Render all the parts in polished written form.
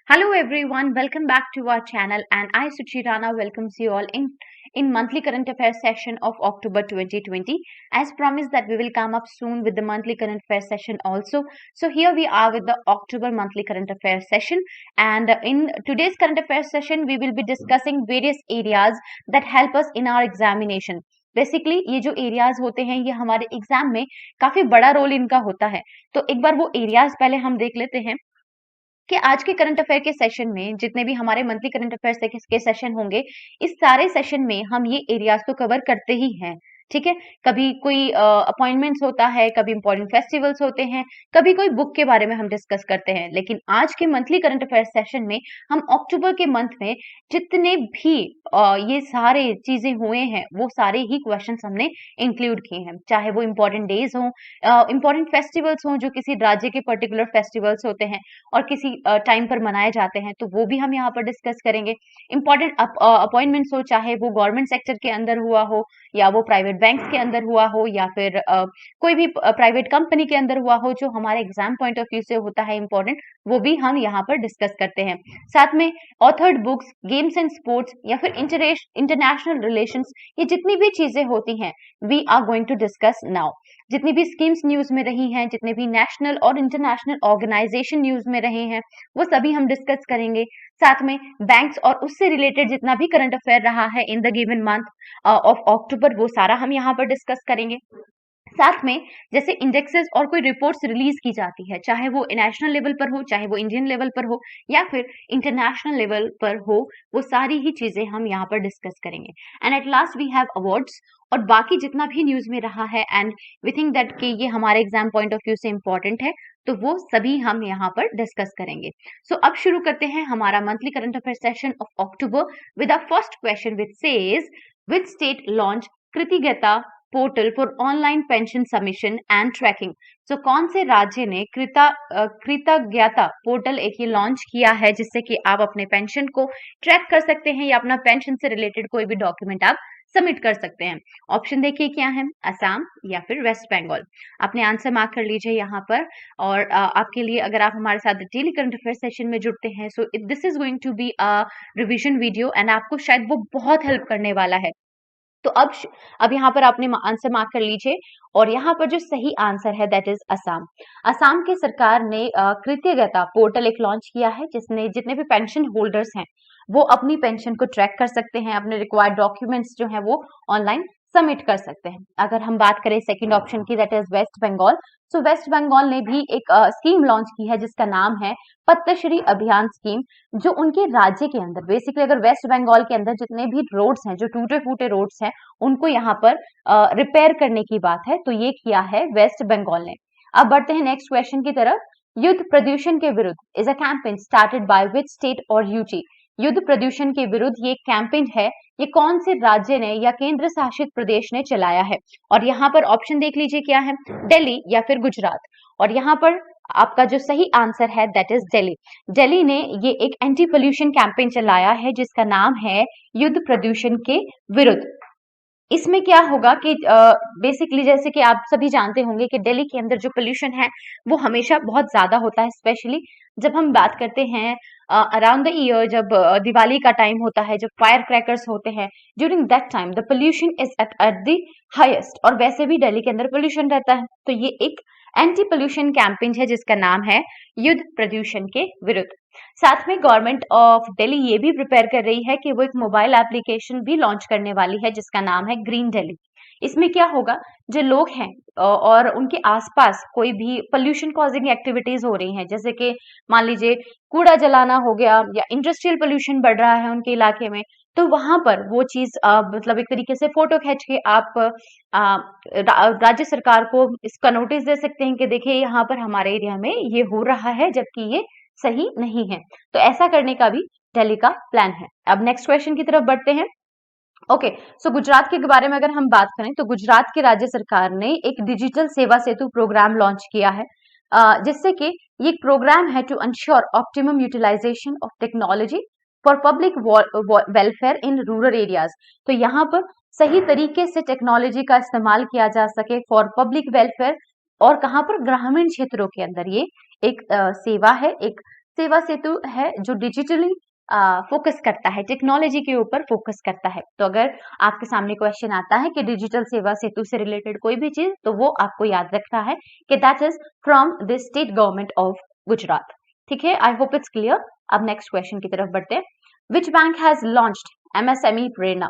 Hello everyone, welcome back to our channel and I Suchi Rana welcomes you all in monthly current affairs session of October 2020. As promised that we will come up soon with the monthly current affairs session also. So here we are with the October monthly current affairs session, and in today's current affairs session we will be discussing various areas that help us in our examination. Basically ये जो areas होते हैं ये हमारे exam में काफी बड़ा role इनका होता है। तो एक बार वो एरियाज पहले हम देख लेते हैं कि आज के करंट अफेयर के सेशन में जितने भी हमारे मंथली करंट अफेयर्स के सेशन होंगे, इस सारे सेशन में हम ये एरियाज तो कवर करते ही हैं। ठीक है, कभी कोई अपॉइंटमेंट्स होता है, कभी इंपॉर्टेंट फेस्टिवल्स होते हैं, कभी कोई बुक के बारे में हम डिस्कस करते हैं, लेकिन आज के मंथली करंट अफेयर्स सेशन में हम अक्टूबर के मंथ में जितने भी ये सारे चीजें हुए हैं वो सारे ही क्वेश्चंस हमने इंक्लूड किए हैं, चाहे वो इंपॉर्टेंट डेज हों, इंपॉर्टेंट फेस्टिवल्स हों जो किसी राज्य के पर्टिकुलर फेस्टिवल्स होते हैं और किसी टाइम पर मनाए जाते हैं, तो वो भी हम यहाँ पर डिस्कस करेंगे। इंपॉर्टेंट अपॉइंटमेंट्स हो, चाहे वो गवर्नमेंट सेक्टर के अंदर हुआ हो या वो प्राइवेट बैंक्स के अंदर हुआ हो या फिर कोई भी प्राइवेट कंपनी के अंदर हुआ हो, जो हमारे एग्जाम पॉइंट ऑफ व्यू से होता है इंपॉर्टेंट, वो भी हम यहाँ पर डिस्कस करते हैं। साथ में authored books, games and sports या फिर इंटरनेशनल रिलेशंस, ये जितनी भी चीजें होती हैं we are going to discuss now. जितनी भी स्कीम्स न्यूज में रही हैं, जितने भी नेशनल और इंटरनेशनल ऑर्गेनाइजेशन न्यूज में रहे हैं, वो सभी हम डिस्कस करेंगे। साथ में बैंक्स और उससे रिलेटेड जितना भी करंट अफेयर रहा है in the given month of October, वो सारा हम यहाँ पर डिस्कस करेंगे। साथ में जैसे इंडेक्सेस और कोई रिपोर्ट्स रिलीज की जाती है, चाहे वो नेशनल लेवल पर हो, चाहे वो इंडियन लेवल पर हो या फिर इंटरनेशनल लेवल पर हो, वो सारी ही चीजें हम यहाँ पर डिस्कस करेंगे। And at last we have awards और बाकी जितना भी न्यूज में रहा है, एंड वी थिंक दैट कि ये हमारे एग्जाम पॉइंट ऑफ व्यू से इंपॉर्टेंट है, तो वो सभी हम यहाँ पर डिस्कस करेंगे। सो अब शुरू करते हैं हमारा monthly current affair session of October with the first question which says which state launch Kritagyata portal for online pension submission and tracking. So कौन से राज्य ने कृतज्ञता पोर्टल एक ये लॉन्च किया है जिससे कि आप अपने पेंशन को ट्रैक कर सकते हैं या अपना पेंशन से रिलेटेड कोई भी डॉक्यूमेंट आप सबमिट कर सकते हैं। ऑप्शन देखिए क्या है, असम या फिर वेस्ट बंगाल। अपने आंसर मार्क कर लीजिए यहाँ पर। और आपके लिए अगर आप हमारे साथ डेली करंट अफेयर सेशन में जुड़ते हैं, so this is going to be a revision video and आपको शायद वो बहुत हेल्प करने वाला है। तो अब यहाँ पर आपने आंसर मार्क कर लीजिए और यहाँ पर जो सही आंसर है दैट इज असम। असम की सरकार ने कृतज्ञता पोर्टल एक लॉन्च किया है जिसने जितने भी पेंशन होल्डर्स हैं वो अपनी पेंशन को ट्रैक कर सकते हैं, अपने रिक्वायर्ड डॉक्यूमेंट्स जो हैं वो ऑनलाइन सबमिट कर सकते हैं। अगर हम बात करें सेकंड ऑप्शन की that is West Bengal, so West Bengal ने भी एक स्कीम लॉन्च की है जिसका नाम है पद्मश्री अभियान स्कीम, जो उनके राज्य के अंदर बेसिकली अगर वेस्ट बंगाल के अंदर जितने भी रोड्स हैं, जो टूटे फूटे रोड्स हैं, उनको यहाँ पर रिपेयर करने की बात है, तो ये किया है वेस्ट बंगाल ने। अब बढ़ते हैं नेक्स्ट क्वेश्चन की तरफ। युद्ध प्रदूषण के विरुद्ध is a campaign started by which state और यूटी। युद्ध प्रदूषण के विरुद्ध ये कैंपेन है, ये कौन से राज्य ने या केंद्र शासित प्रदेश ने चलाया है? और यहाँ पर ऑप्शन देख लीजिए क्या है, दिल्ली या फिर गुजरात। और यहाँ पर आपका जो सही आंसर है दैट इज दिल्ली। दिल्ली ने ये एक एंटी पोल्यूशन कैंपेन चलाया है जिसका नाम है युद्ध प्रदूषण के विरुद्ध। इसमें क्या होगा कि बेसिकली जैसे कि आप सभी जानते होंगे कि दिल्ली के अंदर जो पोल्यूशन है वो हमेशा बहुत ज्यादा होता है, स्पेशली जब हम बात करते हैं अराउंड द ईयर, जब दिवाली का टाइम होता है, जब फायर क्रैकर्स होते हैं, during that time the pollution is at the highest. और वैसे भी दिल्ली के अंदर पोल्यूशन रहता है, तो ये एक एंटी पोल्यूशन कैंपेन है जिसका नाम है युद्ध प्रदूषण के विरुद्ध। साथ में गवर्नमेंट ऑफ दिल्ली ये भी प्रिपेयर कर रही है कि वो एक मोबाइल एप्लीकेशन भी लॉन्च करने वाली है जिसका नाम है ग्रीन दिल्ली। इसमें क्या होगा, जो लोग हैं और उनके आसपास कोई भी पोल्यूशन कॉजिंग एक्टिविटीज हो रही हैं, जैसे कि मान लीजिए कूड़ा जलाना हो गया या इंडस्ट्रियल पोल्यूशन बढ़ रहा है उनके इलाके में, तो वहां पर वो चीज मतलब एक तरीके से फोटो खींच के आप राज्य सरकार को इसका नोटिस दे सकते हैं कि देखिए यहाँ पर हमारे एरिया में ये हो रहा है जबकि ये सही नहीं है। तो ऐसा करने का भी दिल्ली का प्लान है। अब नेक्स्ट क्वेश्चन की तरफ बढ़ते हैं। ओके, सो गुजरात के बारे में अगर हम बात करें तो गुजरात की राज्य सरकार ने एक डिजिटल सेवा सेतु प्रोग्राम लॉन्च किया है, जिससे कि ये प्रोग्राम है to ensure optimum utilisation of technology for public welfare in rural areas. तो यहाँ पर सही तरीके से टेक्नोलॉजी का इस्तेमाल किया जा सके फॉर पब्लिक वेलफेयर, और कहाँ पर ग्रामीण क्षेत्रों के अंदर ये एक सेवा है, एक सेवा सेतु है जो डिजिटली फोकस करता है, टेक्नोलॉजी के ऊपर फोकस करता है। तो अगर आपके सामने क्वेश्चन आता है कि डिजिटल सेवा सेतु से रिलेटेड कोई भी चीज, तो वो आपको याद रखना है कि that is from the state government of Gujarat. ठीक है, आई होप इट्स क्लियर। अब नेक्स्ट क्वेश्चन की तरफ बढ़ते हैं। Which bank has launched MSME Prerna?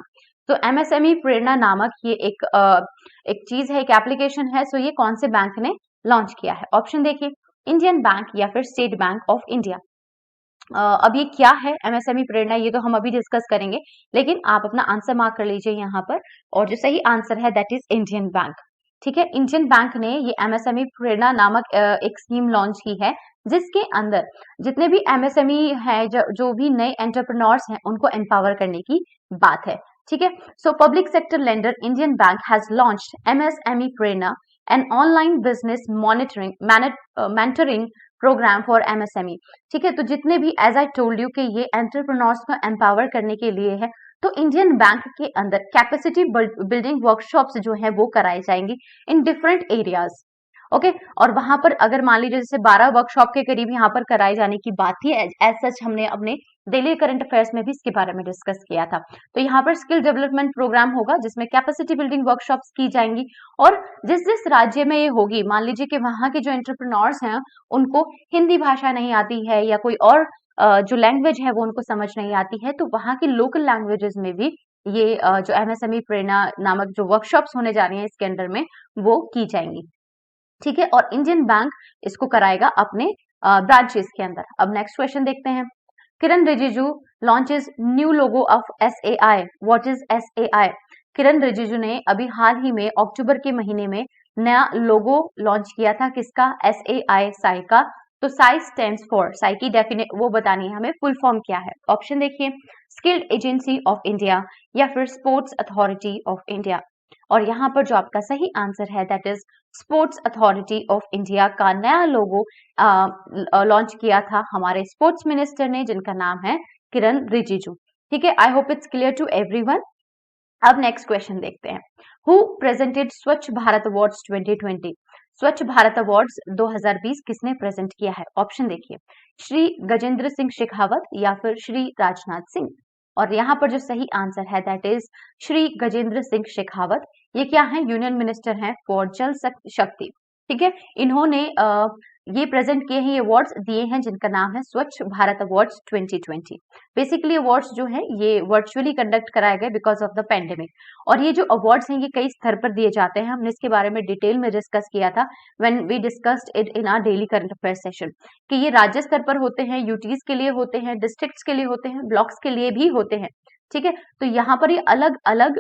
तो एमएसएमई प्रेरणा नामक ये एक चीज है, एक एप्लीकेशन है। सो ये कौन से बैंक ने लॉन्च किया है? ऑप्शन देखिए, इंडियन बैंक या फिर स्टेट बैंक ऑफ इंडिया। अब ये क्या है एमएसएमई प्रेरणा, ये तो हम अभी डिस्कस करेंगे, लेकिन आप अपना आंसर मार्क कर लीजिए यहाँ पर। और जो सही आंसर है दैट इज इंडियन बैंक। ठीक है, इंडियन बैंक ने ये एमएसएमई प्रेरणा नामक एक स्कीम लॉन्च की है, जिसके अंदर जितने भी एमएसएमई है, जो भी नए एंटरप्रेन्योर्स हैं, उनको एम्पावर करने की बात है। ठीक है, so public sector lender Indian Bank has launched MSME Prerna, an online business mentoring programme for MSME. ठीक है, तो जितने भी, एज आई टोल्ड यू, कि ये एंटरप्रेन्योर्स को एम्पावर करने के लिए है, तो इंडियन बैंक के अंदर कैपेसिटी बिल्डिंग वर्कशॉप्स जो है वो कराई जाएंगी इन डिफरेंट एरियाज। ओके, और वहां पर अगर मान लीजिए जैसे 12 वर्कशॉप के करीब यहाँ पर कराए जाने की बात थी, एज सच हमने अपने डेली करंट अफेयर्स में भी इसके बारे में डिस्कस किया था। तो यहाँ पर स्किल डेवलपमेंट प्रोग्राम होगा जिसमें कैपेसिटी बिल्डिंग वर्कशॉप्स की जाएंगी। और जिस जिस राज्य में ये होगी, मान लीजिए कि वहां के जो एंटरप्रेन्योर्स हैं उनको हिंदी भाषा नहीं आती है या कोई और जो लैंग्वेज है वो उनको समझ नहीं आती है, तो वहां की लोकल लैंग्वेजेस में भी ये जो एमएसएमई प्रेरणा नामक जो वर्कशॉप्स होने जा रही हैं इसके अंडर में, वो की जाएंगी। ठीक है, और इंडियन बैंक इसको कराएगा अपने ब्रांचेस के अंदर। अब नेक्स्ट क्वेश्चन देखते हैं। Kiran Rijiju launches new logo of SAI. What is SAI? Kiran Rijiju ने अभी हाल ही में अक्टूबर के महीने में नया लोगो लॉन्च किया था। किसका? एसएआई, साई का। तो साई स्टैंड्स फॉर, साई की डेफिनेट वो बतानी है हमें, फुल फॉर्म क्या है। ऑप्शन देखिए, स्किल्ड एजेंसी ऑफ इंडिया या फिर स्पोर्ट्स अथॉरिटी ऑफ इंडिया। और यहाँ पर जो आपका सही आंसर है that is sports authority of India का नया लोगो लॉन्च किया था हमारे स्पोर्ट्स मिनिस्टर ने, जिनका नाम है किरण रिजिजू। ठीक है, I hope it's clear to everyone. अब नेक्स्ट क्वेश्चन देखते हैं। हु प्रेजेंटेड स्वच्छ भारत अवार्ड्स 2020? स्वच्छ भारत अवार्ड्स 2020 किसने प्रेजेंट किया है? ऑप्शन देखिए, श्री गजेंद्र सिंह शेखावत या फिर श्री राजनाथ सिंह। और यहाँ पर जो सही आंसर है दैट इज श्री गजेंद्र सिंह शेखावत। ये क्या है? यूनियन मिनिस्टर हैं फॉर जल शक्ति। ठीक है, इन्होंने ये प्रेजेंट किए हैं, ये अवार्ड्स दिए हैं जिनका नाम है स्वच्छ भारत अवार्ड्स 2020। बेसिकली अवार्ड्स जो है ये वर्चुअली कंडक्ट कराए गए बिकॉज ऑफ द पेंडेमिक। और ये जो अवार्ड्स हैं ये कई स्तर पर दिए जाते हैं, हमने इसके बारे में डिटेल में डिस्कस किया था when we discussed it in our daily current affair session, कि ये राज्य स्तर पर होते हैं, यूटीज के लिए होते हैं, डिस्ट्रिक्ट्स के लिए होते हैं, ब्लॉक्स के लिए भी होते हैं। ठीक है, तो यहाँ पर ये अलग अलग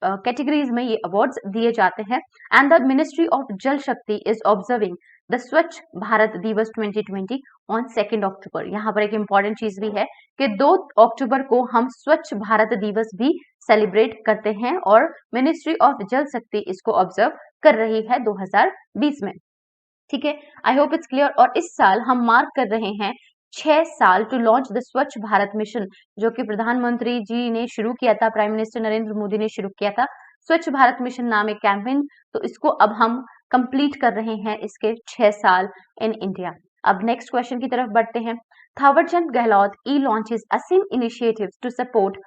कैटेगरीज में ये अवार्ड्स दिए जाते हैं। एंड द मिनिस्ट्री ऑफ जल शक्ति इज ऑब्जर्विंग द स्वच्छ भारत दिवस 2020 ऑन 2 अक्टूबर। यहाँ पर एक इंपॉर्टेंट चीज भी है कि 2 अक्टूबर को हम स्वच्छ भारत दिवस भी सेलिब्रेट करते हैं, और मिनिस्ट्री ऑफ जल शक्ति इसको ऑब्जर्व कर रही है 2020 में। ठीक है, आई होप इट्स क्लियर। और इस साल हम मार्क कर रहे हैं 6 साल टू लॉन्च द स्वच्छ भारत मिशन, जो कि प्रधानमंत्री जी ने शुरू किया था, प्राइम मिनिस्टर नरेंद्र मोदी ने शुरू किया था स्वच्छ भारत मिशन नाम एक कैंपेन। तो इसको अब हम कंप्लीट कर रहे हैं इसके 6 साल इन इंडिया। अब नेक्स्ट क्वेश्चन की तरफ बढ़ते हैं। Thawarchand Gehlot e launches Aseem initiatives to support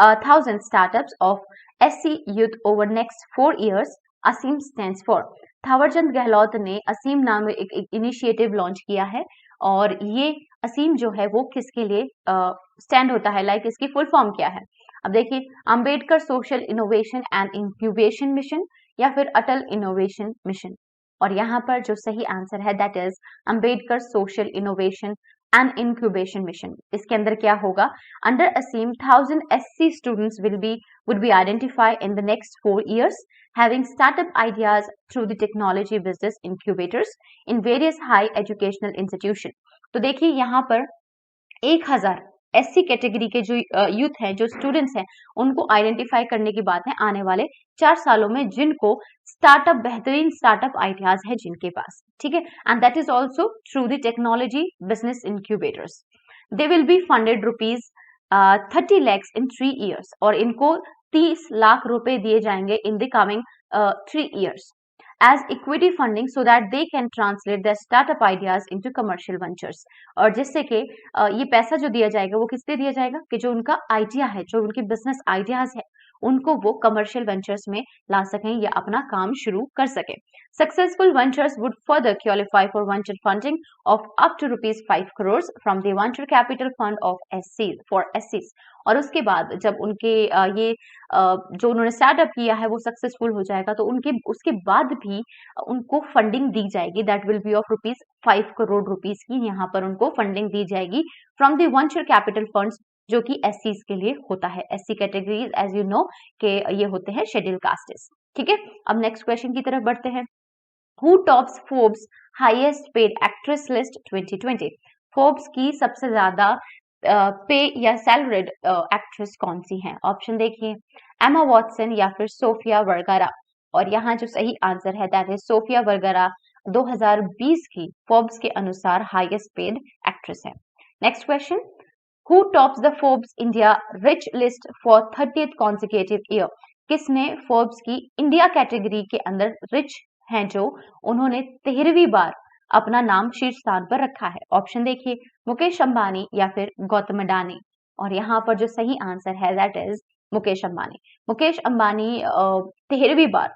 1000 startups of SC youth over next 4 years। Aseem stands for, Thawarchand Gehlot ने असीम नाम में एक इनिशिएटिव लॉन्च किया है, और ये असीम जो है वो किसके लिए स्टैंड होता है, लाइक इसकी फुल फॉर्म क्या है? अब देखिए, Ambedkar social innovation and incubation mission या फिर अटल इनोवेशन मिशन। और यहाँ पर जो सही आंसर है that is Ambedkar social innovation and incubation mission. इसके अंदर क्या होगा? Under Aseem 1000 SC students would be identified in the next 4 years having startup ideas through the technology business incubators in various high educational institution। तो देखिए यहाँ पर 1000 SC category के जो यूथ हैं, जो स्टूडेंट्स हैं, उनको आइडेंटिफाई करने की बात है आने वाले 4 सालों में, जिनको स्टार्टअप, बेहतरीन स्टार्टअप आइडियाज है जिनके पास। ठीक है, and that is also through the technology business incubators. They will be funded rupees 30 lakhs in 3 years, और इनको 30 लाख रुपए दिए जाएंगे in the coming 3 years। as equity funding so that they can translate their startup ideas into commercial ventures। और जिससे कि ये पैसा जो दिया जाएगा वो किस लिए दिया जाएगा कि जो उनका आइडिया है, जो उनकी बिजनेस आइडियाज है, उनको वो कमर्शियल वेंचर्स में ला सकें या अपना काम शुरू कर सकें। Successful ventures would further qualify for venture funding of up to ₹5 crore from the venture capital fund of SC for एससीज। और उसके बाद जब उनके ये जो उन्होंने स्टार्टअप किया है वो सक्सेसफुल हो जाएगा तो उनके उसके बाद भी उनको फंडिंग दी जाएगी, that will be of ₹5 crore की यहाँ पर उनको फंडिंग दी जाएगी from the venture capital funds, जो कि एससीज के लिए होता है। SC categories as you know के ये होते हैं शेड्यूल कास्टेस। ठीक है, अब नेक्स्ट क्वेश्चन की तरफ बढ़ते हैं। Who tops Forbes highest paid actress list 2020? Forbes की सबसे ज्यादा पे या सैलरीड एक्ट्रेस कौन सी है? ऑप्शन देखिए, एमा वॉटसन या फिर सोफिया वर्गरा। और यहाँ जो सही आंसर है दैट इज सोफिया वर्गरा 2020 की फोर्ब्स के अनुसार हाईएस्ट पेड एक्ट्रेस है। Next question, Who tops the Forbes India Rich List for 30th consecutive year? किसने फोर्ब्स की इंडिया कैटेगरी के अंदर रिच हैं जो उन्होंने 13वीं बार अपना नाम शीर्ष स्थान पर रखा है? ऑप्शन देखिए, मुकेश अंबानी या फिर गौतम अडानी। और यहाँ पर जो सही आंसर है दैट इज मुकेश अंबानी। मुकेश अंबानी 13वीं बार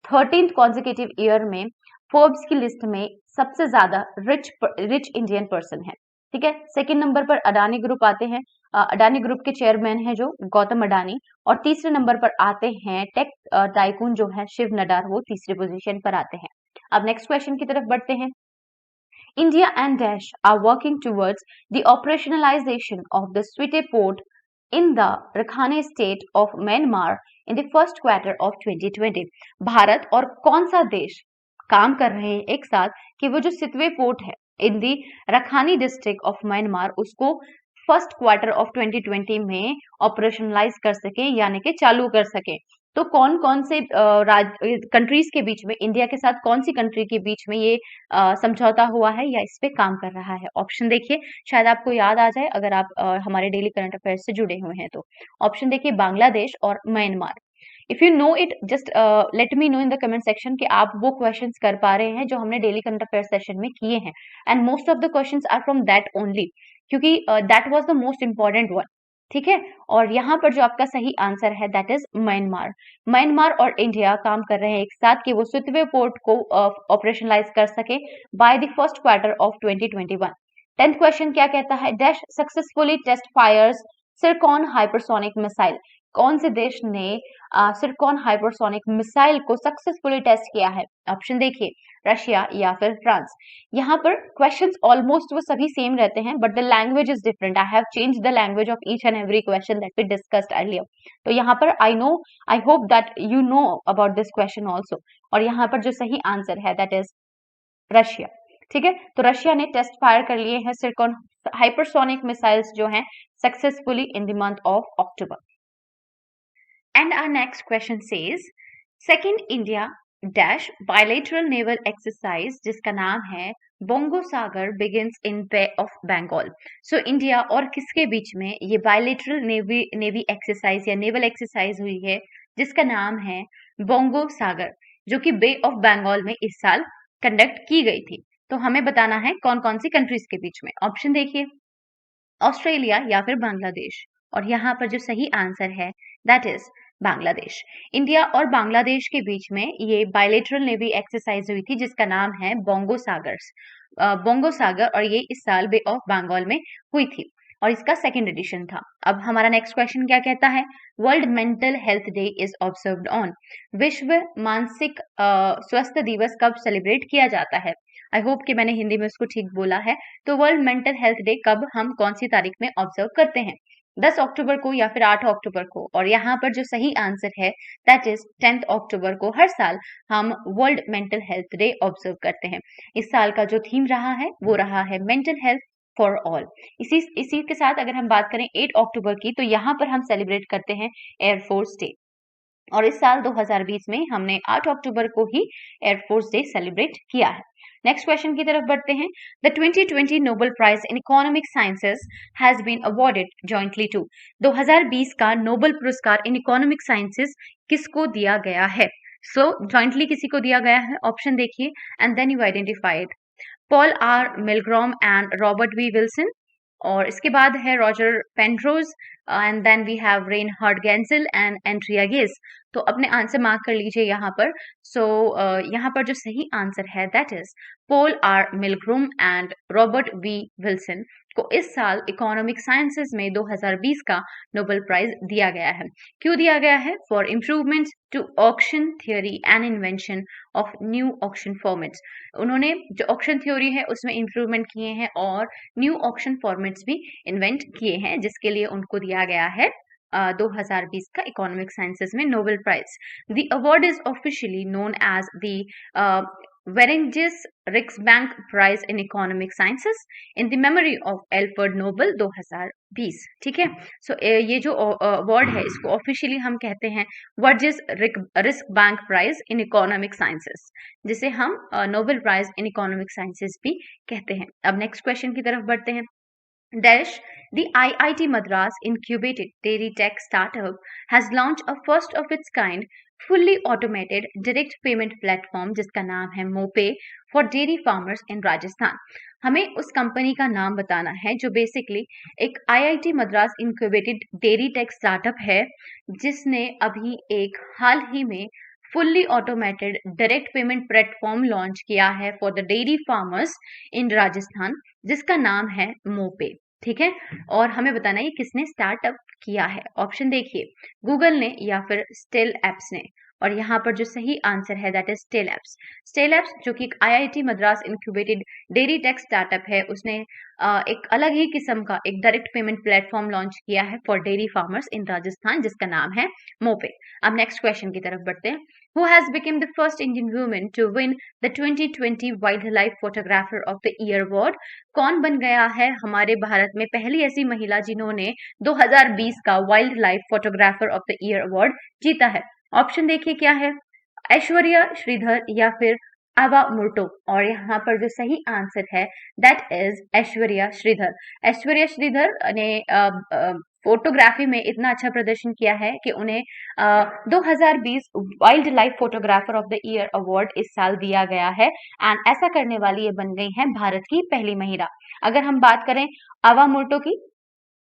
13th कॉन्जिक्यूटिव ईयर में फोर्ब्स की लिस्ट में सबसे ज्यादा रिच इंडियन पर्सन है। ठीक है, सेकंड नंबर पर अडानी ग्रुप आते हैं, अडानी ग्रुप के चेयरमैन है जो गौतम अडानी। और तीसरे नंबर पर आते हैं टेक टाइकून जो है शिव नडार, वो तीसरी पोजीशन पर आते हैं। अब नेक्स्ट क्वेश्चन की तरफ बढ़ते हैं। India and Dash are working towards the operationalization of the Swete port in the Rakhine state of Myanmar in the first quarter of 2020। Bharat और कौन सा देश काम कर रहे हैं एक साथ कि वो जो सितवे पोर्ट है in the रखानी district of Myanmar उसको फर्स्ट क्वार्टर ऑफ 2020 में ऑपरेशनलाइज कर सके, यानी कि चालू कर सके। तो कौन कौन से कंट्रीज के बीच में, इंडिया के साथ कौन सी कंट्री के बीच में ये समझौता हुआ है या इस पे काम कर रहा है? ऑप्शन देखिए, शायद आपको याद आ जाए अगर आप हमारे डेली करंट अफेयर्स से जुड़े हुए हैं तो। ऑप्शन देखिए, बांग्लादेश और Myanmar. If you know it just let me know in the comment section कि आप वो क्वेश्चंस कर पा रहे हैं जो हमने डेली करंट अफेयर सेशन में किए हैं, and most of the questions are from that only, क्योंकि that was the most important one. ठीक है, और यहाँ पर जो आपका सही आंसर है दैट इज म्यांमार। म्यांमार और इंडिया काम कर रहे हैं एक साथ कि वो सितवे पोर्ट को ऑपरेशनलाइज कर सके by the first quarter of 2021। 10th question क्या कहता है? Dash successfully test fires Zircon hypersonic missile. कौन से देश ने सिरकॉन हाइपरसोनिक मिसाइल को सक्सेसफुली टेस्ट किया है? ऑप्शन देखिए, रशिया या फिर फ्रांस। यहाँ पर क्वेश्चंस ऑलमोस्ट वो सभी सेम रहते हैं but the language is different. I have change the language of each and every question that we discussed earlier. तो यहाँ पर I hope that you know about this question also. और यहाँ पर जो सही आंसर है दैट इज रशिया। ठीक है, तो रशिया ने टेस्ट फायर कर लिए हैं सिरकॉन हाइपरसोनिक मिसाइल्स जो हैं successfully in the month of October. And our next question says, second India dash bilateral naval exercise जिसका नाम है bongo Sagar begins in Bay of Bengal। So India और किसके बीच में ये bilateral नेवी एक्सरसाइज या नेवल एक्सरसाइज हुई है जिसका नाम है बोंगो सागर, जो कि बे ऑफ बंगाल में इस साल कंडक्ट की गई थी। तो हमें बताना है कौन कौन सी कंट्रीज के बीच में। ऑप्शन देखिए, ऑस्ट्रेलिया या फिर बांग्लादेश। और यहाँ पर जो सही आंसर है दैट इज बांग्लादेश। इंडिया और बांग्लादेश के बीच में ये बायलेटरल नेवी एक्सरसाइज हुई थी जिसका नाम है बोंगो सागर, और ये इस साल बे ऑफ बंगाल में हुई थी और इसका सेकेंड एडिशन था। अब हमारा नेक्स्ट क्वेश्चन क्या कहता है? World mental health day is observed on. विश्व मानसिक स्वास्थ्य दिवस कब सेलिब्रेट किया जाता है? आई होप कि मैंने हिंदी में उसको ठीक बोला है। तो वर्ल्ड मेंटल हेल्थ डे कब हम कौन सी तारीख में ऑब्जर्व करते हैं? 10 अक्टूबर को या फिर 8 अक्टूबर को। और यहाँ पर जो सही आंसर है दैट इज 10th अक्टूबर को। हर साल हम world mental health day observe करते हैं। इस साल का जो थीम रहा है वो रहा है मेंटल हेल्थ फॉर ऑल। इसी के साथ अगर हम बात करें 8 अक्टूबर की, तो यहाँ पर हम सेलिब्रेट करते हैं एयरफोर्स डे। और इस साल 2020 में हमने 8 अक्टूबर को ही एयरफोर्स डे सेलिब्रेट किया है। नेक्स्ट क्वेश्चन की तरफ बढ़ते हैं। The 2020 Nobel prize in economic sciences has been awarded jointly to. 2020 का नोबेल पुरस्कार इन इकोनॉमिक साइंसेज किसको दिया गया है? सो जॉइंटली किसी को दिया गया है, ऑप्शन देखिए and then you identify it. Paul R Milgrom and Robert B Wilson, और इसके बाद है Roger Penrose, and then we have Reinhard Genzel and Andrea Ghez. तो अपने आंसर मार्क कर लीजिए यहाँ पर। सो यहाँ पर जो सही आंसर है that is Paul R Milgrom and Robert B Wilson को इस साल इकोनॉमिक साइंसेज में 2020 का नोबेल प्राइज दिया गया है। क्यों दिया गया है? For improvement to auction theory and invention of new auction formats. उन्होंने जो ऑक्शन थ्योरी है उसमें इम्प्रूवमेंट किए हैं और न्यू ऑक्शन फॉर्मेट्स भी इन्वेंट किए हैं, जिसके लिए उनको दिया गया है 2020 का इकोनॉमिक साइंसेज में Nobel prize. The award is officially known as the वेरेंजिस Riksbank prize in economic sciences in the memory of Alfred Nobel 2020। ठीक है, सो ये जो अवार्ड है इसको ऑफिशियली हम कहते हैं Sveriges Riksbank prize in economic sciences, जिसे हम Nobel prize in economic sciences भी कहते हैं। अब नेक्स्ट क्वेश्चन की तरफ बढ़ते हैं। Dash, the IIT Madras incubated dairy tech startup has launched a first of its kind fully automated direct payment platform जिसका नाम है MooPay for dairy farmers in Rajasthan. हमें उस कंपनी का नाम बताना है जो बेसिकली एक IIT Madras incubated dairy tech startup है, जिसने अभी एक हाल ही में fully automated direct payment platform launch किया है for the dairy farmers in Rajasthan, जिसका नाम है मोपे। ठीक है, और हमें बताना है किसने स्टार्टअप किया है। ऑप्शन देखिए, गूगल ने या फिर स्टेल एप्स ने, और यहाँ पर जो सही आंसर है that is Stellapps. Stellapps जो कि IIT Madras incubated dairy tech startup है, उसने एक अलग ही किस्म का एक डायरेक्ट पेमेंट प्लेटफॉर्म लॉन्च किया है for dairy farmers in Rajasthan, जिसका नाम है मोपे। अब नेक्स्ट क्वेश्चन की तरफ बढ़ते हैं। Who has become the first Indian woman to win the 2020 Wildlife Photographer of the Year Award? कौन बन गया है हमारे भारत में पहली ऐसी महिला जिन्होंने 2020 का wild life photographer of the year award जीता है? ऑप्शन देखिए क्या है, ऐश्वर्या श्रीधर या फिर आवा मुर्टो, और यहाँ पर जो सही आंसर है दैट इज ऐश्वर्या श्रीधर। ऐश्वर्या श्रीधर ने फोटोग्राफी में इतना अच्छा प्रदर्शन किया है कि उन्हें 2020 wild life photographer of the year award इस साल दिया गया है, एंड ऐसा करने वाली ये बन गई हैं भारत की पहली महिला। अगर हम बात करें आवा मुर्टो की,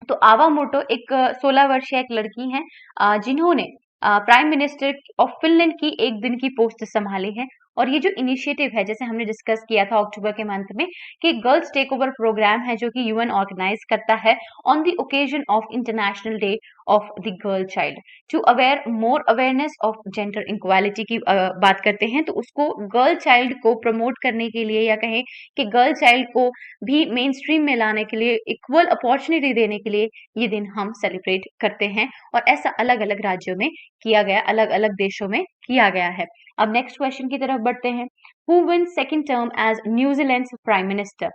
तो आवा मुर्टो एक 16 वर्षीय एक लड़की हैं जिन्होंने प्राइम मिनिस्टर ऑफ फिनलैंड की एक दिन की पोस्ट संभाली है। और ये जो इनिशिएटिव है, जैसे हमने डिस्कस किया था अक्टूबर के मंथ में, कि गर्ल्स टेक ओवर प्रोग्राम है जो कि UN ऑर्गेनाइज करता है on the occasion of international day of the girl child to aware more awareness of gender equality की बात करते हैं, तो उसको गर्ल चाइल्ड को प्रमोट करने के लिए, या कहें कि गर्ल चाइल्ड को भी मेन स्ट्रीम में लाने के लिए, इक्वल अपॉर्चुनिटी देने के लिए ये दिन हम सेलिब्रेट करते हैं। और ऐसा अलग अलग राज्यों में किया गया, अलग अलग देशों में किया गया है। अब नेक्स्ट क्वेश्चन की तरफ बढ़ते हैं। Who wins second term as New Zealand prime minister?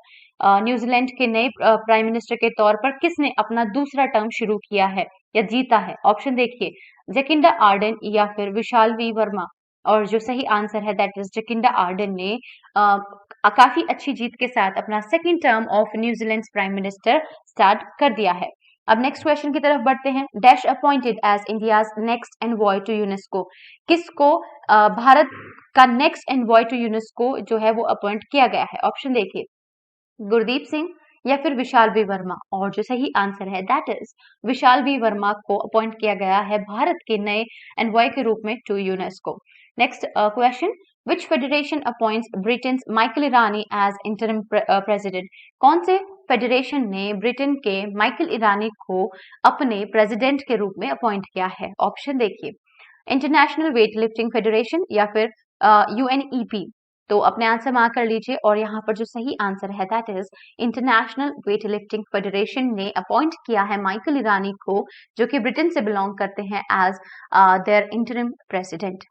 New Zealand के नए प्राइम मिनिस्टर के तौर पर किसने अपना दूसरा टर्म शुरू किया है या जीता है? ऑप्शन देखिए, जैकिंडा आर्डन या फिर विशाल वी वर्मा, और जो सही आंसर है दैट इज जैकिंडा आर्डन ने काफी अच्छी जीत के साथ अपना second term of New Zealand prime minister start कर दिया है। अब नेक्स्ट क्वेश्चन की तरफ बढ़ते हैं। Dash appointed as India's next envoy to UNESCO? किसको भारत का नेक्स्ट एनवॉय टू यूनेस्को जो है वो अपॉइंट किया गया है? ऑप्शन देखिए, गुरदीप सिंह या फिर विशाल वी वर्मा, और जो सही आंसर है that is Vishal V Varma को अपॉइंट किया गया है भारत के नए एनवॉय के रूप में to UNESCO. Next question, which federation appoints Britain Michael Irani as interim president? कौन से फेडरेशन ने ब्रिटेन के माइकल ईरानी को अपने प्रेसिडेंट के रूप में अपॉइंट किया है? ऑप्शन देखिए, इंटरनेशनल वेट लिफ्टिंग फेडरेशन या फिर UNEP। तो अपने आंसर मार्क कर लीजिए, और यहाँ पर जो सही आंसर है that is international weight lifting federation ने अपॉइंट किया है माइकल ईरानी को, जो कि ब्रिटेन से बिलोंग करते हैं, as their interim president.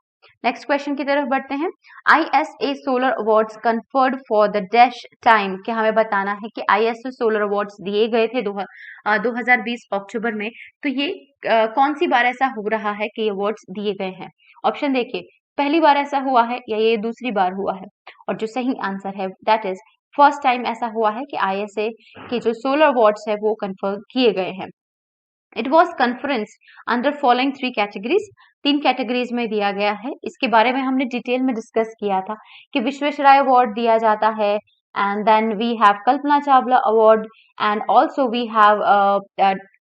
Next question की तरफ बढ़ते हैं। ISA solar awards conferred for the dash time? क्या हमें बताना है कि ISA सोलर अवार्ड्स दिए गए थे 2020 अक्टूबर में, तो ये कौन सी बार ऐसा हो रहा है कि अवार्ड्स दिए गए हैं? ऑप्शन देखिए, पहली बार ऐसा हुआ है या ये दूसरी बार हुआ है? और जो सही आंसर है दैट इज फर्स्ट टाइम ऐसा हुआ है कि ISA के जो सोलर अवार्ड्स है वो कन्फर्म किए गए हैं। It was conference under following three categories: 3 categories में दिया गया है। इसके बारे में हमने डिटेल में डिस्कस किया था कि विश्वेश्वरैया अवार्ड दिया जाता है, and then we have Kalpana Chawla award, and also we have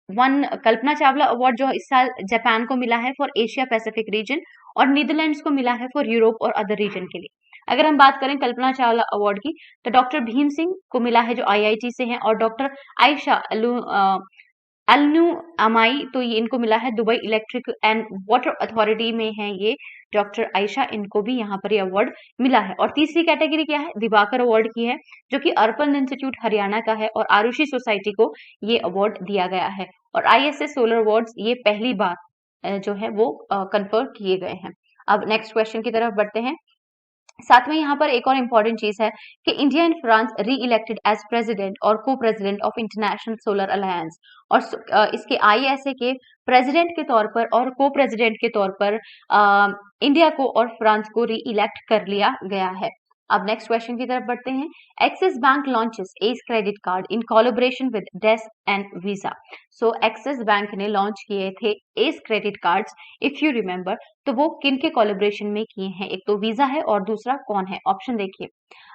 one Kalpana Chawla award जो इस साल जापान को मिला है फॉर एशिया पैसिफिक रीजन, और नीदरलैंड्स को मिला है फॉर यूरोप और अदर रीजन के लिए। अगर हम बात करें कल्पना चावला अवार्ड की, तो डॉक्टर भीम सिंह को मिला है जो आईआईटी से हैं, और डॉक्टर आयशा अलनू अमाई, तो ये इनको मिला है Dubai electric and water authority में है ये डॉक्टर आयशा, इनको भी यहाँ पर ये अवार्ड मिला है। और तीसरी कैटेगरी क्या है, दिवाकर अवार्ड की है, जो कि अर्पण इंस्टीट्यूट हरियाणा का है, और आरुषि सोसाइटी को ये अवार्ड दिया गया है। और आईएसएस सोलर अवार्ड्स ये पहली बार जो है वो कन्फर किए गए हैं। अब नेक्स्ट क्वेश्चन की तरफ बढ़ते हैं। साथ में यहाँ पर एक और इम्पॉर्टेंट चीज है कि India and France reelected as president और co president of international solar alliance, और इसके आईएसए के प्रेसिडेंट के तौर पर और को प्रेसिडेंट के तौर पर इंडिया को और फ्रांस को री इलेक्ट कर लिया गया है। अब नेक्स्ट क्वेश्चन की तरफ बढ़ते हैं। Axis Bank launches ace credit card in collaboration with Des and Visa. So Axis Bank ने लॉन्च किए थे ace credit cards, if you remember, तो वो किन के कोलैबोरेशन में किए हैं? एक तो वीजा है और दूसरा कौन है? ऑप्शन देखिए,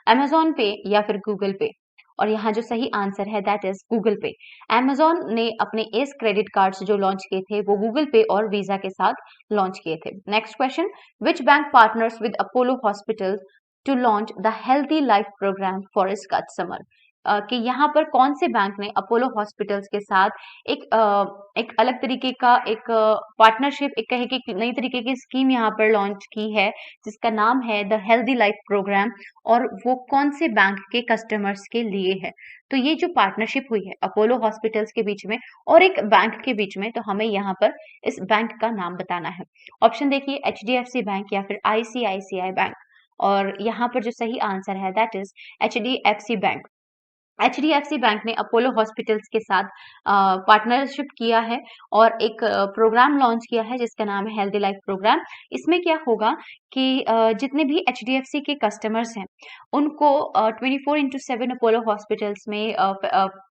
अमेजॉन पे या फिर गूगल पे। और यहाँ जो सही आंसर है दैट इज गूगल पे। अमेजॉन ने अपने एस क्रेडिट कार्ड्स जो लॉन्च किए थे वो गूगल पे और वीजा के साथ लॉन्च किए थे। Next question, which bank partners with Apollo hospital to launch the healthy life programme for its customer? कि यहाँ पर कौन से बैंक ने अपोलो हॉस्पिटल्स के साथ एक अलग तरीके का एक पार्टनरशिप, एक कहे कि नई तरीके की स्कीम यहाँ पर लॉन्च की है, जिसका नाम है द हेल्दी लाइफ प्रोग्राम, और वो कौन से बैंक के कस्टमर्स के लिए है? तो ये जो पार्टनरशिप हुई है अपोलो हॉस्पिटल्स के बीच में और एक बैंक के बीच में, तो हमें यहाँ पर इस बैंक का नाम बताना है। ऑप्शन देखिए, एचडीएफसी बैंक या फिर आईसीआईसीआई बैंक। और यहाँ पर जो सही आंसर है that is HDFC bank. HDFC bank ने अपोलो हॉस्पिटल्स के साथ पार्टनरशिप किया है और एक प्रोग्राम लॉन्च किया है जिसका नाम है हेल्दी लाइफ प्रोग्राम। इसमें क्या होगा कि जितने भी एचडीएफसी के कस्टमर्स हैं उनको 24/7 अपोलो हॉस्पिटल्स में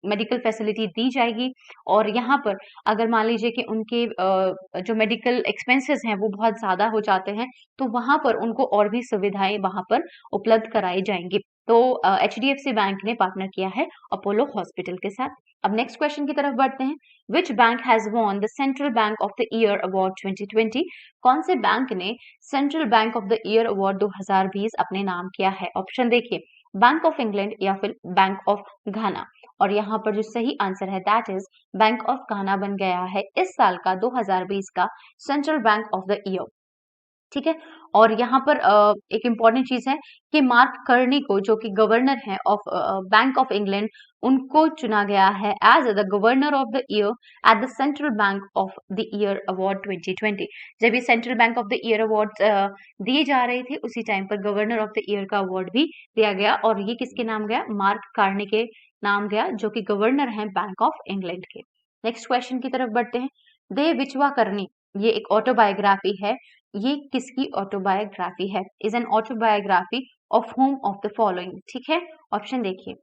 मेडिकल फैसिलिटी दी जाएगी, और यहाँ पर अगर मान लीजिए कि उनके जो मेडिकल एक्सपेंसेस हैं वो बहुत ज़्यादा हो जाते हैं, तो वहाँ पर उनको और भी सुविधाएं वहाँ पर उपलब्ध कराई जाएंगी। तो एचडीएफसी बैंक ने पार्टनर किया है अपोलो हॉस्पिटल के साथ। अब नेक्स्ट क्वेश्चन की तरफ बढ़ते हैं। Which bank has won the central bank of the year award 2020? कौन से बैंक ने central bank of the year award 2020 अपने नाम किया है? ऑप्शन देखिए, बैंक ऑफ इंग्लैंड या फिर बैंक ऑफ घाना। और यहाँ पर जो सही आंसर है दैट इज बैंक ऑफ घाना बन गया है इस साल का 2020 का central bank of the year. ठीक है, और यहाँ पर एक इम्पॉर्टेंट चीज है कि मार्क कर्नी को, जो कि गवर्नर है ऑफ बैंक ऑफ इंग्लैंड, उनको चुना गया है as the governor of the year at the central bank of the year award 2020। जब ये central bank of the year award दिए जा रहे थे उसी टाइम पर गवर्नर ऑफ द ईयर का अवार्ड भी दिया गया, और ये किसके नाम गया? मार्क कार्नी के नाम गया, जो कि गवर्नर है बैंक ऑफ इंग्लैंड के। नेक्स्ट क्वेश्चन की तरफ बढ़ते हैं। दे विचवा करनी, ये एक ऑटोबायोग्राफी है, ये किसकी ऑटोबायोग्राफी है? Is an autobiography of home of the following. ठीक है, ऑप्शन देखिए,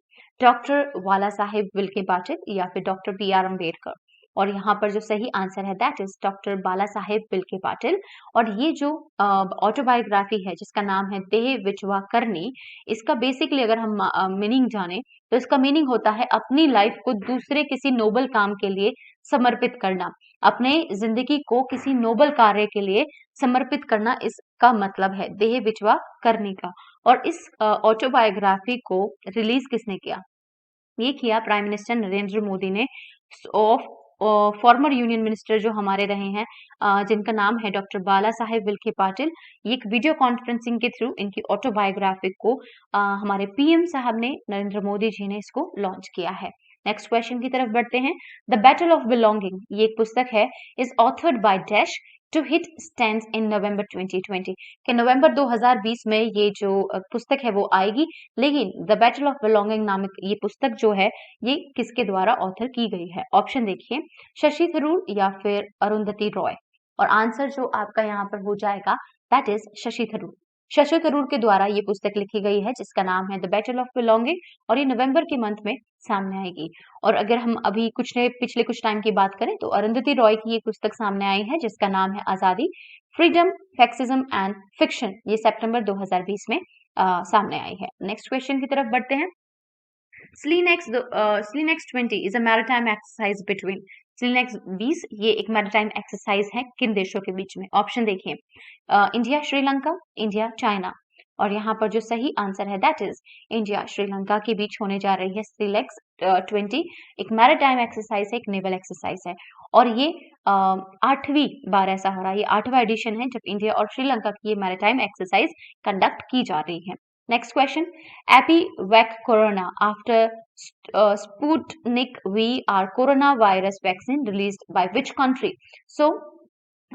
डॉक्टर वाला साहेब विल्के पाटिल या फिर डॉक्टर बी आर अम्बेडकर। और यहाँ पर जो सही आंसर है दैट इज डॉक्टर बाला साहेब विल्के पाटिल। और ये जो ऑटोबायोग्राफी है जिसका नाम है देह विचवा करनी, इसका बेसिकली अगर हम मीनिंग जाने तो इसका मीनिंग होता है अपनी लाइफ को दूसरे किसी नोबल काम के लिए समर्पित करना, अपने जिंदगी को किसी नोबल कार्य के लिए समर्पित करना, इसका मतलब है देह विचवा करने का। और इस ऑटोबायोग्राफी को रिलीज किसने किया? ये किया प्राइम मिनिस्टर नरेंद्र मोदी ने, ऑफ फॉर्मर यूनियन मिनिस्टर जो हमारे रहे हैं जिनका नाम है डॉक्टर बाला साहेब विल्खे पाटिल। ये एक वीडियो कॉन्फ्रेंसिंग के थ्रू इनकी ऑटोबायोग्राफी को हमारे पीएम साहब ने, नरेंद्र मोदी जी ने इसको लॉन्च किया है। नेक्स्ट क्वेश्चन की तरफ बढ़ते हैं। द बैटल ऑफ बिलोंगिंग, ये एक पुस्तक है, is authored by dash to hit stands in November 2020, कि नवंबर 2020 में ये जो पुस्तक है वो आएगी, लेकिन द बैटल ऑफ बिलोंगिंग नामक ये पुस्तक जो है ये किसके द्वारा ऑथर की गई है? ऑप्शन देखिए, शशि थरूर या फिर अरुंधति रॉय। और आंसर जो आपका यहाँ पर हो जाएगा दैट इज शशि थरूर। शशि थरूर के द्वारा ये पुस्तक लिखी गई है जिसका नाम है द बैटल ऑफ बिलोंगिंग, और ये नवंबर के मंथ में सामने आएगी। और अगर हम अभी पिछले कुछ टाइम की बात करें तो अरुंधति रॉय की ये पुस्तक सामने आई है जिसका नाम है आजादी, फ्रीडम, फैक्सिज्म एंड फिक्शन। ये सितंबर 2020 में सामने आई है। नेक्स्ट क्वेश्चन की तरफ बढ़ते हैं। SLENEX 20 is a maritime exercise between SLENEX 20 ये एक मैरिटाइम एक्सरसाइज है किन देशों के बीच में? ऑप्शन देखिए, इंडिया, श्रीलंका, इंडिया, चाइना। और यहाँ पर जो सही आंसर है दैट इज इंडिया श्रीलंका के बीच होने जा रही है SLENEX 20। एक मैरिटाइम एक्सरसाइज है, एक नेवल एक्सरसाइज है, और ये 8वीं बार ऐसा हो रहा है। ये 8वां एडिशन है जब इंडिया और श्रीलंका की ये मैरिटाइम एक्सरसाइज कंडक्ट की जा रही है। Next question. APVAC Corona after Sputnik V are coronavirus vaccine released by which country? So,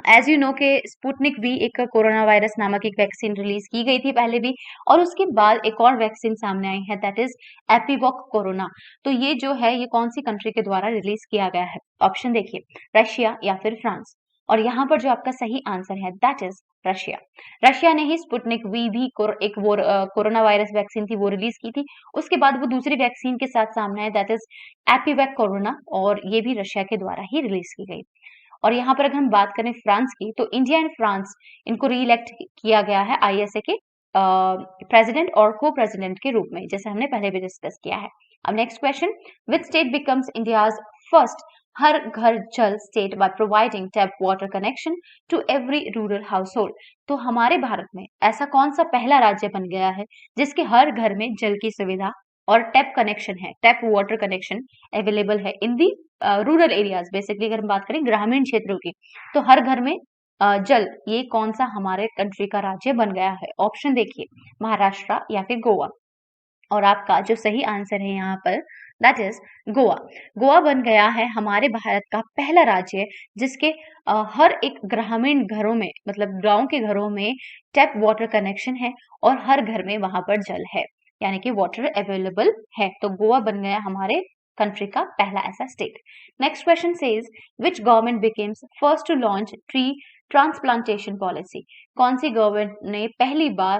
as you know के स्पुतनिक वी एक कोरोना वायरस नामक एक वैक्सीन रिलीज की गई थी पहले भी, और उसके बाद एक और वैक्सीन सामने आई है दैट इज एपीवॉक कोरोना। तो ये जो है ये कौन सी कंट्री के द्वारा रिलीज किया गया है? ऑप्शन देखिए, रशिया या फिर फ्रांस। और यहाँ पर जो आपका सही आंसर है दैट इज रशिया। रशिया ने ही स्पुतनिक वी भी एक वो कोरोना वायरस वैक्सीन थी वो रिलीज की थी। उसके बाद वो दूसरी वैक्सीन के साथ सामने आए दैट इज एपीवैक कोरोना, और ये भी रशिया के द्वारा ही रिलीज की गई। और यहाँ पर अगर हम बात करें फ्रांस की तो इंडिया एंड फ्रांस इनको री इलेक्ट किया गया है आईएसए के प्रेसिडेंट और को प्रेसिडेंट के रूप में, जैसे हमने पहले भी डिस्कस किया है। अब next question, which state becomes India's first Har Ghar Jal state by providing tap water connection to every rural household? तो हमारे भारत में ऐसा कौन सा पहला राज्य बन गया है जिसके हर घर में जल की सुविधा और टैप कनेक्शन है, टैप वाटर कनेक्शन अवेलेबल है in the rural areas? Basically अगर हम बात करें ग्रामीण क्षेत्रों की, तो हर घर में जल, ये कौन सा हमारे कंट्री का राज्य बन गया है? ऑप्शन देखिए, महाराष्ट्र या फिर गोवा। और आपका जो सही आंसर है यहाँ पर दैट इज गोवा। गोवा बन गया है हमारे भारत का पहला राज्य जिसके हर एक ग्रामीण घरों में, मतलब गांव के घरों में टैप वाटर कनेक्शन है और हर घर में वहां पर जल है, यानी कि वाटर अवेलेबल है। तो गोवा बन गया हमारे कंट्री का पहला ऐसा state. Next question says which government becomes first to launch tree transplantation policy? कौन सी गवर्नमेंट ने पहली बार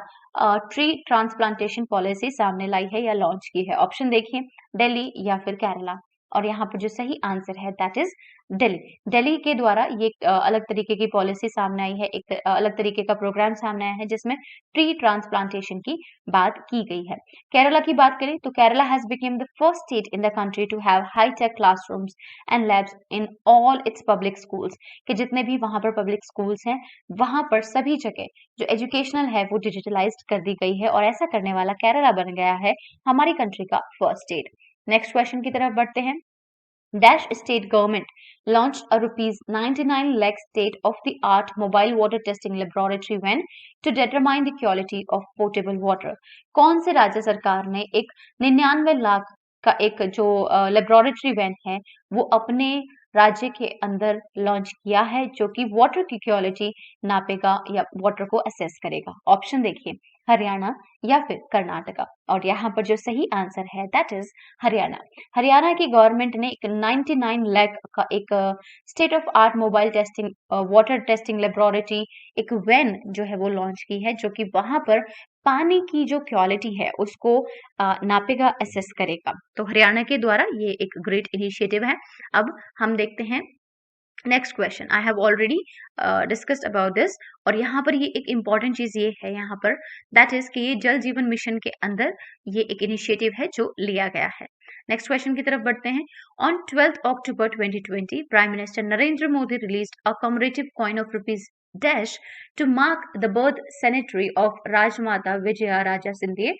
ट्री ट्रांसप्लांटेशन पॉलिसी सामने लाई है या लॉन्च की है? ऑप्शन देखिए, दिल्ली या फिर केरला। और यहाँ पर जो सही आंसर है दैट इज दिल्ली। दिल्ली के द्वारा ये अलग तरीके की पॉलिसी सामने आई है, एक अलग तरीके का प्रोग्राम सामने आया है जिसमें ट्री ट्रांसप्लांटेशन की बात की गई है। केरला की बात करें तो Kerala has become the first state in the country to have high tech classrooms and labs in all its public schools, कि जितने भी वहां पर पब्लिक स्कूल्स हैं वहां पर सभी जगह जो एजुकेशनल है वो डिजिटलाइज्ड कर दी गई है, और ऐसा करने वाला केरला बन गया है हमारी कंट्री का फर्स्ट स्टेट। नेक्स्ट क्वेश्चन की तरफ बढ़ते हैं। Dash state government launched a rupees 99 lakh state-of-the-art mobile water testing laboratory van to determine the quality of potable water. कौन से राज्य सरकार ने एक 99 लाख का एक जो लेबोरेटरी वैन है वो अपने राज्य के अंदर लॉन्च किया है जो कि वाटर की क्वालिटी नापेगा या वाटर को असेस करेगा? ऑप्शन देखिए, हरियाणा या फिर कर्नाटका। और यहाँ पर जो सही आंसर है दैट इज हरियाणा। हरियाणा की गवर्नमेंट ने एक 99 लाख का एक state of art mobile testing water testing laboratory एक वैन जो है वो लॉन्च की है जो कि वहां पर पानी की जो क्वालिटी है उसको नापेगा, असेस करेगा। तो हरियाणा के द्वारा ये एक ग्रेट इनिशिएटिव है। अब हम देखते हैं next question. I have already discussed about this, और यहाँ पर ये एक इम्पॉर्टेंट चीज ये है यहाँ पर दैट इज कि ये जल जीवन मिशन के अंदर ये एक इनिशिएटिव है जो लिया गया है। नेक्स्ट क्वेश्चन की तरफ बढ़ते हैं। On 12 October 2020 prime minister Narendra Modi released a commemorative coin of rupees dash to mark the birth centenary of Rajmata Vijaya Raja Sindhya,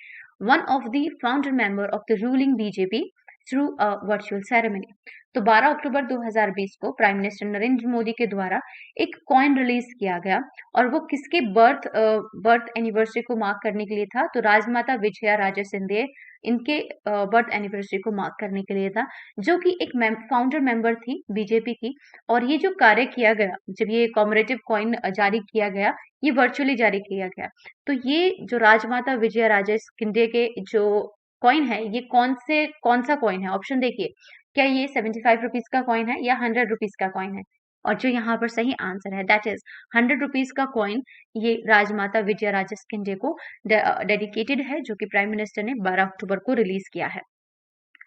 one of the founder member of the ruling BJP, through a virtual ceremony. तो 12 अक्टूबर 2020 को prime minister Narendra Modi के द्वारा एक coin release किया गया, और वो किसके बर्थ एनिवर्सरी को मार्क करने के लिए था? तो राजमाता विजया राजे सिंधिया, इनके बर्थ एनिवर्सरी को मार्क करने के लिए था, जो कि एक फाउंडर मेंबर थी बीजेपी की। और ये जो कार्य किया गया, जब ये कॉमरेटिव कॉइन जारी किया गया, ये वर्चुअली जारी किया गया। तो ये जो राजमाता विजया राजे सिंधिया के जो कॉइन है ये कौन सा कॉइन है? ऑप्शन देखिए, क्या ये 75 रुपीज का कॉइन है या 100 रुपीज का कॉइन है? और जो यहाँ पर सही आंसर है दैट इज 100 रुपीज का कॉइन ये राजमाता विजया राजे सिंधिया को डेडिकेटेड है, जो कि प्राइम मिनिस्टर ने 12 अक्टूबर को रिलीज किया है।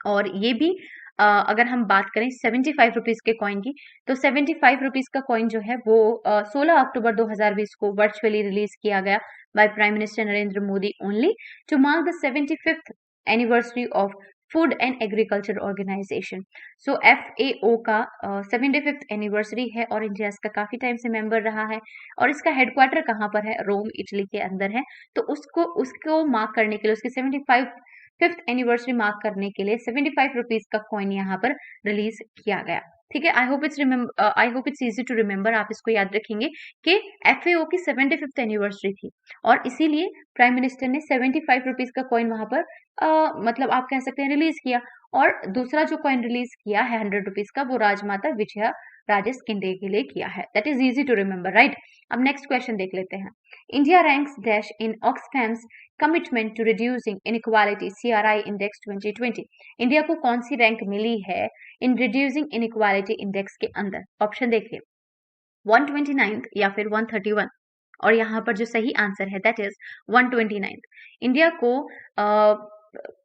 और ये भी अगर हम बात करें 75 रुपीज के कॉइन की, तो 75 रुपीज का कॉइन जो है वो 16 अक्टूबर 2020 को वर्चुअली रिलीज किया गया by prime minister Narendra Modi only to mark the 75th anniversary of food and agriculture organisation. So FAO का 75th एनिवर्सरी है और इंडिया इसका काफी टाइम से मेंबर रहा है, और इसका हेडक्वार्टर कहाँ पर है? रोम, इटली के अंदर है। तो उसको मार्क करने के लिए, उसकी 75th एनिवर्सरी मार्क करने के लिए 75 रुपीज का कॉइन यहाँ पर रिलीज किया गया। ठीक है, I hope it's easy to remember. आप इसको याद रखेंगे कि FAO की 75th एनिवर्सरी थी और इसीलिए प्राइम मिनिस्टर ने 75 रुपीज का कॉइन वहां पर मतलब आप कह सकते हैं रिलीज किया। और दूसरा जो कॉइन रिलीज किया है 100 रुपीज का, वो राजमाता विजया राजे सिंधिया के लिए किया है। That is easy to remember, right? अब नेक्स्ट क्वेश्चन देख लेते हैं। India ranks dash in Oxfam's commitment to reducing inequality CRI index 2020। India को कौन सी रैंक मिली है इन रिड्यूसिंग इनइक्वालिटी इंडेक्स के अंदर? ऑप्शन देखिए, 129th या फिर 131। और यहाँ पर जो सही आंसर है दैट इज 129th। इंडिया को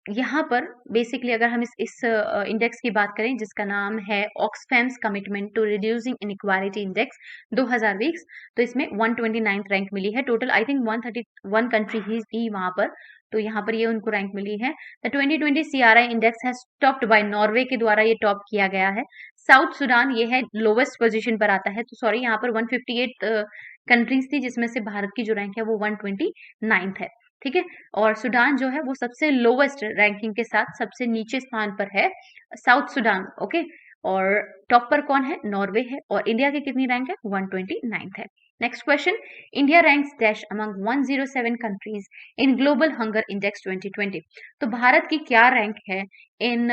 यहाँ पर बेसिकली अगर हम इस इंडेक्स की बात करें जिसका नाम है Oxfam's commitment to reducing inequality index 2020, तो इसमें 129th रैंक मिली है। टोटल आई थिंक 131 कंट्री ही थी वहां पर, तो यहाँ पर ये उनको रैंक मिली है। The 2020 CRI index has topped by Norway के द्वारा ये टॉप किया गया है। साउथ सुडान ये है लोवेस्ट पोजीशन पर आता है, तो सॉरी यहाँ पर 158 कंट्रीज थी जिसमें से भारत की जो रैंक है वो 129th है। ठीक है, और सुडान जो है वो सबसे लोवेस्ट रैंकिंग के साथ सबसे नीचे स्थान पर है, साउथ सुडान। ओके, और टॉप पर कौन है? नॉर्वे है। और इंडिया की कितनी रैंक है? 129th है। Next question, India ranks dash among 107 countries in global hunger index 2020। तो भारत की क्या रैंक है इन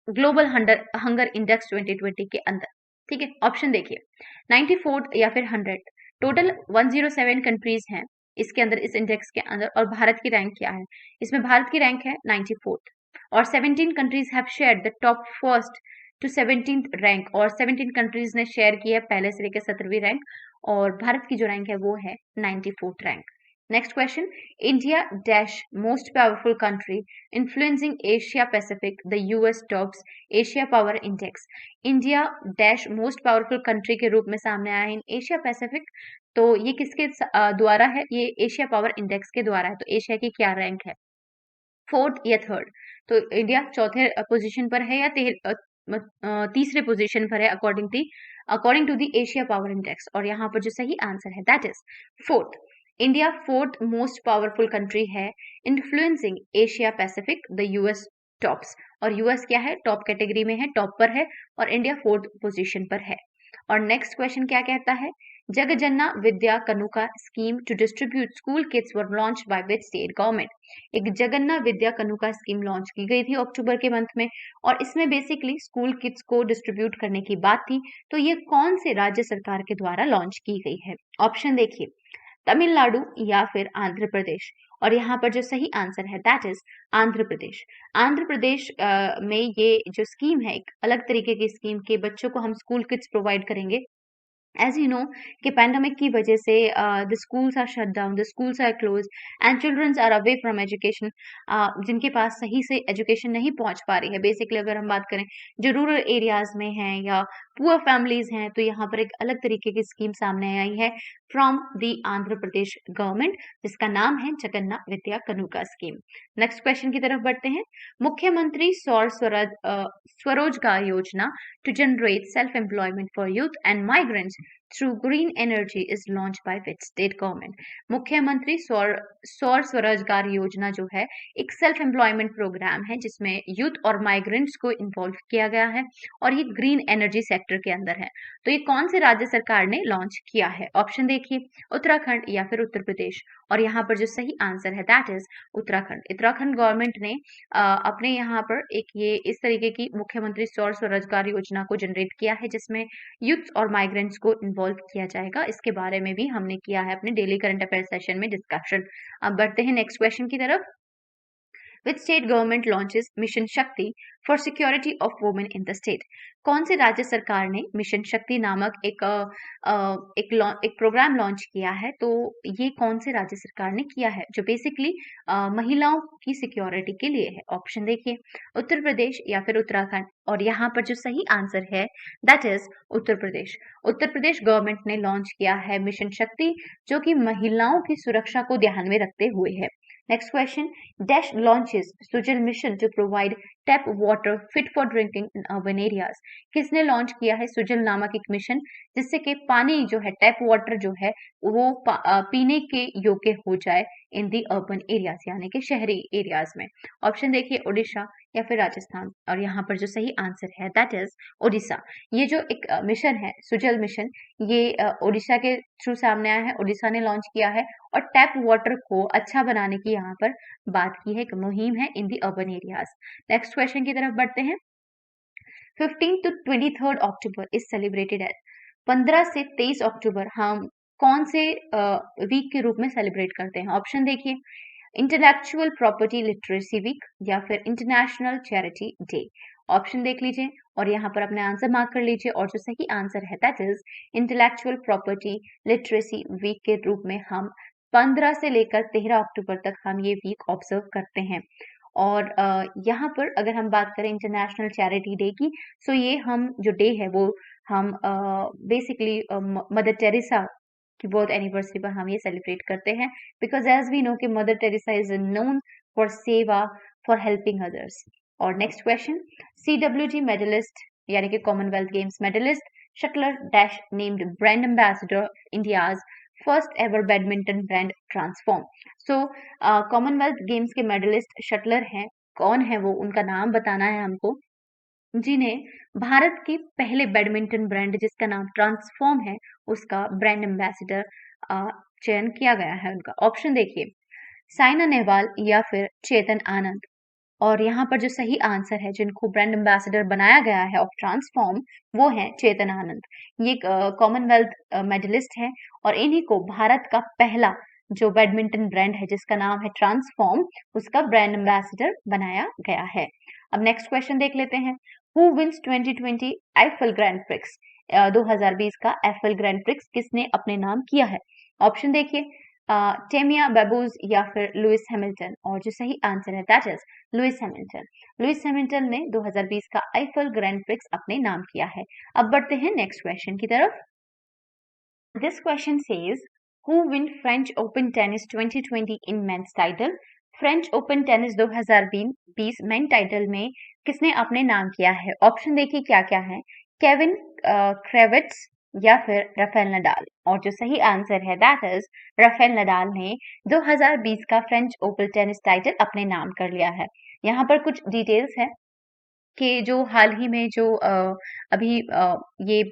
ग्लोबल हंगर इंडेक्स 2020 के अंदर? ठीक है, ऑप्शन देखिए, 94 या फिर 100। टोटल 107 कंट्रीज हैं इसके अंदर, इस इंडेक्स के अंदर, और भारत की रैंक क्या है? इसमें भारत की रैंक है 94th, और 17 countries have shared the top first to 17th rank, और 17 कंट्रीज ने शेयर की है पहले से लेकर 17वीं रैंक, और भारत की जो रैंक है वो है 94th rank. Next question, India dash most powerful country influencing Asia Pacific the US tops Asia power index. India dash most powerful country के रूप में सामने आया इन एशिया पैसिफिक, तो ये किसके द्वारा है? ये एशिया पावर इंडेक्स के द्वारा है। तो एशिया की क्या रैंक है? 4th या 3rd? तो इंडिया चौथे पोजीशन पर है या तीसरे पोजीशन पर है according to the Asia power index, और यहाँ पर जो सही आंसर है that is 4th। India 4th most powerful country है influencing Asia Pacific the US tops, और US क्या है? टॉप कैटेगरी में है, टॉप पर है, और इंडिया 4th पोजीशन पर है। और नेक्स्ट क्वेश्चन क्या कहता है, Jagananna Vidya Kanuka scheme to distribute school kits were launch by which state government. एक जगन्ना विद्या कनुका स्कीम लॉन्च की गई थी अक्टूबर के मंथ में, और इसमें बेसिकली स्कूल किट्स को डिस्ट्रीब्यूट करने की बात थी। तो ये कौन से राज्य सरकार के द्वारा लॉन्च की गई है? ऑप्शन देखिए, तमिलनाडु या फिर आंध्र प्रदेश, और यहाँ पर जो सही आंसर है दैट इज आंध्र प्रदेश। आंध्र प्रदेश में ये जो स्कीम है एक अलग तरीके की स्कीम के बच्चों को हम स्कूल किट्स प्रोवाइड करेंगे। एज यू नो कि पैंडमिक की वजह से the schools are shut down, the schools are close and childrens are away from education. जिनके पास सही से एजुकेशन नहीं पहुंच पा रही है, बेसिकली अगर हम बात करें जो रूरल एरियाज में हैं या पुअर फैमिलीज हैं, तो यहाँ पर एक अलग तरीके की स्कीम सामने आई है from the Andhra Pradesh government, जिसका नाम है जगन्ना विद्या कनुका स्कीम। नेक्स्ट क्वेश्चन की तरफ बढ़ते हैं। मुख्यमंत्री सौर स्वरोजगार योजना to generate self-employment for youth and migrants through green energy is launched by which state government? मुख्यमंत्री सौर स्वरोजगार योजना जो है एक सेल्फ एम्प्लॉयमेंट प्रोग्राम है जिसमें यूथ और माइग्रेंट्स को इन्वॉल्व किया गया है, और ये ग्रीन एनर्जी सेक्टर के अंदर है। तो ये कौन से राज्य सरकार ने लॉन्च किया है? ऑप्शन देखिए, उत्तराखंड या फिर उत्तर प्रदेश, और यहाँ पर जो सही आंसर है that is Uttarakhand. Uttarakhand government ने अपने यहाँ पर एक ये इस तरीके की मुख्यमंत्री सौर स्वरोजगार योजना को जनरेट किया है जिसमें यूथ और माइग्रेंट्स को इन्वॉल्व किया जाएगा। इसके बारे में भी हमने किया है अपने डेली करंट अफेयर सेशन में डिस्कशन। अब बढ़ते हैं नेक्स्ट क्वेश्चन की तरफ। Which state government launches mission Shakti for security of women in the state. कौन से राज्य सरकार ने मिशन शक्ति नामक एक प्रोग्राम लॉन्च किया है? तो ये कौन से राज्य सरकार ने किया है जो बेसिकली महिलाओं की सिक्योरिटी के लिए है? ऑप्शन देखिए, उत्तर प्रदेश या फिर उत्तराखंड। और यहाँ पर जो सही आंसर है that is Uttar Pradesh. Uttar Pradesh government ने लॉन्च किया है मिशन शक्ति, जो कि महिलाओं की सुरक्षा को ध्यान में रखते हुए है। Next question, dash launches Sujal mission to provide tap water fit for drinking in urban areas. किसने लॉन्च किया है सुजल नामक एक मिशन, जिससे कि पानी जो है, टैप वाटर जो है, वो पीने के योग्य हो जाए इन दी अर्बन एरियाज, यानी कि शहरी एरियाज में। ऑप्शन देखिए, ओडिशा या फिर राजस्थान। और यहाँ पर जो सही आंसर है दैट इज ओडिशा। ये जो एक मिशन है सुजल मिशन, ये ओडिशा के थ्रू सामने आया है, ओडिशा ने लॉन्च किया है। और टैप वाटर को अच्छा बनाने की यहाँ पर बात की है, एक मुहिम है in the urban areas. Next question की तरफ बढ़ते हैं। 15 to 23 October is celebrated as. 15 से 23 अक्टूबर हम कौन से वीक के रूप में सेलिब्रेट करते हैं? ऑप्शन देखिए, इंटेलेक्चुअल प्रॉपर्टी लिटरेसी वीक या फिर इंटरनेशनल चैरिटी डे। ऑप्शन देख लीजिए और यहाँ पर अपने आंसर मार्क कर लीजिए। और जो सही आंसर है that is intellectual property literacy week के रूप में हम 15 से लेकर 13 अक्टूबर तक हम ये वीक ऑब्जर्व करते हैं। और यहाँ पर अगर हम बात करें इंटरनेशनल चैरिटी डे की, सो ये हम जो डे है वो हम बेसिकली मदर टेरेसा की बर्थ एनिवर्सरी पर हम ये सेलिब्रेट करते हैं, बिकॉज एज वी नो कि Mother Teresa is known for सेवा, फॉर हेल्पिंग अदर्स। और नेक्स्ट क्वेश्चन, CWG मेडलिस्ट यानी कि commonwealth games medallist shuttler dash named brand ambassador of India's first ever badminton brand transform. So commonwealth games के medallist shuttler हैं, कौन है वो, उनका नाम बताना है हमको, जिन्हें भारत के पहले बैडमिंटन ब्रांड जिसका नाम ट्रांसफॉर्म है उसका ब्रांड एम्बेसडर चयन किया गया है उनका। ऑप्शन देखिए, साइना नेहवाल या फिर चेतन आनंद। और यहाँ पर जो सही आंसर है, जिनको ब्रांड एम्बेसडर बनाया गया है ऑफ ट्रांसफॉर्म, वो है चेतन आनंद। ये कॉमनवेल्थ मेडलिस्ट है और इन्हीं को भारत का पहला जो बैडमिंटन ब्रांड है जिसका नाम है ट्रांसफॉर्म, उसका ब्रांड एम्बेसडर बनाया गया है। अब नेक्स्ट क्वेश्चन देख लेते हैं, who wins 2020 FL grand prix. 2020 का एफएल ग्रैंड प्रिक्स किसने अपने नाम किया है? ऑप्शन देखिए, टेमिया बेबूज या फिर लुइस हैमिल्टन। और जो सही आंसर है that is Lewis Hamilton. Lewis Hamilton ने 2020 का एफएल ग्रैंड प्रिक्स अपने नाम किया है। अब बढ़ते हैं नेक्स्ट क्वेश्चन की तरफ। This question says, who win French Open tennis 2020 in men's title. French Open tennis 2020 men title में किसने अपने नाम किया है? ऑप्शन देखिए क्या क्या है, केविन क्रेविट्स या फिर राफेल नडाल। और जो सही आंसर है दैट इज राफेल नडाल ने 2020 का फ्रेंच ओपन टेनिस टाइटल अपने नाम कर लिया है। यहाँ पर कुछ डिटेल्स है कि जो हाल ही में जो अभी ये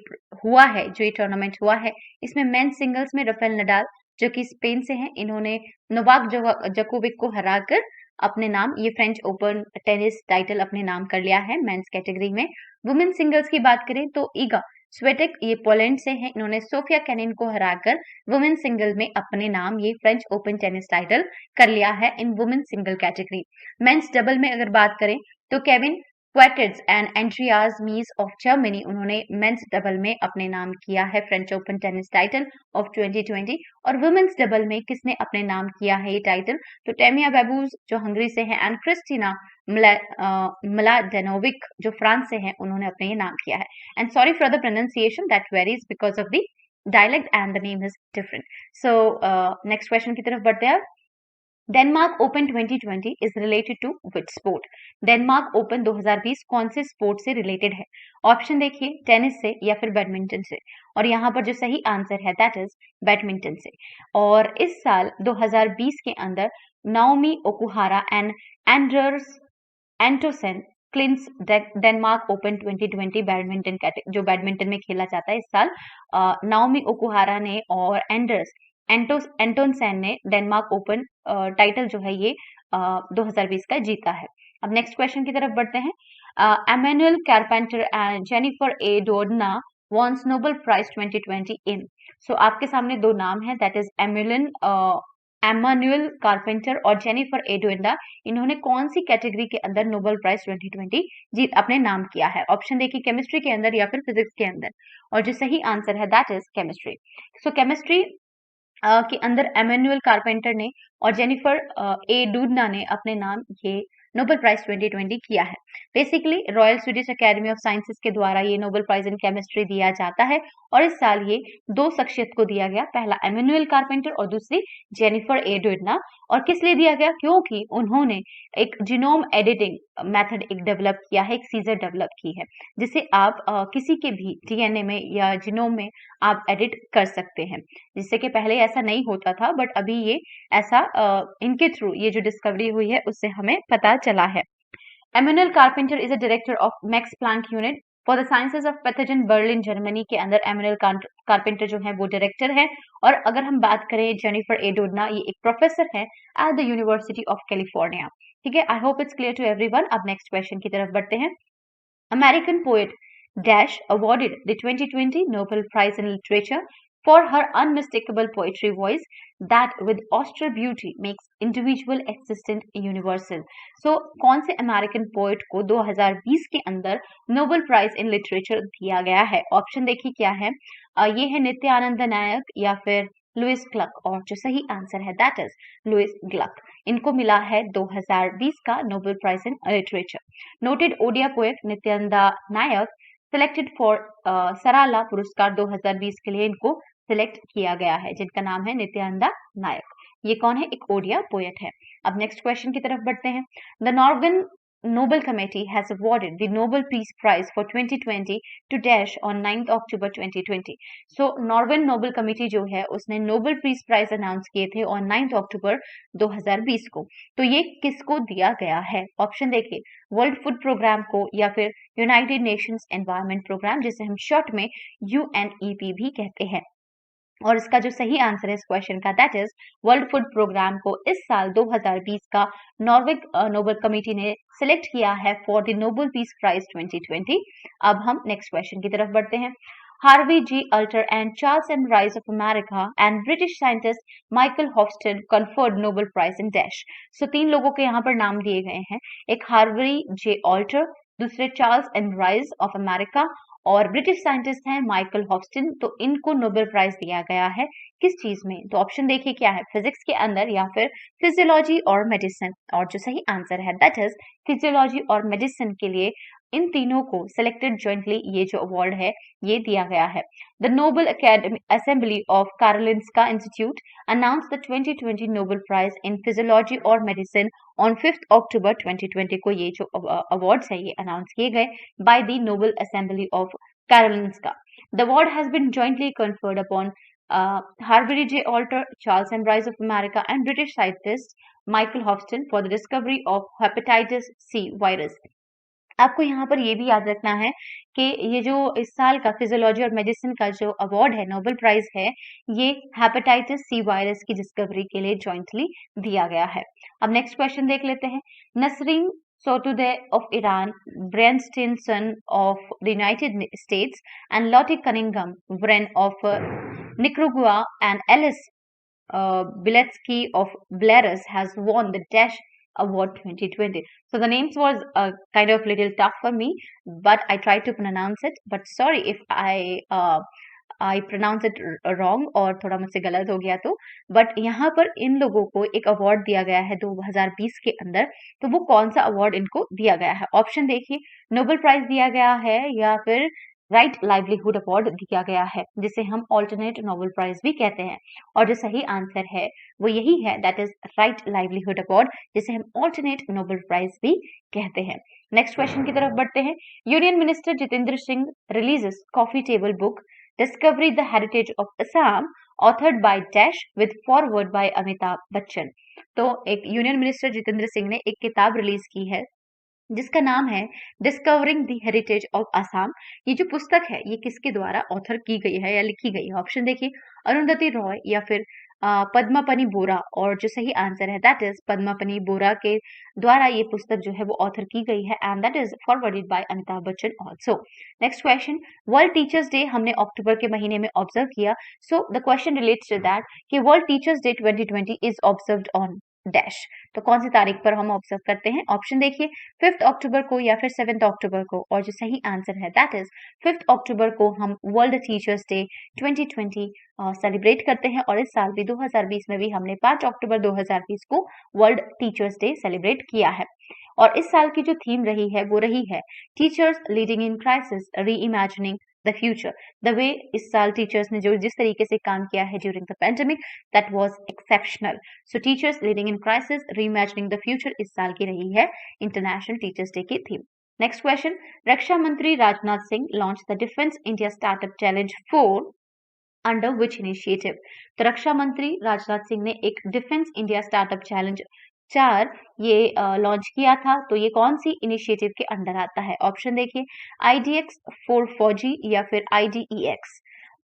हुआ है, जो ये टूर्नामेंट हुआ है, इसमें मेन सिंगल्स में राफेल नडाल जो कि स्पेन से हैं, इन्होंने नोवाक जोकोविक को हराकर अपने नाम ये फ्रेंच ओपन टेनिस टाइटल अपने नाम कर लिया है मेंस कैटेगरी में। वुमेन सिंगल्स की बात करें तो ईगा स्वेटेक ये पोलैंड से हैं, इन्होंने सोफिया केनिन को हराकर वुमेन सिंगल में अपने नाम ये फ्रेंच ओपन टेनिस टाइटल कर लिया है इन women single category. Men's double में अगर बात करें तो केविन क्वेटेट्स एंड एंड्रियाज मीज ऑफ जर्मनी, उन्होंने मेंस डबल में अपने नाम किया है French Open tennis title of 2020। और वुमेन्स डबल में किसने अपने नाम किया है ये टाइटल? तो टेमिया बेबूज जो हंगरी से हैं एंड क्रिस्टीना मलाडेनोविक जो फ्रांस से हैं, उन्होंने अपने ये नाम किया है। And sorry for the pronunciation that varies because of the dialect and the name is different. So next question की तरफ बढ़ते हैं। Denmark open 2020 is related to which sport. Denmark open 2020 कौन से स्पोर्ट से रिलेटेड है? ऑप्शन देखिए, tennis से या फिर बैडमिंटन से। और यहाँ पर जो सही आंसर है दैट इज बैडमिंटन से। और इस साल 2020 के अंदर Naomi Okuhara and Anders Antonsen clinch Denmark open 2020 badminton जो बैडमिंटन में खेला जाता है इस साल, नाओमी ओकुहारा ने और एंटोनसेन ने डेनमार्क ओपन टाइटल जो है ये 2020 का जीता है। अब नेक्स्ट क्वेश्चन की तरफ बढ़ते हैं। Emmanuelle Charpentier and Jennifer A Doudna wins Nobel prize 2020 in. So आपके सामने दो नाम है दैट इज एमानुएल कारपेंटर और जेनिफर एडोइंडा, इन्होंने कौन सी कैटेगरी के अंदर नोबेल प्राइज 2020 जीत अपने नाम किया है? ऑप्शन देखिए, केमिस्ट्री के अंदर या फिर फिजिक्स के अंदर, और जो सही आंसर है that is chemistry. So chemistry के अंदर एमेनुअल कारपेंटर ने और जेनिफर ए डूडना ने अपने नाम ये नोबेल प्राइज 2020 किया है। Basically royal Swedish academy of sciences के द्वारा ये नोबेल प्राइज इन केमिस्ट्री दिया जाता है और इस साल ये दो शख्सियत को दिया गया, पहला एमेनुअल कारपेंटर और दूसरी जेनिफर ए डूडना। और किस लिए दिया गया? क्योंकि उन्होंने एक जीनोम एडिटिंग मेथड एक डेवलप किया है, एक सीजर डेवलप की है, जिसे आप किसी के भी डीएनए में या जीनोम में आप एडिट कर सकते हैं, जिससे कि पहले ऐसा नहीं होता था, बट अभी ये ऐसा इनके थ्रू ये जो डिस्कवरी हुई है उससे हमें पता चला है। Emmanuelle Charpentier is a director of Max Planck unit for the sciences of pathogen, Berlin Germany के अंदर एमेनुअल कारपेंटर जो है वो डायरेक्टर है। और अगर हम बात करें जेनिफर ए डोडना, ये एक प्रोफेसर है at the university of California. ठीक है, I hope it's clear to everyone. अब नेक्स्ट क्वेश्चन की तरफ बढ़ते हैं। American poet Dash awarded the 2020 Nobel Prize in Literature for her unmistakable poetry voice that with austral beauty makes individual existence universal. So कौन से American poet को 2020 के अंदर नोबेल प्राइज इन लिटरेचर दिया गया है? ऑप्शन देखिए क्या है। ये है नित्यानंद नायक या फिर लुइस ग्लक, और जो सही आंसर है दैट इज लुइस ग्लक। इनको मिला है 2020 का Nobel prize in literature. Noted Odia poet Nityananda Nayak selected for Sarala Puraskar 2020 के लिए इनको सिलेक्ट किया गया है, जिनका नाम है नित्यानंदा नायक। ये कौन है? एक ओडिया पोएट है। अब नेक्स्ट क्वेश्चन की तरफ बढ़ते हैं। The नॉर्वेन Nobel Committee has awarded the Nobel Peace Prize for 2020 to Dash on 9th October 2020. So Norwegian Nobel Committee जो है उसने Nobel Peace Prize अनाउंस किए थे on 9th अक्टूबर 2020 को। तो ये किसको दिया गया है? ऑप्शन देखिए, वर्ल्ड फूड प्रोग्राम को या फिर यूनाइटेड नेशंस एनवायरनमेंट प्रोग्राम, जिसे हम शॉर्ट में UNEP भी कहते हैं। और इसका जो सही आंसर है इस क्वेश्चन का that is world food programme को इस साल 2020 का नॉर्वे नोबेल कमेटी ने सिलेक्ट किया है for the Nobel peace prize 2020। अब हम नेक्स्ट क्वेश्चन की तरफ बढ़ते हैं। Harvey J Alter and Charles M Rice of America and British scientist Michael Houghton conferred Nobel prize in dash. So तीन लोगों के यहाँ पर नाम दिए गए हैं, एक हार्वी जे अल्टर, दूसरे Charles M Rice of America और ब्रिटिश साइंटिस्ट हैं माइकल हॉफस्टन। तो इनको नोबेल प्राइज दिया गया है किस चीज में? तो ऑप्शन देखिए क्या है, फिजिक्स के अंदर या फिर फिजियोलॉजी और मेडिसिन, और जो सही आंसर है दैट इज फिजियोलॉजी और मेडिसिन के लिए इन तीनों को सिलेक्टेड जॉइंटली ये जो अवार्ड है ये दिया गया है। The Nobel Academy assembly of Karolinska Institute announce the 2020 Nobel prize in physiology और मेडिसिन ऑन 5th अक्टूबर 2020 को ये जो अवार्ड्स है ये अनाउंस किए गए by the Nobel Assembly of Karolinska. The award has been jointly conferred upon Harvey J. Alter, Charles M. Rice of America, and British scientist Michael Hobson for the discovery of hepatitis C virus. आपको यहाँ पर ये भी याद रखना है कि ये जो इस साल का फिजियोलॉजी और मेडिसिन का जो अवार्ड है, नोबेल प्राइज है, ये हेपेटाइटिस सी वायरस की डिस्कवरी के लिए जॉइंटली दिया गया है। अब नेक्स्ट क्वेश्चन देख लेते हैं। Nasreen Sotoudeh of Iran, Bernstein son of the United States, and Lottie Cunningham, Wren of Nicaragua, and Alice Biletsky of Belarus has won the Dash Award 2020. So the names was kind of little tough for me, but I tried to pronounce it. But sorry if I pronounce it wrong और थोड़ा मुझसे गलत हो गया तो। But यहाँ पर इन लोगों को एक अवार्ड दिया गया है 2020 के अंदर, तो वो कौन सा अवार्ड इनको दिया गया है? ऑप्शन देखिए, नोबेल प्राइज दिया गया है या फिर राइट लाइवलीहुड अवार्ड दिया गया है, जिसे हम ऑल्टरनेट नोबेल प्राइज भी कहते हैं। और जो सही आंसर है वो यही है, that is right livelihood award, जिसे हम ऑल्टरनेट नोबेल प्राइज भी कहते हैं। नेक्स्ट क्वेश्चन की तरफ बढ़ते हैं। Union minister Jitendra Singh releases coffee table book Discovery the Heritage of Assam, authored by Dash with foreword by Amitabh Bachchan. तो एक यूनियन मिनिस्टर जितेंद्र सिंह ने एक किताब रिलीज की है जिसका नाम है discovering the heritage of Assam. ये जो पुस्तक है ये किसके द्वारा ऑथर की गई है या लिखी गई है? ऑप्शन देखिए, अरुंधति रॉय या फिर पद्मापनी बोरा, और जो सही आंसर है दैट इज पद्मापनी बोरा के द्वारा ये पुस्तक जो है वो ऑथर की गई है, and that is forwarded by Amitabh Bachchan also. Next question, world teachers day हमने अक्टूबर के महीने में ऑब्जर्व किया, so the question relates to that कि world teachers day 2020 is observed on dash. तो कौन सी तारीख पर हम ऑब्जर्व करते हैं? ऑप्शन देखिए, 5 अक्टूबर को या फिर 7 अक्टूबर को, और जो सही आंसर है दैट इज 5 अक्टूबर को हम वर्ल्ड टीचर्स डे 2020 सेलिब्रेट करते हैं। और इस साल भी 2020 में भी हमने 5 अक्टूबर 2020 को वर्ल्ड टीचर्स डे सेलिब्रेट किया है। और इस साल की जो थीम रही है वो रही है टीचर्स लीडिंग इन क्राइसिस री imagining the future. The way इस साल टीचर्स ने जो जिस तरीके से काम किया है during the pandemic, that was exceptional. So teachers leading in crisis री इमेजिनिंग द फ्यूचर इस साल की रही है इंटरनेशनल टीचर्स डे की थीम। नेक्स्ट क्वेश्चन, रक्षा मंत्री Rajnath Singh launch the defence India startup challenge 4 under which initiative. तो रक्षा मंत्री राजनाथ सिंह ने एक डिफेंस इंडिया स्टार्टअप चैलेंज 4 ये लॉन्च किया था, तो ये कौन सी इनिशिएटिव के अंडर आता है? ऑप्शन देखिए, IDX 4 फौजी या फिर IDEX।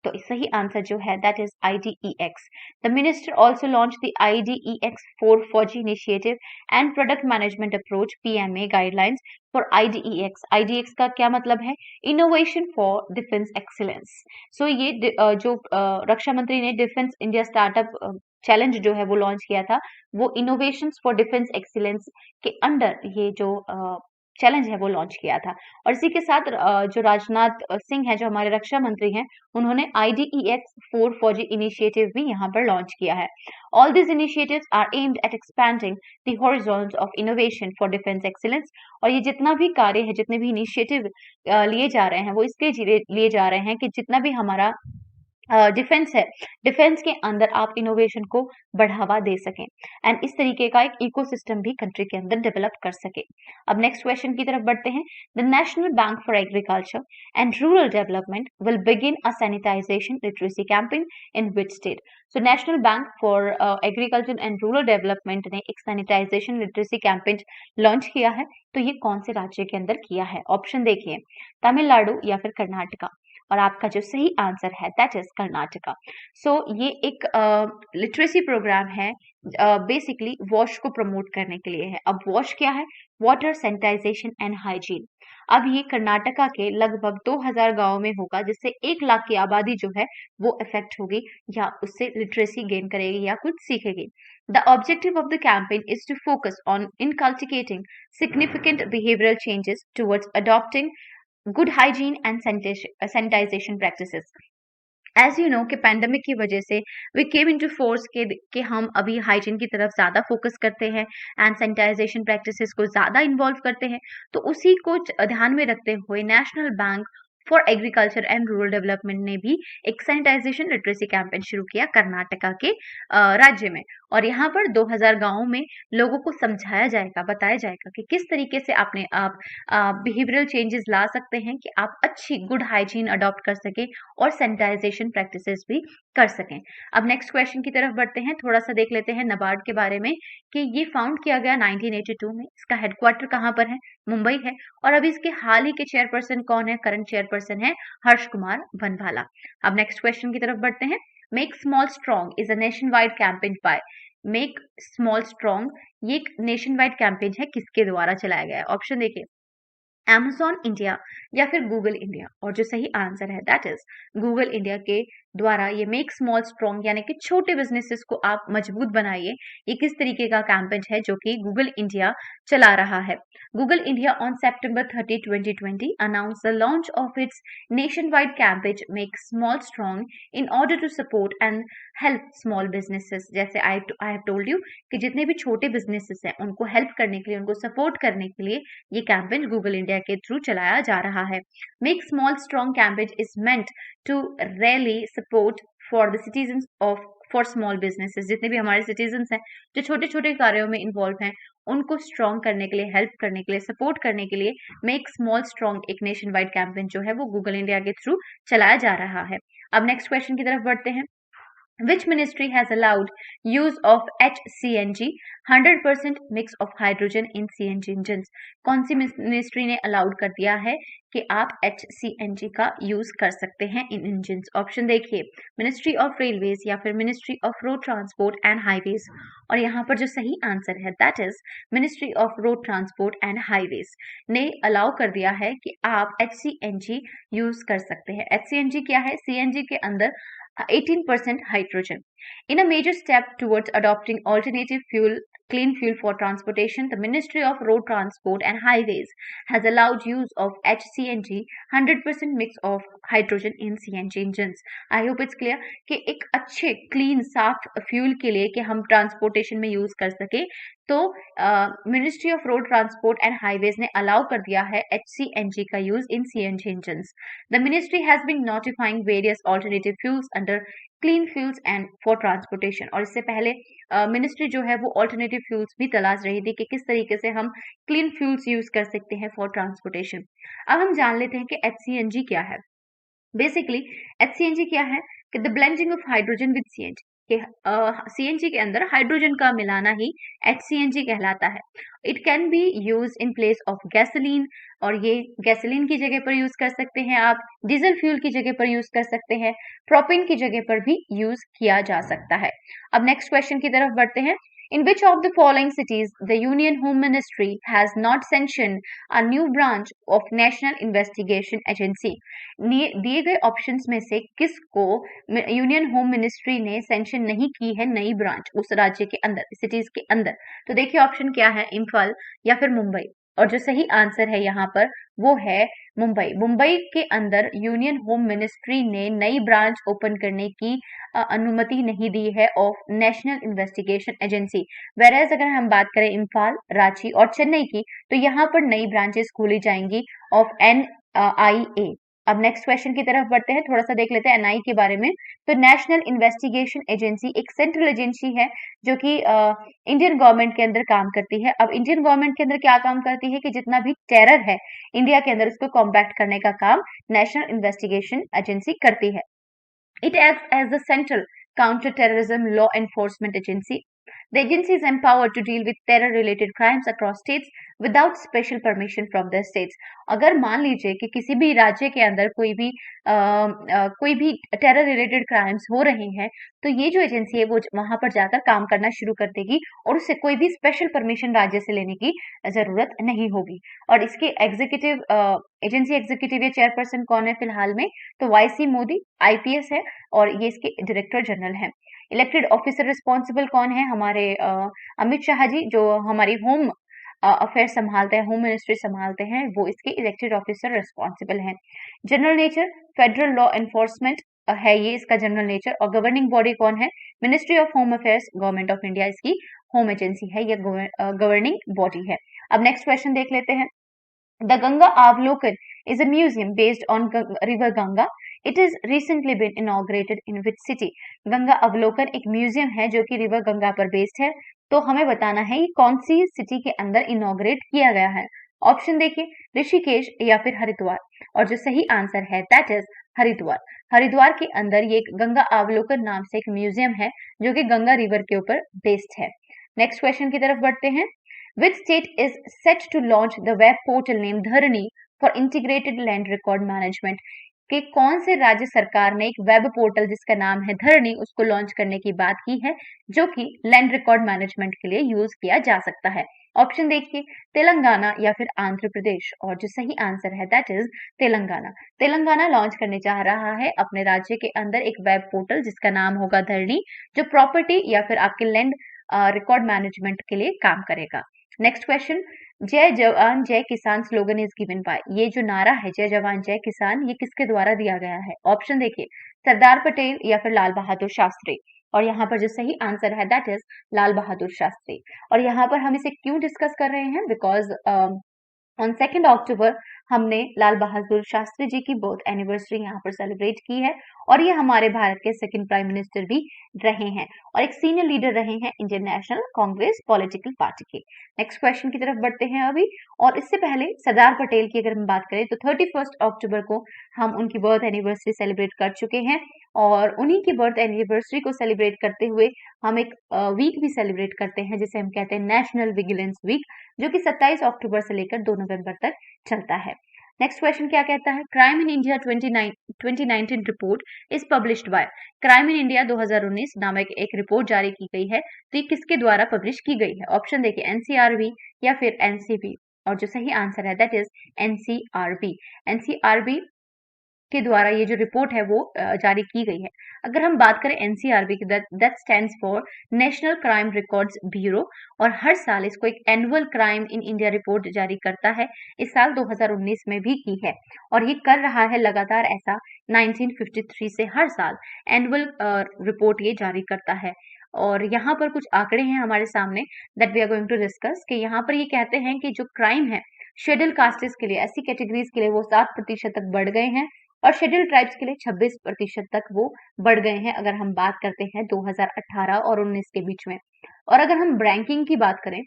तो सही आंसर जो है that is IDEX। The minister also launch the IDEX 4 Fauji initiative and product management approach PMA guidelines for IDEX। IDEX का क्या मतलब है? Innovation for defence excellence. So ये जो रक्षा मंत्री ने डिफेंस इंडिया स्टार्टअप चैलेंज जो है वो लॉन्च किया था, वो इनोवेशंस फॉर डिफेंस एक्सीलेंस के अंडर ये जो चैलेंज है वो लॉन्च किया था। और इसी के साथ जो राजनाथ सिंह है, जो हमारे रक्षा मंत्री हैं, उन्होंने IDEX 4 फौजी इनिशिएटिव भी यहाँ पर लॉन्च किया है। All this initiatives are aimed at expanding the horizons of innovation for defence excellence. और ये जितना भी कार्य है, जितने भी इनिशिएटिव लिए जा रहे हैं, वो इसके लिए जा रहे हैं कि जितना भी हमारा डिफेंस है, डिफेंस के अंदर आप इनोवेशन को बढ़ावा दे सकें एंड इस तरीके का एक इकोसिस्टम भी कंट्री के अंदर डेवलप कर सके। अब नेक्स्ट क्वेश्चन की तरफ बढ़ते हैं। The National Bank for Agriculture and Rural Development will begin a sanitisation literacy campaign in which state. So National Bank for Agriculture and Rural Development ने एक सैनिटाइजेशन लिटरेसी कैंपेन लॉन्च किया है, तो ये कौन से राज्य के अंदर किया है? ऑप्शन देखिए, तमिलनाडु या फिर कर्नाटका, और आपका जो सही आंसर है दैट इज कर्नाटका। सो ये एक लिटरेसी प्रोग्राम है, बेसिकली वॉश को प्रमोट करने के लिए है। अब वॉश क्या है? Water sanitisation and hygiene. अब ये कर्नाटका के लगभग 2000 गांव में होगा, जिससे 1 लाख की आबादी जो है वो इफेक्ट होगी या उससे लिटरेसी गेन करेगी या कुछ सीखेगी। The objective of the campaign is to focus on inculcating significant behavioral changes towards adopting good hygiene and sanitisation practices. As you know कि पैंडेमिक की वजह से वी केम इनटू फोर्स के हम अभी हाइजीन की तरफ ज़्यादा फोकस करते हैं एंड सैनिटाइजेशन प्रैक्टिसेस को ज़्यादा इन्वॉल्व करते हैं। तो उसी को ध्यान में रखते हुए national Bank for Agriculture and Rural Development ने भी एक सैनिटाइजेशन लिटरेसी कैंपेन शुरू किया कर्नाटका के राज्य में। और यहाँ पर 2000 गांवों में लोगों को समझाया जाएगा, बताया जाएगा कि किस तरीके से अपने आप बिहेवियरल चेंजेस ला सकते हैं कि आप अच्छी गुड हाइजीन अडॉप्ट कर सकें और सैनिटाइजेशन प्रैक्टिसेस भी कर सकें। अब नेक्स्ट क्वेश्चन की तरफ बढ़ते हैं, थोड़ा सा देख लेते हैं नाबार्ड के बारे में कि ये फाउंड किया गया 1982 में। इसका हेडक्वार्टर कहाँ पर है? मुंबई है। और अभी इसके हाल ही के चेयरपर्सन कौन है? करंट चेयरपर्सन है हर्ष कुमार बनवाला। अब नेक्स्ट क्वेश्चन की तरफ बढ़ते हैं। Make Small Strong is a nation wide campaign by. Make Small Strong ये एक नेशन वाइड कैंपेन है, किसके द्वारा चलाया गया है? ऑप्शन देखिए, Amazon इंडिया या फिर गूगल इंडिया, और जो सही आंसर है दैट इज गूगल इंडिया के द्वारा ये मेक स्मॉल स्ट्रॉन्ग यानी कि छोटे बिजनेसेस को आप मजबूत बनाइए, ये किस तरीके का कैंपेन है जो कि गूगल इंडिया चला रहा है। Google India on September 30, 2020 announced the launch of its nationwide campaign Make Small Strong in order to support and help small businesses। जैसे I have told you कि जितने भी छोटे बिजनेसेस हैं उनको हेल्प करने के लिए, उनको सपोर्ट करने के लिए ये कैंपेन गूगल इंडिया के थ्रू चलाया जा रहा है। Make Small Strong campaign is meant to rally support for the citizens of for small businesses. जितने भी हमारे सिटीजंस हैं जो छोटे छोटे कार्यों में इन्वॉल्व हैं, उनको स्ट्रॉन्ग करने के लिए, हेल्प करने के लिए, सपोर्ट करने के लिए मेक स्मॉल स्ट्रॉन्ग एक नेशन वाइड कैंपेन जो है वो गूगल इंडिया के थ्रू चलाया जा रहा है। अब नेक्स्ट क्वेश्चन की तरफ बढ़ते हैं। Which ministry has allowed use of HCNG 100% mix of hydrogen in CNG engines? कौन सी मिनिस्ट्री ने अलाउड कर दिया है कि आप HCNG का यूज कर सकते हैं इन इंजन? ऑप्शन देखिए, मिनिस्ट्री ऑफ रेलवेज या फिर ministry of Road Transport and highways. और यहाँ पर जो सही आंसर है that is ministry of Road Transport and Highways ने अलाउ कर दिया है कि आप HCNG यूज कर सकते हैं। HCNG क्या है? CNG के अंदर 18% hydrogen. In a major step towards adopting alternative fuel, clean fuel for transportation, the Ministry of Road Transport and Highways has allowed use of HCNG 100% mix of hydrogen in CNG engines. I hope it's clear कि एक अच्छे clean साफ fuel के लिए कि हम transportation में use कर सके, तो Ministry of Road Transport and Highways ने अलाउ कर दिया है HCNG का use in CNG engines. The ministry has been notifying various alternative fuels under clean fuels and for transportation. और इससे पहले मिनिस्ट्री जो है वो ऑल्टरनेटिव फ्यूल्स भी तलाश रही थी कि किस तरीके से हम क्लीन फ्यूल्स यूज कर सकते हैं फॉर ट्रांसपोर्टेशन। अब हम जान लेते हैं कि HCNG क्या है। बेसिकली HCNG क्या है कि the blending of hydrogen with CNG, कि CNG के अंदर हाइड्रोजन का मिलाना ही HCNG कहलाता है। It can be use in place of gasoline, और ये गैसोलीन की जगह पर यूज कर सकते हैं आप, डीजल फ्यूल की जगह पर यूज कर सकते हैं, प्रोपेन की जगह पर भी यूज किया जा सकता है। अब नेक्स्ट क्वेश्चन की तरफ बढ़ते हैं। In which of the following cities the Union Home Ministry has not sanctioned a new branch of National Investigation Agency? दिए गए ऑप्शंस में से किसको यूनियन होम मिनिस्ट्री ने सेंशन नहीं की है नई ब्रांच उस राज्य के अंदर, सिटीज के अंदर? तो देखिए ऑप्शन क्या है, इम्फाल या फिर मुंबई। और जो सही आंसर है यहाँ पर वो है मुंबई। मुंबई के अंदर यूनियन होम मिनिस्ट्री ने नई ब्रांच ओपन करने की अनुमति नहीं दी है of national investigation agency. Whereas अगर हम बात करें इम्फाल, रांची और चेन्नई की, तो यहाँ पर नई ब्रांचेस खोली जाएंगी ऑफ NIA। अब नेक्स्ट क्वेश्चन की तरफ बढ़ते हैं, थोड़ा सा देख लेते हैं NI के बारे में। तो नेशनल इन्वेस्टिगेशन एजेंसी एक सेंट्रल एजेंसी है जो कि इंडियन गवर्नमेंट के अंदर काम करती है। अब इंडियन गवर्नमेंट के अंदर क्या काम करती है कि जितना भी टेरर है इंडिया के अंदर उसको कॉम्बैट करने का काम नेशनल इन्वेस्टिगेशन एजेंसी करती है। It acts as the central counter-terrorism law enforcement agency. The agency is empowered to deal with terror-related crimes across states without special permission from the states. अगर मान लीजिए कि किसी भी राज्य के अंदर कोई भी टेरर रिलेटेड क्राइम्स हो रहे हैं, तो ये जो एजेंसी है वो वहां पर जाकर काम करना शुरू कर देगी और उससे कोई भी स्पेशल परमिशन राज्य से लेने की जरूरत नहीं होगी। और इसके एग्जीक्यूटिव एजेंसी एग्जीक्यूटिव या चेयरपर्सन कौन है फिलहाल में? तो YC मोदी IPS है और ये इसके डायरेक्टर जनरल हैं। इलेक्टेड ऑफिसर रिस्पॉन्सिबल कौन है? हमारे अमित शाह जी, जो हमारी होम अफेयर संभालते हैं, होम मिनिस्ट्री संभालते हैं, वो इसके इलेक्टेड ऑफिसर रिस्पॉन्सिबल हैं। General nature federal law enforcement है ये इसका जनरल नेचर। और गवर्निंग बॉडी कौन है? Ministry of home affairs, government of India इसकी होम एजेंसी है, ये गवर्निंग बॉडी है। अब नेक्स्ट क्वेश्चन देख लेते हैं। The Ganga Avlokan is a museum based on River Ganga. It is recently been inaugurated in which city? Ganga अवलोकन एक म्यूजियम है जो कि रिवर गंगा पर बेस्ड है। तो हमें बताना है ये कौन सी सिटी के अंदर इनॉग्रेट किया गया है। ऑप्शन देखिए, ऋषिकेश या फिर हरिद्वार। और जो सही आंसर है दैट इज हरिद्वार। हरिद्वार के अंदर ये गंगा अवलोकन नाम से एक म्यूजियम है जो कि गंगा रिवर के ऊपर बेस्ड है। नेक्स्ट क्वेश्चन की तरफ बढ़ते हैं। Which state is set to launch the web portal named Dharani for integrated land record management? कि कौन से राज्य सरकार ने एक वेब पोर्टल जिसका नाम है धरणी उसको लॉन्च करने की बात की है जो कि लैंड रिकॉर्ड मैनेजमेंट के लिए यूज किया जा सकता है? ऑप्शन देखिए, तेलंगाना या फिर आंध्र प्रदेश। और जो सही आंसर है that is Telangana. Telangana launch करने जा रहा है अपने राज्य के अंदर एक वेब पोर्टल जिसका नाम होगा धरणी, जो प्रॉपर्टी या फिर आपके लैंड रिकॉर्ड मैनेजमेंट के लिए काम करेगा। नेक्स्ट क्वेश्चन, जय जवान जय किसान स्लोगन इज गिवन बाय। ये जो नारा है जय जवान जय किसान, ये किसके द्वारा दिया गया है? ऑप्शन देखिए, सरदार पटेल या फिर लाल बहादुर शास्त्री। और यहाँ पर जो सही आंसर है दैट इज लाल बहादुर शास्त्री। और यहाँ पर हम इसे क्यों डिस्कस कर रहे हैं? बिकॉज ऑन 2 अक्टूबर हमने लाल बहादुर शास्त्री जी की बर्थ एनिवर्सरी यहाँ पर सेलिब्रेट की है और ये हमारे भारत के सेकंड प्राइम मिनिस्टर भी रहे हैं और एक सीनियर लीडर रहे हैं Indian national Congress political party के। नेक्स्ट क्वेश्चन की तरफ बढ़ते हैं अभी। और इससे पहले सरदार पटेल की अगर हम बात करें तो 31 अक्टूबर को हम उनकी बर्थ एनिवर्सरी सेलिब्रेट कर चुके हैं और उन्हीं की बर्थ एनिवर्सरी को सेलिब्रेट करते हुए हम एक वीक भी सेलिब्रेट करते हैं जिसे हम कहते हैं नेशनल विजिलेंस वीक, जो कि 27 अक्टूबर से लेकर 2 नवंबर तक चलता है। नेक्स्ट क्वेश्चन क्या कहता है, crime in India 2019 report is published by. Crime in India 2019 नामक एक रिपोर्ट जारी की गई है, तो ये किसके द्वारा पब्लिश की गई है? ऑप्शन देखिए एनसीआरबी या फिर एनसीबी, और जो सही आंसर है दैट इज एनसीआरबी। एनसीआरबी के द्वारा ये जो रिपोर्ट है वो जारी की गई है। अगर हम बात करें एनसीआरबी की, that stands for national crime records bureau, और हर साल इसको एक annual crime in India report जारी करता है। इस साल 2019 में भी की है और ये कर रहा है लगातार ऐसा 1953 से हर साल एनुअल रिपोर्ट ये जारी करता है। और यहाँ पर कुछ आंकड़े हैं हमारे सामने that we are going to discuss, कि यहाँ पर ये कहते हैं कि जो क्राइम है शेड्यूल कास्टेस के लिए, ऐसी कैटेगरीज के लिए वो 7% तक बढ़ गए हैं और शेड्यूल ट्राइब्स के लिए 26% तक वो बढ़ गए हैं, अगर हम बात करते हैं 2018 और 19 के बीच में। और अगर हम रैंकिंग की बात करें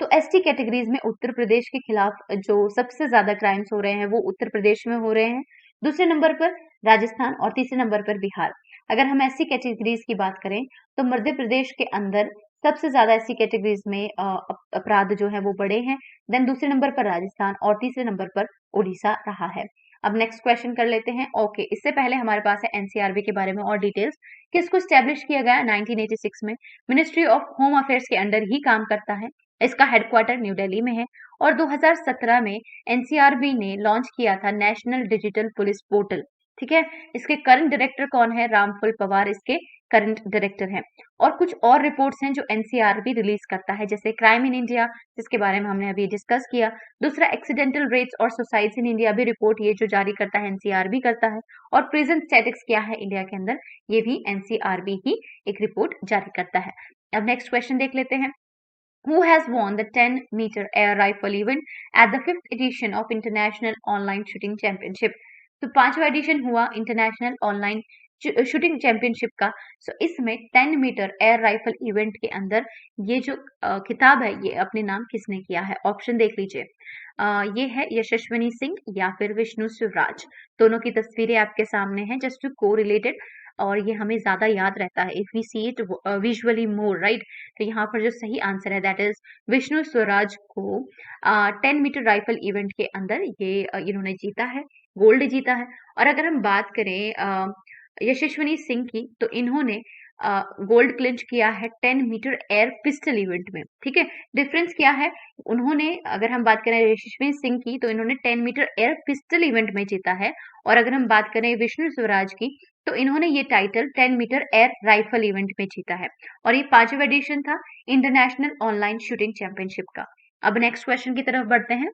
तो एसटी कैटेगरीज में उत्तर प्रदेश के खिलाफ जो सबसे ज्यादा क्राइम्स हो रहे हैं वो उत्तर प्रदेश में हो रहे हैं, दूसरे नंबर पर राजस्थान और तीसरे नंबर पर बिहार। अगर हम एससी कैटेगरीज की बात करें तो मध्य प्रदेश के अंदर सबसे ज्यादा एससी कैटेगरीज में अपराध जो है वो बढ़े हैं, देन दूसरे नंबर पर राजस्थान और तीसरे नंबर पर उड़ीसा रहा है। अब नेक्स्ट क्वेश्चन कर लेते हैं। ओके, इससे पहले हमारे पास है एनसीआरबी के बारे में और डिटेल्स, किसको स्टैब्लिश किया गया 1986 में। मिनिस्ट्री ऑफ होम अफेयर्स के अंडर ही काम करता है, इसका हेडक्वार्टर न्यू दिल्ली में है और 2017 में एनसीआरबी ने लॉन्च किया था नेशनल डिजिटल पुलिस पोर्टल। ठीक है, इसके करंट डायरेक्टर कौन है? रामफल पवार इसके करंट डायरेक्टर हैं। और कुछ और रिपोर्ट्स हैं जो एनसीआरबी रिलीज करता है, जैसे क्राइम इन इंडिया, जिसके बारे में हमने अभी डिस्कस किया। दूसरा एक्सीडेंटल रेट्स और सुसाइड्स इन इंडिया भी रिपोर्ट ये जो जारी करता है एनसीआरबी करता है। और प्रिजन स्टैटिक्स क्या है इंडिया के अंदर, ये भी एनसीआरबी ही एक रिपोर्ट जारी करता है। अब नेक्स्ट क्वेश्चन देख लेते हैं। Who has won the 10-meter air rifle event at the 5th edition of International Online Shooting Championship? तो 5वां एडिशन हुआ इंटरनेशनल ऑनलाइन शूटिंग चैंपियनशिप का। सो इसमें 10 मीटर एयर राइफल इवेंट के अंदर ये जो खिताब है ये अपने नाम किसने किया है? ऑप्शन देख लीजिए। ये है यशस्विनी सिंह या फिर विष्णु शिवराज। दोनों की तस्वीरें आपके सामने हैं जस्ट टू को रिलेटेड, और ये हमें ज्यादा याद रहता है if we see it visually more, right. तो यहाँ पर जो सही आंसर है दैट इज विष्णु स्वराज को 10 मीटर राइफल इवेंट के अंदर ये इन्होंने जीता है, गोल्ड जीता है। और अगर हम बात करें यशस्विनी सिंह की, तो इन्होंने गोल्ड क्लिंच किया है 10 मीटर एयर पिस्टल इवेंट में। ठीक है, डिफरेंस क्या है? उन्होंने, अगर हम बात करें यशस्विनी सिंह की, तो इन्होंने 10 मीटर एयर पिस्टल इवेंट में जीता है। और अगर हम बात करें विष्णु स्वराज की, तो इन्होंने ये title 10 metre air rifle event में जीता है। और ये 5वां एडिशन था इंटरनेशनल ऑनलाइन शूटिंग चैंपियनशिप का। अब नेक्स्ट क्वेश्चन की तरफ बढ़ते हैं।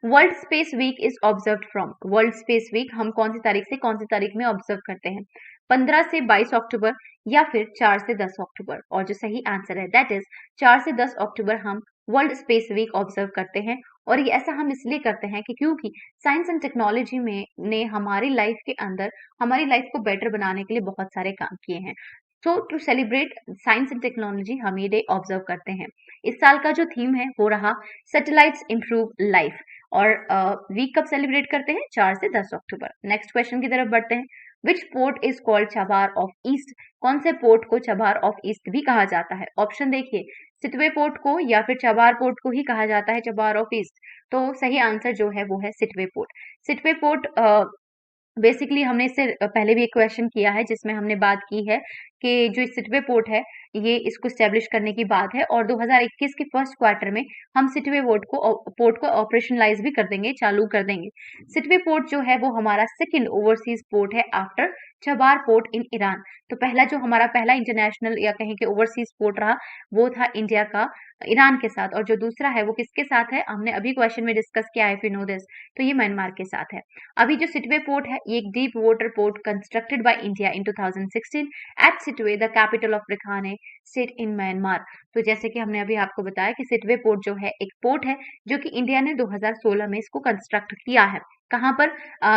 World Space Week is observe from. World Space Week हम कौन सी तारीख से कौन सी तारीख में ऑब्जर्व करते हैं? 15 से 22 अक्टूबर या फिर 4 से 10 अक्टूबर। और जो सही आंसर है दैट इज 4 से 10 अक्टूबर हम वर्ल्ड स्पेस वीक ऑब्जर्व करते हैं। और ये ऐसा हम इसलिए करते हैं कि क्योंकि साइंस एंड टेक्नोलॉजी में ने हमारी लाइफ के अंदर हमारी लाइफ को बेटर बनाने के लिए बहुत सारे काम किए हैं। So to celebrate science and technology हम ये डे ऑब्जर्व करते हैं। इस साल का जो थीम है वो रहा सैटेलाइट्स इंप्रूव लाइफ। और वीक कब सेलिब्रेट करते हैं? 4 से 10 अक्टूबर। नेक्स्ट क्वेश्चन की तरफ बढ़ते हैं। Which port is called Chabahar of east. कौन से पोर्ट को चबार ऑफ ईस्ट भी कहा जाता है? ऑप्शन देखिए, सितवे पोर्ट को या फिर चबार पोर्ट को ही कहा जाता है चबार ऑफ ईस्ट। तो सही आंसर जो है वो है Sittwe port. Sittwe port basically हमने इससे पहले भी एक क्वेश्चन किया है जिसमें हमने बात की है कि जो सिटवे पोर्ट है ये इसको स्टैब्लिश करने की बात है, और 2021 के फर्स्ट क्वार्टर में हम सिटवे पोर्ट को ऑपरेशनलाइज भी कर देंगे, चालू कर देंगे। सिटवे पोर्ट जो है वो हमारा सेकंड ओवरसीज पोर्ट है आफ्टर चबार पोर्ट इन ईरान। तो पहला जो हमारा पहला इंटरनेशनल या कहीं के ओवरसीज पोर्ट रहा वो था इंडिया का ईरान के साथ, और जो दूसरा है वो किसके साथ है? हमने अभी क्वेश्चन में डिस्कस किया है, इफ यू नो दिस, तो ये म्यांमार के साथ है। अभी जो सिटवे पोर्ट है ये एक deep water port constructed by India in 2016 at Sittwe the capital of Rakhine state in Myanmar. तो जैसे कि हमने अभी आपको बताया कि सिटवे पोर्ट जो है एक पोर्ट है जो कि इंडिया ने 2016 में इसको कंस्ट्रक्ट किया है। कहाँ पर?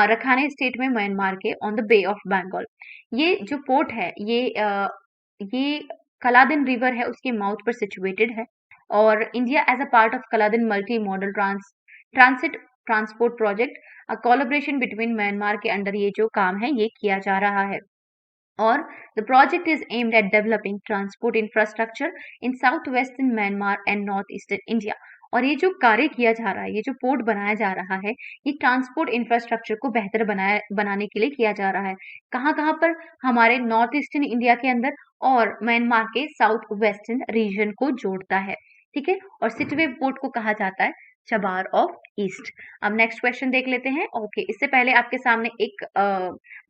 रखाने स्टेट में, म्यांमार के, on the Bay of Bengal. ये जो पोर्ट है ये कलादिन रिवर है उसके माउथ पर सिचुएटेड है, और India as a part of Kaladan multi modal transit transport project, a collaboration between Myanmar के अंडर ये जो काम है ये किया जा रहा है। और the project is aimed at developing transport infrastructure in south western Myanmar and north eastern India. और ये जो कार्य किया जा रहा है, ये जो पोर्ट बनाया जा रहा है, ये ट्रांसपोर्ट इंफ्रास्ट्रक्चर को बेहतर बनाने के लिए किया जा रहा है। कहाँ कहाँ पर? हमारे नॉर्थ ईस्टर्न इंडिया के अंदर और म्यांमार के साउथ वेस्टर्न रीजन को जोड़ता है। ठीक है, और सिटवे पोर्ट को कहा जाता है चबार ऑफ ईस्ट। अब नेक्स्ट क्वेश्चन देख लेते हैं। ओके, इससे पहले आपके सामने एक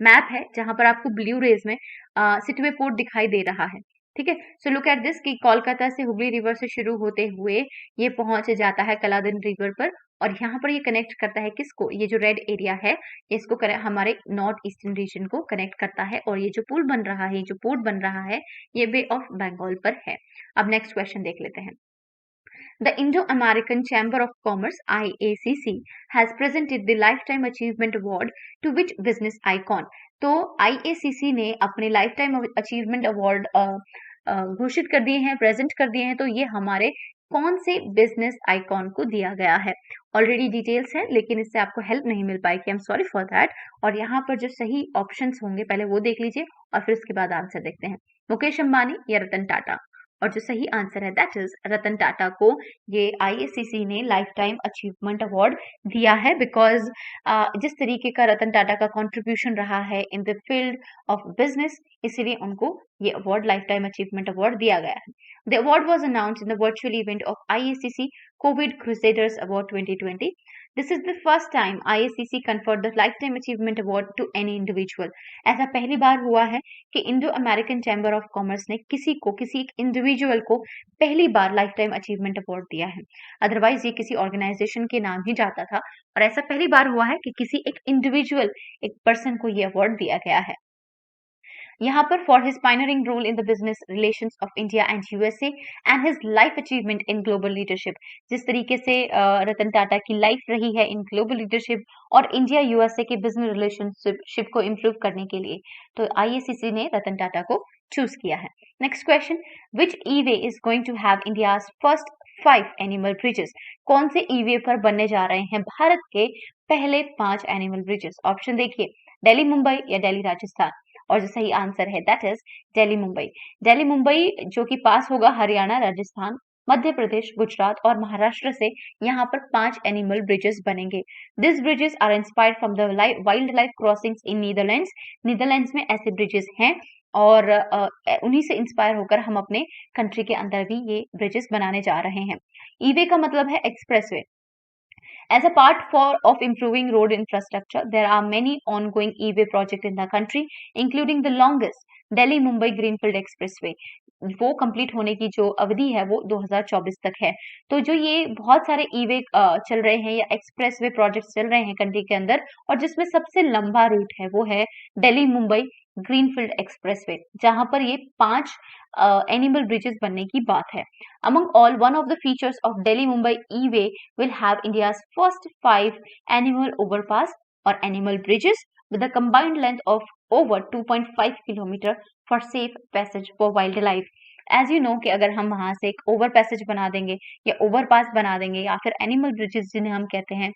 मैप है जहां पर आपको ब्लू रेज में सिटवे पोर्ट दिखाई दे रहा है। ठीक है, सो लुक एट दिस कि कोलकाता से हुगली रिवर से शुरू होते हुए ये पहुंच जाता है कलादन रिवर पर, और यहाँ पर ये कनेक्ट करता है किसको? ये जो रेड एरिया है इसको हमारे नॉर्थ ईस्टर्न रीजन को कनेक्ट करता है। और ये जो पुल बन रहा है, जो पोर्ट बन रहा है, ये बे ऑफ बंगाल पर है। अब नेक्स्ट क्वेश्चन देख लेते हैं। The Indo-American Chamber of Commerce (IACC) has presented the Lifetime Achievement Award to which business icon? तो IACC ने अपने लाइफ टाइम अचीवमेंट अवार्ड घोषित कर दिए हैं, प्रेजेंट कर दिए हैं। तो ये हमारे कौन से बिजनेस आइकॉन को दिया गया है? ऑलरेडी डिटेल्स है, लेकिन इससे आपको हेल्प नहीं मिल पाएगी, I am sorry for that. और यहाँ पर जो सही ऑप्शंस होंगे पहले वो देख लीजिए और फिर उसके बाद आंसर देखते हैं। मुकेश अंबानी या रतन टाटा? और जो सही आंसर है दैट इज रतन टाटा को ये आईएसीसी ने लाइफ टाइम अचीवमेंट अवार्ड दिया है, बिकॉज जिस तरीके का रतन टाटा का कंट्रीब्यूशन रहा है in the field of business, इसीलिए उनको ये award life time achievement award दिया गया है। The award was announced in the virtual event of IACC COVID crusaders award 2020। This is the first time IACC conferred the Lifetime Achievement Award to any individual. ऐसा पहली बार हुआ है कि Indo American chamber of commerce ने किसी एक individual को पहली बार लाइफ टाइम अचीवमेंट अवार्ड दिया है। अदरवाइज ये किसी ऑर्गेनाइजेशन के नाम ही जाता था, और ऐसा पहली बार हुआ है कि किसी एक इंडिविजुअल, एक पर्सन को ये अवार्ड दिया गया है। यहाँ पर for his pioneering role in the business relations of India and USA and his life achievement in global leadership. जिस तरीके से रतन टाटा की लाइफ रही है इन ग्लोबल लीडरशिप और इंडिया यूएसए के बिजनेस रिलेशनशिप को इम्प्रूव करने के लिए, तो आईएसीसी ने रतन टाटा को चूज किया है। Next question, which e-way is going to have India's first 5 animal bridges? कौन से ई-वे पर बनने जा रहे हैं भारत के पहले 5 एनिमल ब्रिजेस? ऑप्शन देखिए, दिल्ली मुंबई या दिल्ली राजस्थान। और जो सही आंसर है दैट इज दिल्ली मुंबई। दिल्ली मुंबई जो कि पास होगा हरियाणा, राजस्थान, मध्य प्रदेश, गुजरात और महाराष्ट्र से, यहाँ पर 5 एनिमल ब्रिजेस बनेंगे। This bridges are inspired from the wild life crossings in Netherlands. Netherlands में ऐसे ब्रिजेस हैं और उन्हीं से इंस्पायर होकर हम अपने कंट्री के अंदर भी ये ब्रिजेस बनाने जा रहे हैं। ई-वे का मतलब है expressway. As a part of improving road infrastructure, there are many ongoing e-way projects in the country, including the longest Delhi-Mumbai Greenfield Expressway. वो कंप्लीट होने की जो अवधि है वो 2024 तक है। तो जो ये बहुत सारे ई-वे चल रहे हैं या एक्सप्रेसवे प्रोजेक्ट्स चल रहे हैं कंट्री के अंदर, और जिसमें सबसे लंबा रूट है वो है दिल्ली मुंबई ग्रीनफील्ड एक्सप्रेसवे, जहां पर ये 5 एनिमल ब्रिजेस बनने की बात है। Among all, one of the features of Delhi-Mumbai E-Way will have India's first 5 animal overpass or animal bridges with a combined length of over 2.5 kilometer for safe passage for wildlife. As you know कि अगर हम वहां से एक over passage बना देंगे या overpass बना देंगे या फिर एनिमल ब्रिजेस जिन्हें हम कहते हैं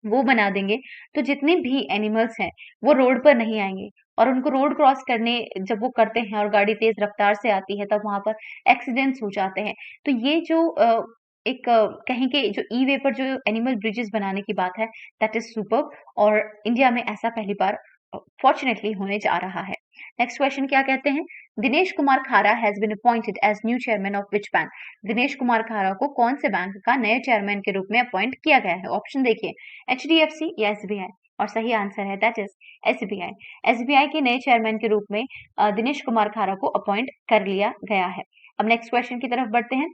वो बना देंगे, तो जितने भी एनिमल्स हैं वो रोड पर नहीं आएंगे, और उनको रोड क्रॉस करने जब वो करते हैं और गाड़ी तेज रफ्तार से आती है तब वहां पर एक्सीडेंट्स हो जाते हैं। तो ये जो एक कहीं के जो ई-वे पर जो एनिमल ब्रिजेस बनाने की बात है दैट इज सुपर्ब, और इंडिया में ऐसा पहली बार फॉर्चुनेटली होने जा रहा है। नेक्स्ट क्वेश्चन क्या कहते हैं, Dinesh Kumar Khara has been appointed as new chairman of which bank? Dinesh Kumar Khara को कौन से बैंक का नए चेयरमैन के रूप में अपॉइंट किया गया है? ऑप्शन देखिए, एचडीएफसी या एसबीआई। और सही आंसर है दैट इज एसबीआई। एसबीआई के नए चेयरमैन के रूप में दिनेश कुमार खारा को अपॉइंट कर लिया गया है। अब नेक्स्ट क्वेश्चन की तरफ बढ़ते हैं।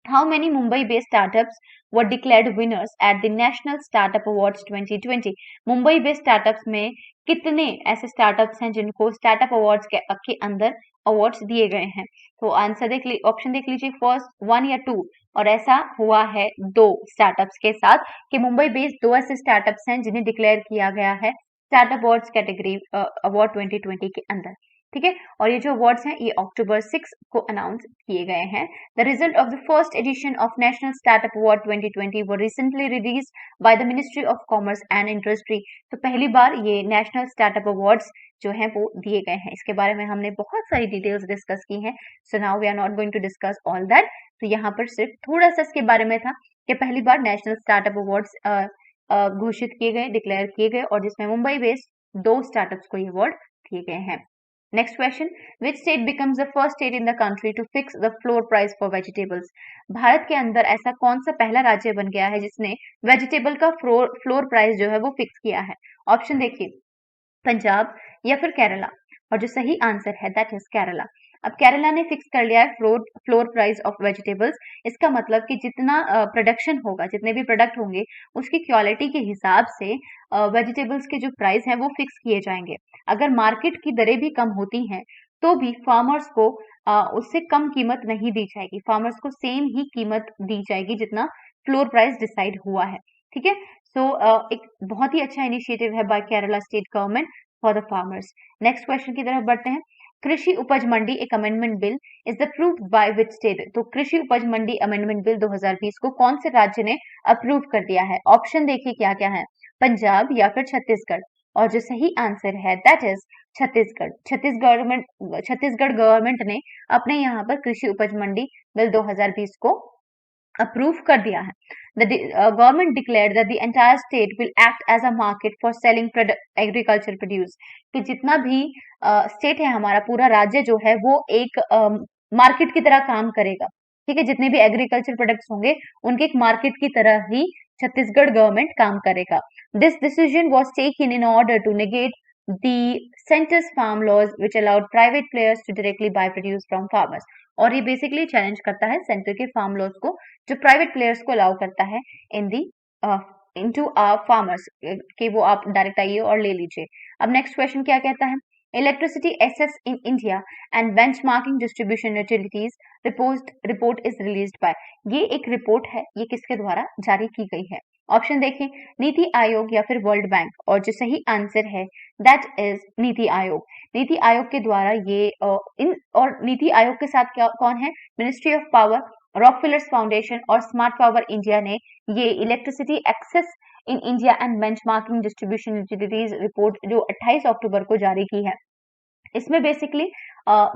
How many Mumbai-based startups were declared winners at the National Startup Awards 2020? मुंबई-बेस्ड startups में कितने ऐसे स्टार्टअप्स हैं जिनको स्टार्टअप अवार्ड्स के अंदर अवार्ड्स दिए गए हैं? तो आंसर देख ली, ऑप्शन देख लीजिए, फर्स्ट 1 या 2। और ऐसा हुआ है 2 स्टार्टअप्स के साथ कि मुंबई बेस्ड 2 ऐसे स्टार्टअप्स हैं जिन्हें डिक्लेयर किया गया है स्टार्टअप अवार्ड्स कैटेगरी अवार्ड 2020 के अंदर। ठीक है, और ये जो अवार्ड्स हैं ये October 6 को अनाउंस किए गए हैं। The result of the first edition of national startup award 2020 were recently release by the Ministry of commerce and industry. तो पहली बार ये नेशनल स्टार्टअप अवार्ड्स जो हैं वो दिए गए हैं। इसके बारे में हमने बहुत सारी डिटेल्स डिस्कस की हैं, so now we are not going to discuss all that. तो यहाँ पर सिर्फ थोड़ा सा इसके बारे में था कि पहली बार नेशनल स्टार्टअप अवार्ड्स घोषित किए गए, डिक्लेयर किए गए, और जिसमें मुंबई बेस्ड 2 स्टार्टअप्स को ये अवार्ड दिए गए हैं। Next question, which state becomes the first state in the country to fix the floor price for vegetables? Bharat के अंदर ऐसा कौन सा पहला राज्य बन गया है जिसने वेजिटेबल का फ्लोर प्राइस जो है वो फिक्स किया है? ऑप्शन देखिए, पंजाब या फिर केरला, और जो सही आंसर है दैट इज केरला। अब केरला ने फिक्स कर लिया है फ्लोर प्राइस ऑफ वेजिटेबल्स। इसका मतलब कि जितना प्रोडक्शन होगा, जितने भी प्रोडक्ट होंगे, उसकी क्वालिटी के हिसाब से वेजिटेबल्स के जो प्राइस हैं वो फिक्स किए जाएंगे। अगर मार्केट की दरें भी कम होती हैं तो भी फार्मर्स को उससे कम कीमत नहीं दी जाएगी, फार्मर्स को सेम ही कीमत दी जाएगी जितना फ्लोर प्राइस डिसाइड हुआ है। ठीक है, सो एक बहुत ही अच्छा इनिशिएटिव है by Kerala state government for the farmers. Next question की तरफ बढ़ते हैं। कृषि उपज मंडी एक amendment bill is approved by which state? तो कृषि उपज मंडी अमेंडमेंट बिल 2020 को कौन से राज्य ने अप्रूव कर दिया है? ऑप्शन देखिए क्या क्या है, पंजाब या फिर छत्तीसगढ़, और जो सही आंसर है that is Chhattisgarh. Chhattisgarh government ने अपने यहाँ पर कृषि उपज मंडी बिल 2020 को अप्रूव कर दिया है। The government declared that the entire state will act as a market for selling agriculture produce। कि जितना भी स्टेट है हमारा, पूरा राज्य जो है वो एक मार्केट की तरह काम करेगा। ठीक है, जितने भी एग्रीकल्चर प्रोडक्ट्स होंगे उनके एक मार्केट की तरह ही छत्तीसगढ़ गवर्नमेंट काम करेगा। This decision was taken in order to negate the center's farm laws which allowed private players to directly buy produce from farmers। और ये बेसिकली चैलेंज करता है सेंटर के फार्म लॉज को, जो प्राइवेट प्लेयर्स को अलाउ करता है इन दी इनटू फार्मर्स कि वो आप डायरेक्ट आइए और ले लीजिए। अब नेक्स्ट क्वेश्चन क्या कहता है, electricity access in India and benchmarking distribution utilities report is released by. ये एक रिपोर्ट है, ये किसके द्वारा जारी की गई है? ऑप्शन देखिए, नीति आयोग या फिर वर्ल्ड बैंक, और जो सही आंसर है दैट इज नीति आयोग। नीति आयोग के द्वारा ये और नीति आयोग के साथ क्या कौन है? Ministry of Power, Rockefeller's Foundation और स्मार्ट पावर इंडिया ने ये electricity access in India and benchmarking distribution utilities report जो 28 अक्टूबर को जारी की है। इसमें बेसिकली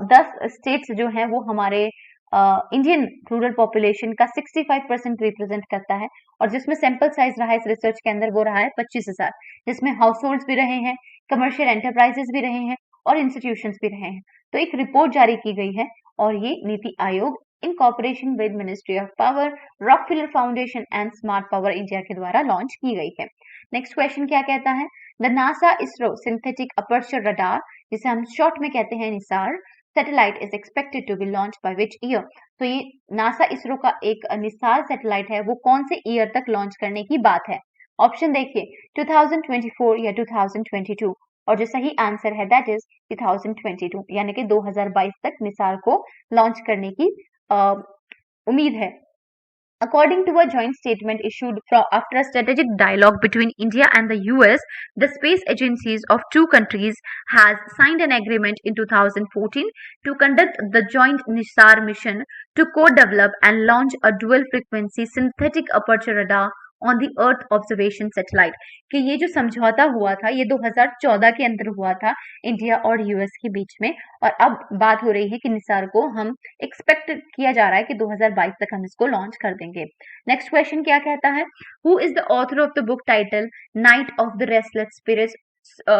10 स्टेट्स जो हैं वो हमारे इंडियन रूरल पॉपुलेशन का 65% रिप्रेजेंट करता है, और जिसमें सैंपल साइज रहा है इस रिसर्च के अंदर वो रहा है 25,000, जिसमें हाउस होल्ड भी रहे हैं, कमर्शियल एंटरप्राइजेस भी रहे हैं और इंस्टीट्यूशंस भी रहे हैं। तो एक रिपोर्ट जारी की गई है और ये NITI Aayog in cooperation with ministry of power, Rockefeller foundation and smart power India के द्वारा लॉन्च की गई है। नेक्स्ट क्वेश्चन क्या कहता है, the NASA ISRO synthetic aperture radar, जिसे हम शॉर्ट में कहते हैं NISAR, satellite is expected to be launch by which year? तो ये नासा इसरो का एक निसार सैटेलाइट है, वो कौन से ईयर तक लॉन्च करने की बात है? ऑप्शन देखिए, 2024 या 2022, और जो सही आंसर है दैट इज 2022, यानी कि 2022 तक निसार को लॉन्च करने की उम्मीद है। According to a joint statement issued after a strategic dialogue between India and the US, the space agencies of two countries has signed an agreement in 2014 to conduct the joint Nisar mission to co-develop and launch a dual-frequency synthetic aperture radar on the earth observation satellite. कि ये जो समझौता हुआ था ये 2014 के अंदर हुआ था इंडिया और यूएस के बीच में, और अब बात हो रही है कि निसार को हम एक्सपेक्ट किया जा रहा है कि 2022 तक हम इसको लॉन्च कर देंगे। नेक्स्ट क्वेश्चन क्या कहता है, who is the author of the book title Night of the Restless Spirits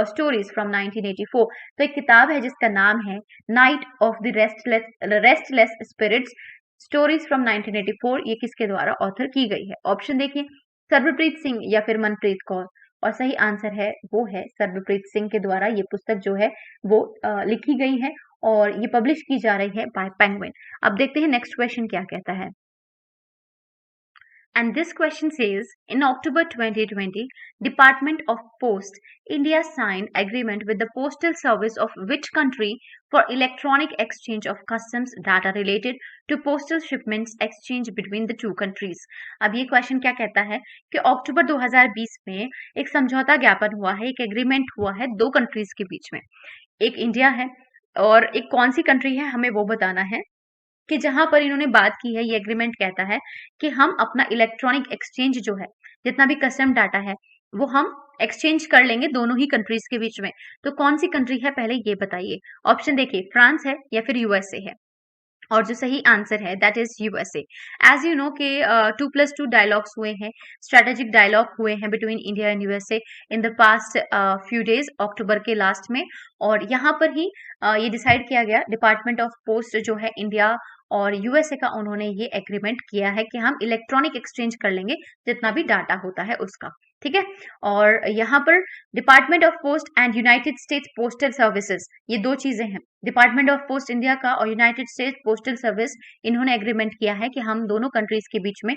stories from 1984? तो एक किताब है जिसका नाम है Night of the Restless Spirits stories from 1984। ये किसके द्वारा ऑथर की गई है? ऑप्शन देखिए, सर्वप्रीत सिंह या फिर मनप्रीत कौर, और सही आंसर है वो है सर्वप्रीत सिंह के द्वारा ये पुस्तक जो है वो लिखी गई है और ये पब्लिश की जा रही है बाय पेंगुइन। अब देखते हैं नेक्स्ट क्वेश्चन क्या कहता है। And this question says, in October 2020, Department of Post India signed agreement with the Postal Service of which country for electronic exchange of customs data related to postal shipments exchange between the two countries? अब ये question क्या कहता है कि अक्टूबर 2020 में एक समझौता ज्ञापन हुआ है, एक एग्रीमेंट हुआ है दो कंट्रीज के बीच में। एक इंडिया है और एक कौन सी कंट्री है हमें वो बताना है कि जहां पर इन्होंने बात की है, ये एग्रीमेंट कहता है कि हम अपना इलेक्ट्रॉनिक एक्सचेंज जो है, जितना भी कस्टम डाटा है वो हम एक्सचेंज कर लेंगे दोनों ही कंट्रीज के बीच में। तो कौन सी कंट्री है पहले ये बताइए। ऑप्शन देखिए, फ्रांस है या फिर यूएसए है, और जो सही आंसर है that is USA. As you know के 2+2 डायलॉग्स हुए हैं, स्ट्रेटेजिक डायलॉग हुए हैं between India and USA in the past few days, October के लास्ट में। और यहाँ पर ही ये डिसाइड किया गया, डिपार्टमेंट ऑफ पोस्ट जो है इंडिया और यूएसए का, उन्होंने ये एग्रीमेंट किया है कि हम इलेक्ट्रॉनिक एक्सचेंज कर लेंगे जितना भी डाटा होता है उसका, ठीक है। और यहाँ पर department of post and United states postal services, ये दो चीजें हैं, डिपार्टमेंट ऑफ पोस्ट इंडिया का और यूनाइटेड स्टेट्स पोस्टल सर्विस, इन्होंने एग्रीमेंट किया है कि हम दोनों कंट्रीज के बीच में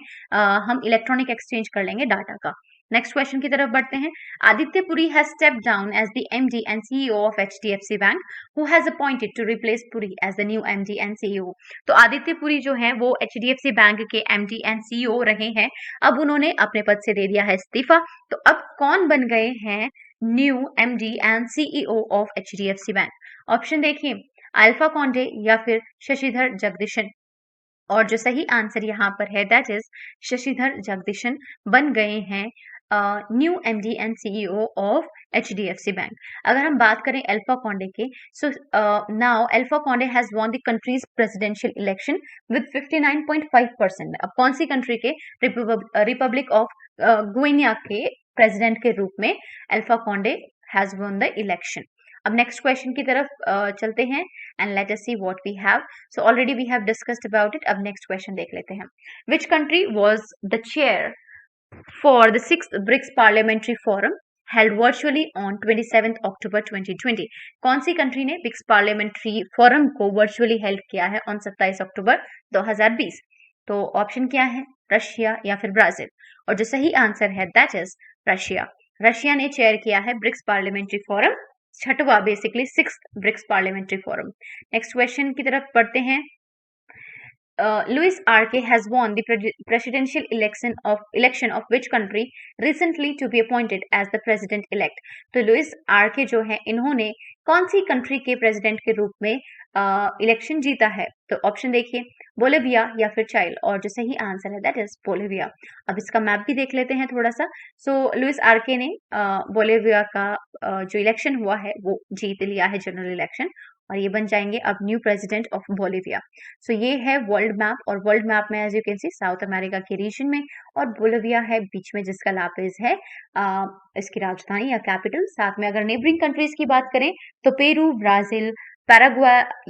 हम इलेक्ट्रॉनिक एक्सचेंज कर लेंगे डाटा का। नेक्स्ट क्वेश्चन की तरफ बढ़ते हैं। Aditya Puri has stepped down as the MD and CEO of HDFC bank, who has appointed to replace Puri as the new MD and CEO. तो आदित्य पुरी जो है वो एचडीएफसी बैंक के एमडी एंड सीईओ रहे हैं, अब उन्होंने अपने पद से दे दिया है इस्तीफा। तो अब कौन बन गए हैं new MD and CEO of HDFC bank? Option देखिए, अल्फा कॉन्डे या फिर शशिधर जगदीशन, और जो सही आंसर यहाँ पर है दैट इज शशिधर जगदीशन बन गए हैं new MD and CEO of HDFC bank. अगर हम बात करें अल्फा कॉन्डे के, so now Alpha Conde has won the country's presidential election with 59.5%। अब कौन सी कंट्री के? रिपब्लिक ऑफ गुइनिया के प्रेसिडेंट के रूप में Alpha Conde has won the election. अब नेक्स्ट क्वेश्चन की तरफ चलते हैं and let us see what we have. So already we have discussed about it. अब नेक्स्ट क्वेश्चन देख लेते हैं। Which country was the chair for the 6th BRICS parliamentary forum held virtually on 27th October 2020? कौन सी country ने BRICS parliamentary forum को virtually held किया है ऑन 27 अक्टूबर 2020? तो ऑप्शन क्या है, रशिया या फिर ब्राजील? और जो सही आंसर है दैट इज रशिया। रशिया ने चेयर किया है ब्रिक्स पार्लियामेंट्री फोरम, छठवा basically 6th BRICS parliamentary forum. Next question की तरफ बढ़ते हैं। Louis R.K. has won the presidential election of which country recently to be appointed as the president elect? तो Louis R K. जो है, इन्होंने कौन सी कंट्री के प्रेसिडेंट के रूप में इलेक्शन जीता है? तो ऑप्शन देखिए, बोलिविया या फिर चाइल, और जो सही आंसर है दैट इज बोलिविया। अब इसका मैप भी देख लेते हैं थोड़ा सा। सो लुइस आर.के. ने बोलिविया का जो इलेक्शन हुआ है वो जीत लिया है, जनरल इलेक्शन, और ये बन जाएंगे अब new president of Bolivia. So ये है वर्ल्ड मैप, और वर्ल्ड मैप में as you can see South America के रीजन में, और बोलिविया है बीच में जिसका लापेज है इसकी राजधानी या कैपिटल। साथ में अगर नेबरिंग कंट्रीज की बात करें तो पेरू, ब्राजील, पैराग्वे,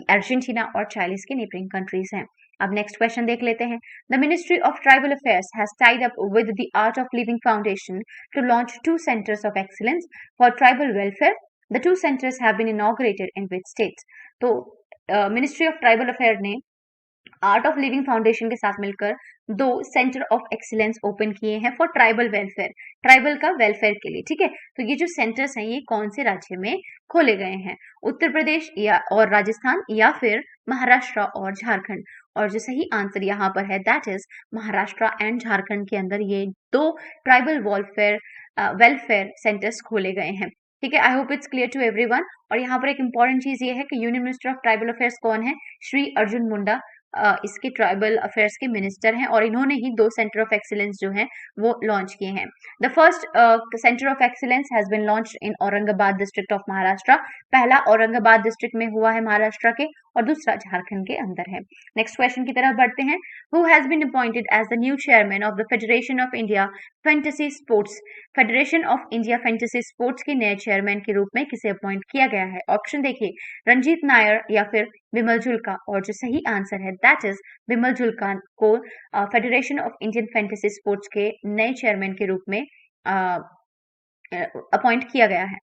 अर्जेंटीना और चाइल इसके नेबरिंग कंट्रीज हैं। अब नेक्स्ट क्वेश्चन देख लेते हैं। The Ministry of tribal Affairs has tied up with the Art of Living Foundation to launch 2 centres of excellence for tribal welfare. The 2 centers have been inaugurated in which states? तो Ministry of tribal affair ने art of Living foundation के साथ मिलकर 2 centre of excellence open किए हैं for tribal welfare, tribal का welfare के लिए, ठीक है। तो ये जो सेंटर्स हैं ये कौन से राज्य में खोले गए हैं? उत्तर प्रदेश या और राजस्थान, या फिर महाराष्ट्र और झारखंड? और जो सही आंसर यहाँ पर है that is Maharashtra and Jharkhand के अंदर ये 2 ट्राइबल वेलफेयर सेंटर्स खोले गए हैं, ठीक है। I hope it's clear to everyone. और यहाँ पर एक इंपॉर्टेंट चीज ये है कि union minister of tribal affairs कौन है? श्री अर्जुन मुंडा इसके ट्राइबल अफेयर्स के मिनिस्टर हैं, और इन्होंने ही 2 सेंटर ऑफ एक्सीलेंस जो हैं वो लॉन्च किए हैं। The first centre of excellence has been launched in Aurangabad district of Maharashtra. पहला औरंगाबाद डिस्ट्रिक्ट में हुआ है महाराष्ट्र के, और दूसरा झारखंड के अंदर है। नेक्स्ट क्वेश्चन की तरफ बढ़ते हैं। Who has been appointed as the new chairman of the Federation of India Fantasy Sports? Federation of India Fantasy Sports के नए चेयरमैन के रूप में किसे अपॉइंट किया गया है? ऑप्शन देखिए, रंजीत नायर या फिर बिमल जुल्का, और जो सही आंसर है दैट इज बिमल जुल्का को federation of Indian fantasy Sports के नए चेयरमैन के रूप में अपॉइंट किया गया है।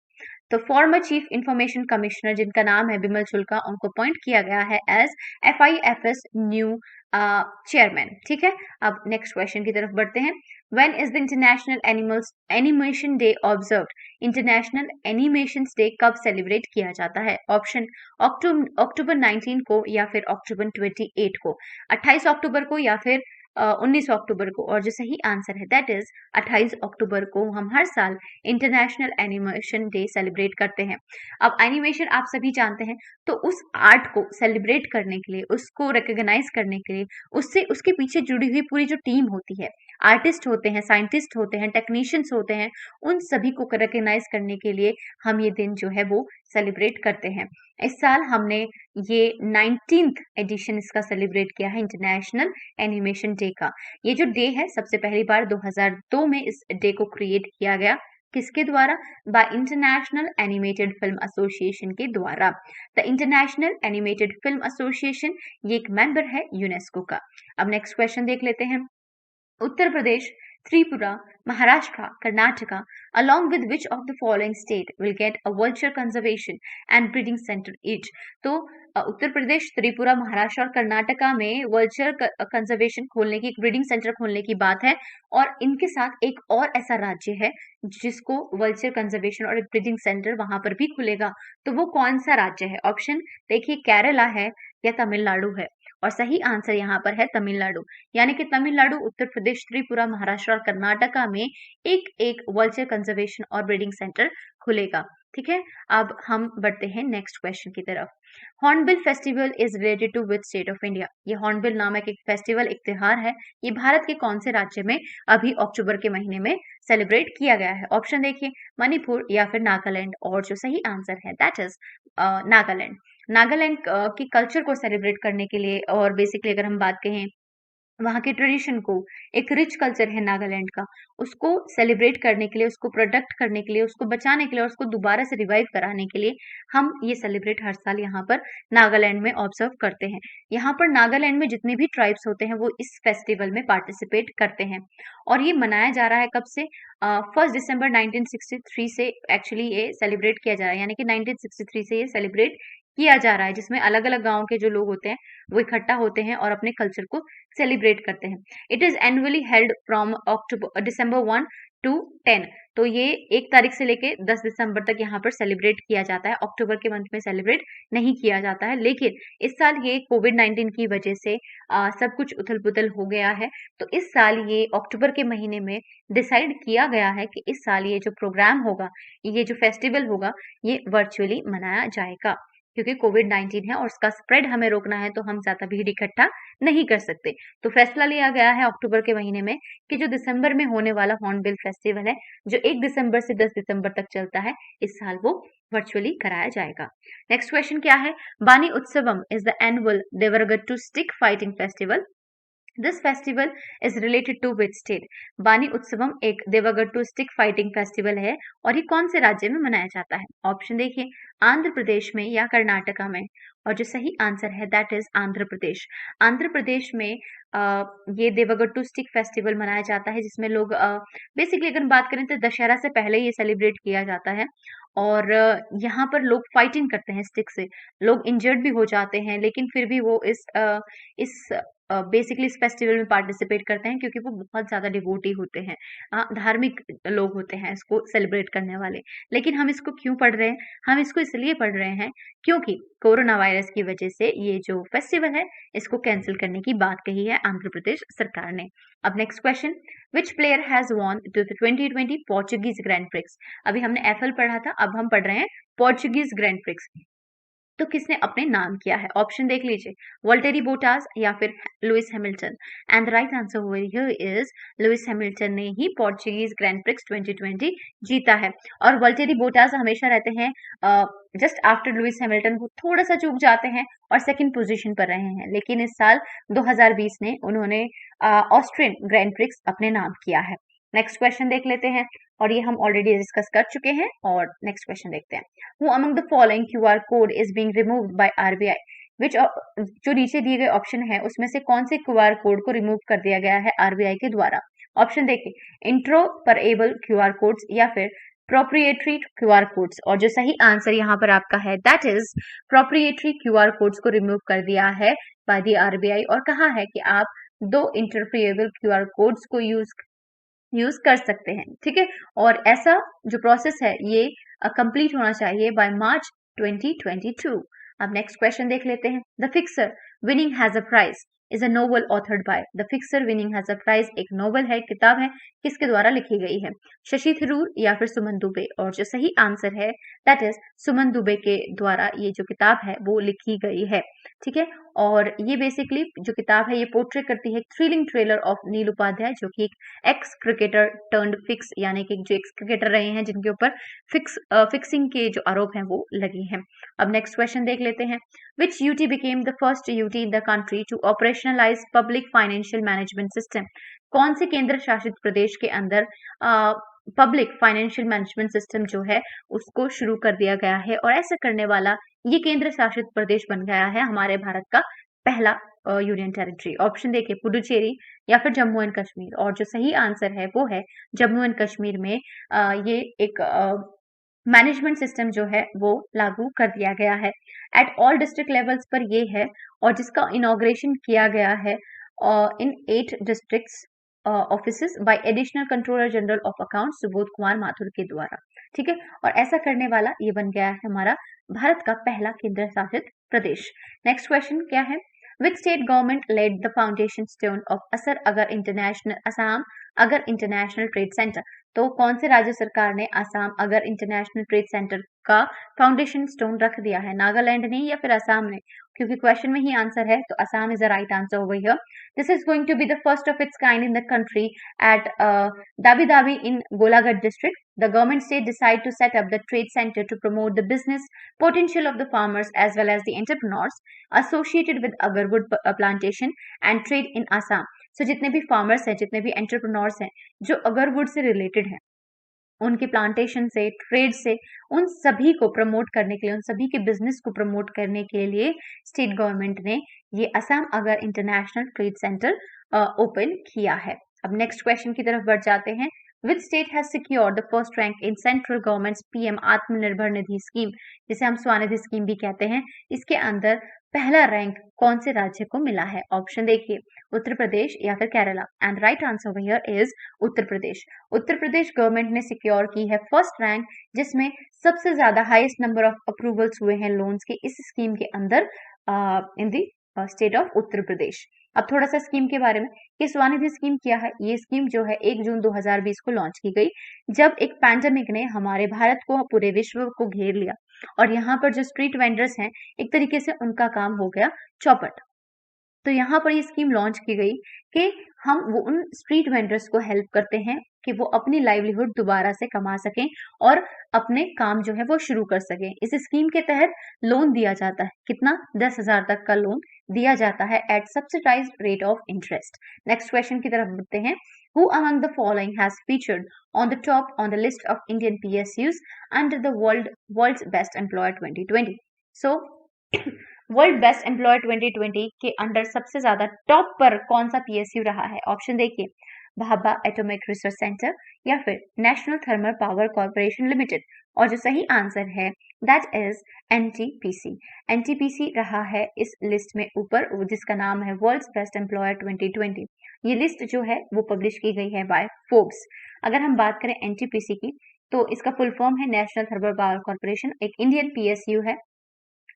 तो फॉर्मर चीफ इंफॉर्मेशन कमिश्नर जिनका नाम है बिमल जुल्का, उनको अपॉइंट किया गया है एज FIFS न्यू चेयरमैन, ठीक है। अब नेक्स्ट क्वेश्चन की तरफ बढ़ते हैं। When is the International Animation Day observed? International animation day कब सेलिब्रेट किया जाता है? ऑप्शन अक्टूबर 19 को, या फिर अक्टूबर 28 को, 28 अक्टूबर को या फिर 19 अक्टूबर को, और जो सही आंसर है दैट इज 28 अक्टूबर को हम हर साल इंटरनेशनल एनिमेशन डे सेलिब्रेट करते हैं। अब एनिमेशन आप सभी जानते हैं, तो उस आर्ट को सेलिब्रेट करने के लिए, उसको रिकॉग्नाइज करने के लिए, उससे उसके पीछे जुड़ी हुई पूरी जो टीम होती है, आर्टिस्ट होते हैं, साइंटिस्ट होते हैं, टेक्नीशियंस होते हैं, उन सभी को रिकॉग्नाइज करने के लिए हम ये दिन जो है वो सेलिब्रेट करते हैं। इस साल हमने ये 19th एडिशन इसका सेलिब्रेट किया है, इंटरनेशनल एनिमेशन डे का। ये जो डे है सबसे पहली बार 2002 में इस डे को क्रिएट किया गया। किसके द्वारा? Bye international animated film association के द्वारा। The international animated film association ये एक मेंबर है यूनेस्को का। अब नेक्स्ट क्वेश्चन देख लेते हैं। Uttar Pradesh, Tripura, Maharashtra, Karnataka, along with which of the following state will get a vulture conservation and breeding center each? तो उत्तर प्रदेश, त्रिपुरा, महाराष्ट्र और कर्नाटका में वर्चर कंजर्वेशन खोलने की, एक ब्रीडिंग सेंटर खोलने की बात है, और इनके साथ एक और ऐसा राज्य है जिसको वर्चर कंजर्वेशन और एक ब्रीडिंग सेंटर वहां पर भी खुलेगा। तो वो कौन सा राज्य है? ऑप्शन देखिए, केरला है या तमिलनाडु है, और सही आंसर यहाँ पर है तमिलनाडु। यानी कि तमिलनाडु, उत्तर प्रदेश, त्रिपुरा, महाराष्ट्र और कर्नाटका में एक एक वर्चर कंजर्वेशन और ब्रीडिंग सेंटर खुलेगा। ठीक है, अब हम बढ़ते हैं नेक्स्ट क्वेश्चन की तरफ। Hornbill festival is related to which state of India? ये हॉर्नबिल नामक एक फेस्टिवल, एक त्योहार है, ये भारत के कौन से राज्य में अभी अक्टूबर के महीने में सेलिब्रेट किया गया है? ऑप्शन देखिए, मणिपुर या फिर नागालैंड, और जो सही आंसर है दैट इज नागालैंड। नागालैंड की कल्चर को सेलिब्रेट करने के लिए, और बेसिकली अगर हम बात कहें वहाँ के ट्रेडिशन को, एक रिच कल्चर है नागालैंड का, उसको सेलिब्रेट करने के लिए, उसको प्रोटेक्ट करने के लिए, उसको बचाने के लिए और उसको दोबारा से रिवाइव कराने के लिए हम ये सेलिब्रेट हर साल यहाँ पर नागालैंड में ऑब्जर्व करते हैं। यहाँ पर नागालैंड में जितने भी ट्राइब्स होते हैं वो इस फेस्टिवल में पार्टिसिपेट करते हैं, और ये मनाया जा रहा है कब से? 1 दिसंबर 1963 से एक्चुअली ये सेलिब्रेट किया जा रहा है, यानी कि 1963 से ये सेलिब्रेट किया जा रहा है, जिसमें अलग अलग गाँव के जो लोग होते हैं वो इकट्ठा होते हैं और अपने कल्चर को सेलिब्रेट करते हैं। It is annually held from December 1 to 10। तो ये 1 तारीख से लेके 10 दिसंबर तक यहाँ पर सेलिब्रेट किया जाता है। अक्टूबर के मंथ में सेलिब्रेट नहीं किया जाता है, लेकिन इस साल ये कोविड-19 की वजह से सब कुछ उथल-पुथल हो गया है, तो इस साल ये अक्टूबर के महीने में डिसाइड किया गया है कि इस साल ये जो प्रोग्राम होगा, ये जो फेस्टिवल होगा, ये वर्चुअली मनाया जाएगा, क्योंकि कोविड-19 है और उसका स्प्रेड हमें रोकना है, तो हम ज्यादा भीड़ इकट्ठा नहीं कर सकते। तो फैसला लिया गया है अक्टूबर के महीने में कि जो दिसंबर में होने वाला हॉर्नबिल फेस्टिवल है, जो 1 दिसंबर से 10 दिसंबर तक चलता है, इस साल वो वर्चुअली कराया जाएगा। नेक्स्ट क्वेश्चन क्या है? Bani Utsavam is the annual Devaragattu stick fighting festival. This festival is related to which state? Bani Utsavam एक देवगट्टू स्टिक फाइटिंग फेस्टिवल है, और ये कौन से राज्य में मनाया जाता है? ऑप्शन देखिए, आंध्र प्रदेश में या कर्नाटका में, और जो सही आंसर है दैट इज आंध्र प्रदेश। आंध्र प्रदेश में ये देवगट्टू स्टिक फेस्टिवल मनाया जाता है, जिसमें लोग बेसिकली अगर बात करें तो दशहरा से पहले ये सेलिब्रेट किया जाता है, और यहाँ पर लोग फाइटिंग करते हैं स्टिक से, लोग इंजर्ड भी हो जाते हैं, लेकिन फिर भी वो इस बेसिकली इस फेस्टिवल में पार्टिसिपेट करते हैं, क्योंकि वो बहुत ज्यादा डिवोटी होते हैं, धार्मिक लोग होते हैं इसको सेलिब्रेट करने वाले। लेकिन हम इसको क्यों पढ़ रहे हैं? हम इसको इसलिए पढ़ रहे हैं क्योंकि कोरोना वायरस की वजह से ये जो फेस्टिवल है इसको कैंसिल करने की बात कही है आंध्र प्रदेश सरकार ने। अब next question, which player has won the 2020 Portuguese grand prix? अभी हमने एफएल पढ़ा था, अब हम पढ़ रहे हैं पोर्चुगीज ग्रैंड प्रिक्स। तो किसने अपने नाम किया है? ऑप्शन देख लीजिए, वोल्टेरी बोटास या फिर Lewis Hamilton. And the right answer over here is Lewis Hamilton ने ही पोर्चुगीज ग्रैंड प्रिक्स 2020 जीता है। और वोल्टेरी बोटास हमेशा रहते हैं जस्ट आफ्टर लुइस हैमिल्टन, को थोड़ा सा चूक जाते हैं और सेकंड पोजीशन पर रहे हैं, लेकिन इस साल 2020 में उन्होंने ऑस्ट्रियन ग्रैंड प्रिक्स अपने नाम किया है। नेक्स्ट क्वेश्चन देख लेते हैं, और ये हम ऑलरेडी डिस्कस कर चुके हैं, और नेक्स्ट क्वेश्चन देखते हैं। Who among the following QR code is being removed by RBI? Which, जो नीचे दिए गए ऑप्शन है उसमें से कौन से क्यूआर कोड को रिमूव कर दिया गया है आरबीआई के द्वारा? ऑप्शन देखिए, इंट्रोपरेबल क्यूआर कोड्स या फिर प्रोप्रिएटरी क्यूआर कोड्स, और जो सही आंसर यहाँ पर आपका है that is proprietary QR codes को रिमूव कर दिया है बाय द आरबीआई, और कहा है कि आप 2 इंटरप्रेबल क्यूआर कोड्स को यूज कर सकते हैं। ठीक है, और ऐसा जो प्रोसेस है ये कंप्लीट होना चाहिए बाय मार्च 2022। अब नेक्स्ट क्वेश्चन देख लेते हैं। The fixer winning has a price is a novel authored by the fixer winning has a prize. एक नोवेल है, किताब है, किसके द्वारा लिखी गई है? शशि थरूर या फिर सुमन दुबे। और जो सही आंसर है दैट इज सुमन दुबे के द्वारा ये जो किताब है वो लिखी गई है। ठीक है, और ये बेसिकली जो किताब है ये पोर्ट्रे करती है थ्रिलिंग ट्रेलर ऑफ नील उपाध्याय, जो कि एक एक्स क्रिकेटर टर्न्ड फिक्स, यानी कि जो एक्स क्रिकेटर रहे हैं जिनके ऊपर फिक्सिंग के जो आरोप हैं वो लगे हैं। अब नेक्स्ट क्वेश्चन देख लेते हैं। Which UT became the first UT in the country to operationalize public financial management system? कौन से केंद्र शासित प्रदेश के अंदर पब्लिक फाइनेंशियल मैनेजमेंट सिस्टम जो है उसको शुरू कर दिया गया है, और ऐसा करने वाला ये केंद्र शासित प्रदेश बन गया है हमारे भारत का पहला यूनियन टेरिटरी? ऑप्शन देखिए, पुडुचेरी या फिर जम्मू एंड कश्मीर। और जो सही आंसर है वो है जम्मू एंड कश्मीर में ये एक मैनेजमेंट सिस्टम जो है वो लागू कर दिया गया है। एट ऑल डिस्ट्रिक्ट लेवल्स पर ये है, और जिसका इनॉग्रेशन किया गया है इन 8 districts offices bye additional controller general of accounts Subodh Kumar Mathur के द्वारा। ठीक है, और ऐसा करने वाला ये बन गया है हमारा भारत का पहला केंद्र शासित प्रदेश। नेक्स्ट क्वेश्चन क्या है? Which state government laid the foundation stone of Asar Agar International Assam Agar International Trade Center? तो कौन से राज्य सरकार ने असम अगर इंटरनेशनल ट्रेड सेंटर का फाउंडेशन स्टोन रख दिया है? नागालैंड ने या फिर असम ने? क्योंकि क्वेश्चन में ही आंसर है, तो Assam is the right answer over here. This is going to be the first of its kind in the country at Dabi Dabi in Golaghat district. The government state decide to set up the trade center to promote the business potential of the farmers as well as the entrepreneurs associated with agarwood plantation and trade in Assam. So जितने भी farmers हैं, जितने भी entrepreneurs हैं जो agarwood से related हैं, उनके प्लांटेशन से, ट्रेड से, उन सभी को प्रमोट करने के लिए, उन सभी के बिजनेस को प्रमोट करने के लिए स्टेट गवर्नमेंट ने ये असम अगर इंटरनेशनल ट्रेड सेंटर ओपन किया है। अब नेक्स्ट क्वेश्चन की तरफ बढ़ जाते हैं। Which state has secured the first rank in central government's PM Atmanirbhar Nidhi scheme, जिसे हम स्वानिधि स्कीम भी कहते हैं, इसके अंदर पहला रैंक कौन से राज्य को मिला है? ऑप्शन देखिए, उत्तर प्रदेश या फिर Kerala. And right answer here is Uttar Pradesh. Uttar Pradesh government ने सिक्योर की है फर्स्ट रैंक, जिसमें सबसे ज्यादा हाईएस्ट नंबर ऑफ अप्रूवल्स हुए हैं लोन्स के इस स्कीम के अंदर इन the state of Uttar Pradesh. अब थोड़ा सा स्कीम के बारे में, ये स्वानिधि स्कीम क्या है? ये स्कीम जो है 1 जून 2020 को लॉन्च की गई, जब एक पैंडेमिक ने हमारे भारत को, पूरे विश्व को घेर लिया, और यहाँ पर जो स्ट्रीट वेंडर्स हैं एक तरीके से उनका काम हो गया चौपट। तो यहाँ पर ये स्कीम लॉन्च की गई कि हम वो उन स्ट्रीट वेंडर्स को हेल्प करते हैं कि वो अपनी लाइवलीहुड दोबारा से कमा सकें और अपने काम जो है वो शुरू कर सकें। इस स्कीम के तहत लोन दिया जाता है, कितना? 10,000 तक का लोन दिया जाता है at subsidised rate of interest. Next question की तरफ बढ़ते हैं। Who among the following has featured on the top on the list of Indian PSUs under the world's best employer 2020? So world best employer 2020 के under सबसे ज्यादा top पर कौन सा पीएसयू रहा है? ऑप्शन देखिए, भाभा एटॉमिक रिसर्च सेंटर या फिर national thermal power corporation limited. और जो सही आंसर है दैट इज एनटीपीसी। एनटीपीसी रहा है इस लिस्ट में ऊपर, जिसका नाम है वर्ल्ड्स बेस्ट एम्प्लॉयर 2020। ये लिस्ट जो है वो पब्लिश की गई है बाय फोर्ब्स। अगर हम बात करें एनटीपीसी की, तो इसका फुल फॉर्म है नेशनल थर्मल पावर कॉर्पोरेशन, एक इंडियन पीएसयू है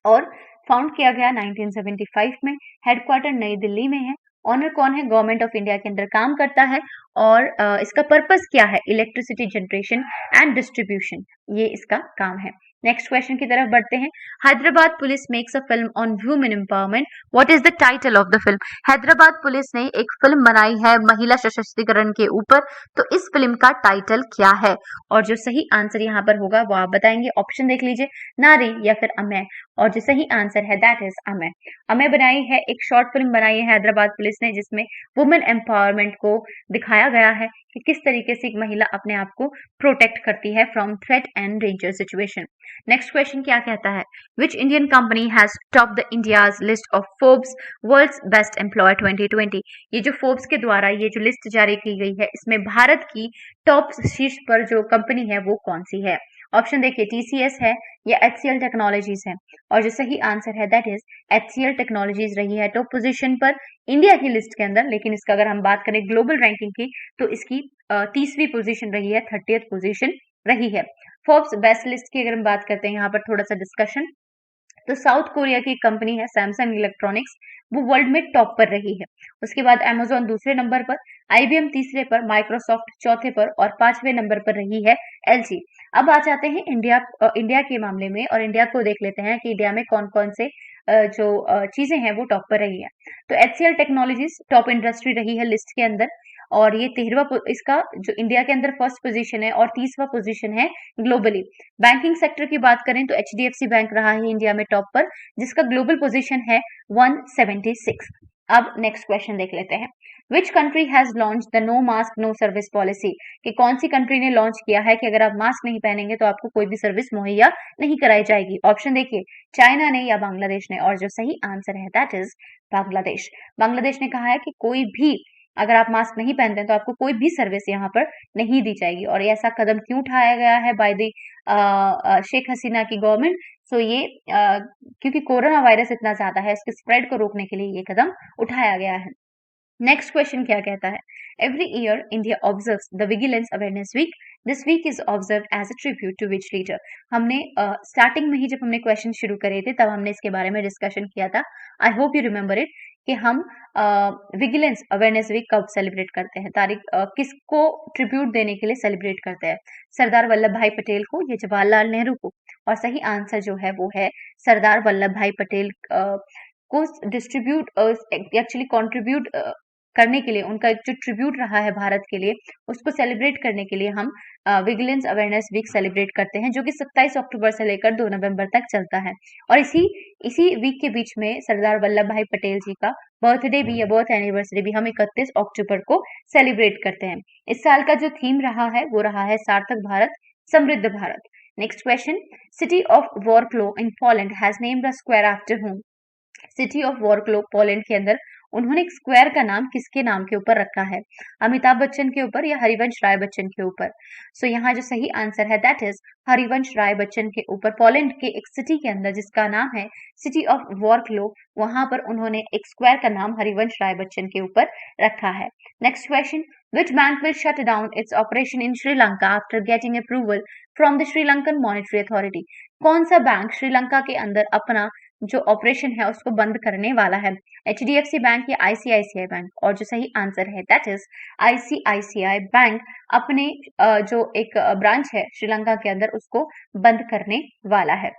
और फाउंड किया गया 1975 में। हेडक्वार्टर नई दिल्ली में है। ऑनर कौन है? गवर्नमेंट ऑफ इंडिया के अंदर काम करता है। और इसका पर्पस क्या है? इलेक्ट्रिसिटी जनरेशन एंड डिस्ट्रीब्यूशन, ये इसका काम है। नेक्स्ट क्वेश्चन की तरफ बढ़ते हैं। Hyderabad police makes a film on women empowerment, what is the title of the film? Hyderabad police ने एक फिल्म बनाई है महिला सशक्तिकरण के ऊपर, तो इस फिल्म का टाइटल क्या है? और जो सही आंसर यहाँ पर होगा वो आप बताएंगे। ऑप्शन देख लीजिए, नारी या फिर अमय। और जो सही आंसर है दैट इज अमय। अमय बनाई है, एक शॉर्ट फिल्म बनाई है हैदराबाद पुलिस ने, जिसमें वुमेन एम्पावरमेंट को दिखाया गया है कि किस तरीके से एक महिला अपने आप को प्रोटेक्ट करती है from threat and danger situation. Next question क्या कहता है? Which Indian company has top the India's list of Forbes world's best employer 2020? ये जो फोर्ब्स के द्वारा ये जो लिस्ट जारी की गई है, इसमें भारत की टॉप शीर्ष पर जो कंपनी है वो कौन सी है? ऑप्शन देखिए, टीसीएस है या एचसीएल टेक्नोलॉजीज है। और जो सही आंसर है दैट इज एचसीएल टेक्नोलॉजीज रही है टॉप पोजीशन पर इंडिया की लिस्ट के अंदर। लेकिन इसका अगर हम बात करें ग्लोबल रैंकिंग की, तो इसकी 30वीं पोजीशन रही है, 30th पोजीशन रही है। फोर्ब्स बेस्ट लिस्ट की अगर हम बात करते हैं, यहाँ पर थोड़ा सा डिस्कशन। तो साउथ कोरिया की एक कंपनी है सैमसंग इलेक्ट्रॉनिक्स, वो वर्ल्ड में टॉप पर रही है। उसके बाद अमेजोन दूसरे नंबर पर, आईबीएम तीसरे पर, माइक्रोसॉफ्ट चौथे पर और पांचवें नंबर पर रही है एलजी। अब आ जाते हैं इंडिया के मामले में और इंडिया को देख लेते हैं कि इंडिया में कौन कौन से जो चीजें हैं वो टॉप पर रही है। तो एचसीएल टेक्नोलॉजीज टॉप इंडस्ट्री रही है लिस्ट के अंदर, और ये इसका जो इंडिया के अंदर फर्स्ट पोजीशन है और तीसरा पोजीशन है ग्लोबली। बैंकिंग सेक्टर की बात करें तो एचडीएफसी बैंक रहा है इंडिया में टॉप पर, जिसका ग्लोबल पोजीशन है 176। अब नेक्स्ट क्वेश्चन देख लेते हैं। Which country has launch the no mask no service policy, कि कौन सी कंट्री ने लॉन्च किया है कि अगर आप मास्क नहीं पहनेंगे तो आपको कोई भी सर्विस मुहैया नहीं कराई जाएगी। ऑप्शन देखिए, चाइना ने या बांग्लादेश ने, और जो सही आंसर है दैट इज बांग्लादेश। बांग्लादेश ने कहा है कि कोई भी अगर आप मास्क नहीं पहनते हैं तो आपको कोई भी सर्विस यहाँ पर नहीं दी जाएगी। और ये ऐसा कदम क्यों उठाया गया है बाय द शेख हसीना की गवर्नमेंट? सो ये क्योंकि कोरोना वायरस इतना ज्यादा है, इसके स्प्रेड को रोकने के लिए ये कदम उठाया गया है। नेक्स्ट क्वेश्चन क्या कहता है? Every year India observes the vigilance awareness week, this week is observe as a tribute to which leader? हमने स्टार्टिंग में ही जब हमने क्वेश्चन शुरू करे थे तब हमने इसके बारे में डिस्कशन किया था। I hope you remember it कि हम विजिलेंस अवेयरनेस वीक कब सेलिब्रेट करते हैं, तारीख किसको ट्रिब्यूट देने के लिए सेलिब्रेट करते हैं? सरदार वल्लभ भाई पटेल को या जवाहरलाल नेहरू को? और सही आंसर जो है वो है सरदार वल्लभ भाई पटेल को डिस्ट्रीब्यूट एक्चुअली कंट्रीब्यूट करने के लिए, उनका जो ट्रिब्यूट रहा है भारत के लिए, उसको सेलिब्रेट करने के लिए हम विजिलेंस अवेयरनेस वीक सेलिब्रेट करते हैं, जो कि 27 अक्टूबर से लेकर 2 नवंबर तक चलता है। और इसी वीक के बीच में सरदार वल्लभ भाई पटेल जी का बर्थडे भी या बर्थ एनिवर्सरी भी हम 31 अक्टूबर को सेलिब्रेट करते हैं। इस साल का जो थीम रहा है वो रहा है सार्थक भारत, समृद्ध Bharat. Next question, city of Wroclaw in Poland has named a square after whom? City of Wroclaw Poland के अंदर उन्होंने एक स्क्वायर का नाम किसके नाम के ऊपर रखा है? अमिताभ बच्चन के ऊपर या हरिवंश राय बच्चन के ऊपर? सो यहाँ जो सही आंसर है दैट इज हरिवंश राय बच्चन के ऊपर। पोलैंड के एक सिटी के अंदर जिसका नाम है सिटी ऑफ वॉरक्लो, वहां पर उन्होंने एक स्क्वायर का नाम हरिवंश राय बच्चन के ऊपर रखा है। Next question, which bank will shut down its operation in Sri Lanka after getting approval from the Sri Lankan Monetary Authority? कौन सा बैंक श्रीलंका के अंदर अपना जो ऑपरेशन है उसको बंद करने वाला है? एचडीएफसी बैंक या आईसीआईसीआई बैंक? और जो सही आंसर है दैट इज आईसीआईसीआई बैंक अपने जो एक ब्रांच है श्रीलंका के अंदर उसको बंद करने वाला है।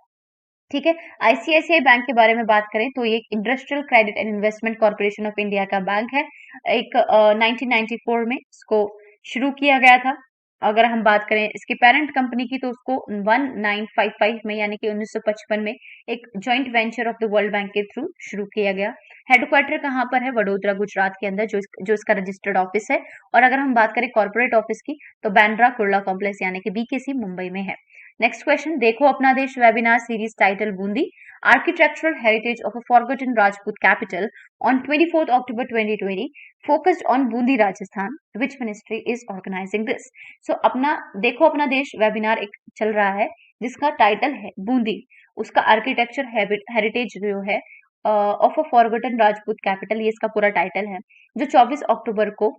ठीक है, आईसीआईसीआई बैंक के बारे में बात करें तो ये एक industrial credit and investment corporation of India का बैंक है। एक 1994 में इसको शुरू किया गया था। अगर हम बात करें इसकी पेरेंट कंपनी की तो उसको 1955 में यानी कि 1955 में एक joint venture of the world bank के थ्रू शुरू किया गया। हेडक्वार्टर कहाँ पर है? वडोदरा गुजरात के अंदर, जो इसका रजिस्टर्ड ऑफिस है। और अगर हम बात करें कॉर्पोरेट ऑफिस की तो बांद्रा कुर्ला कॉम्प्लेक्स यानी कि बीकेसी मुंबई में है। Next question, Dekho Apna Desh webinar series title Bundi architectural heritage of a forgotten Rajput capital on 24 October 2020 focused on Bundi Rajasthan, which ministry is organizing this? So अपना देखो अपना देश वेबिनार एक चल रहा है जिसका टाइटल है बूंदी, उसका आर्किटेक्चर हेरिटेज जो है of a forgotten Rajput capital, ये इसका पूरा टाइटल है, जो 24 अक्टूबर को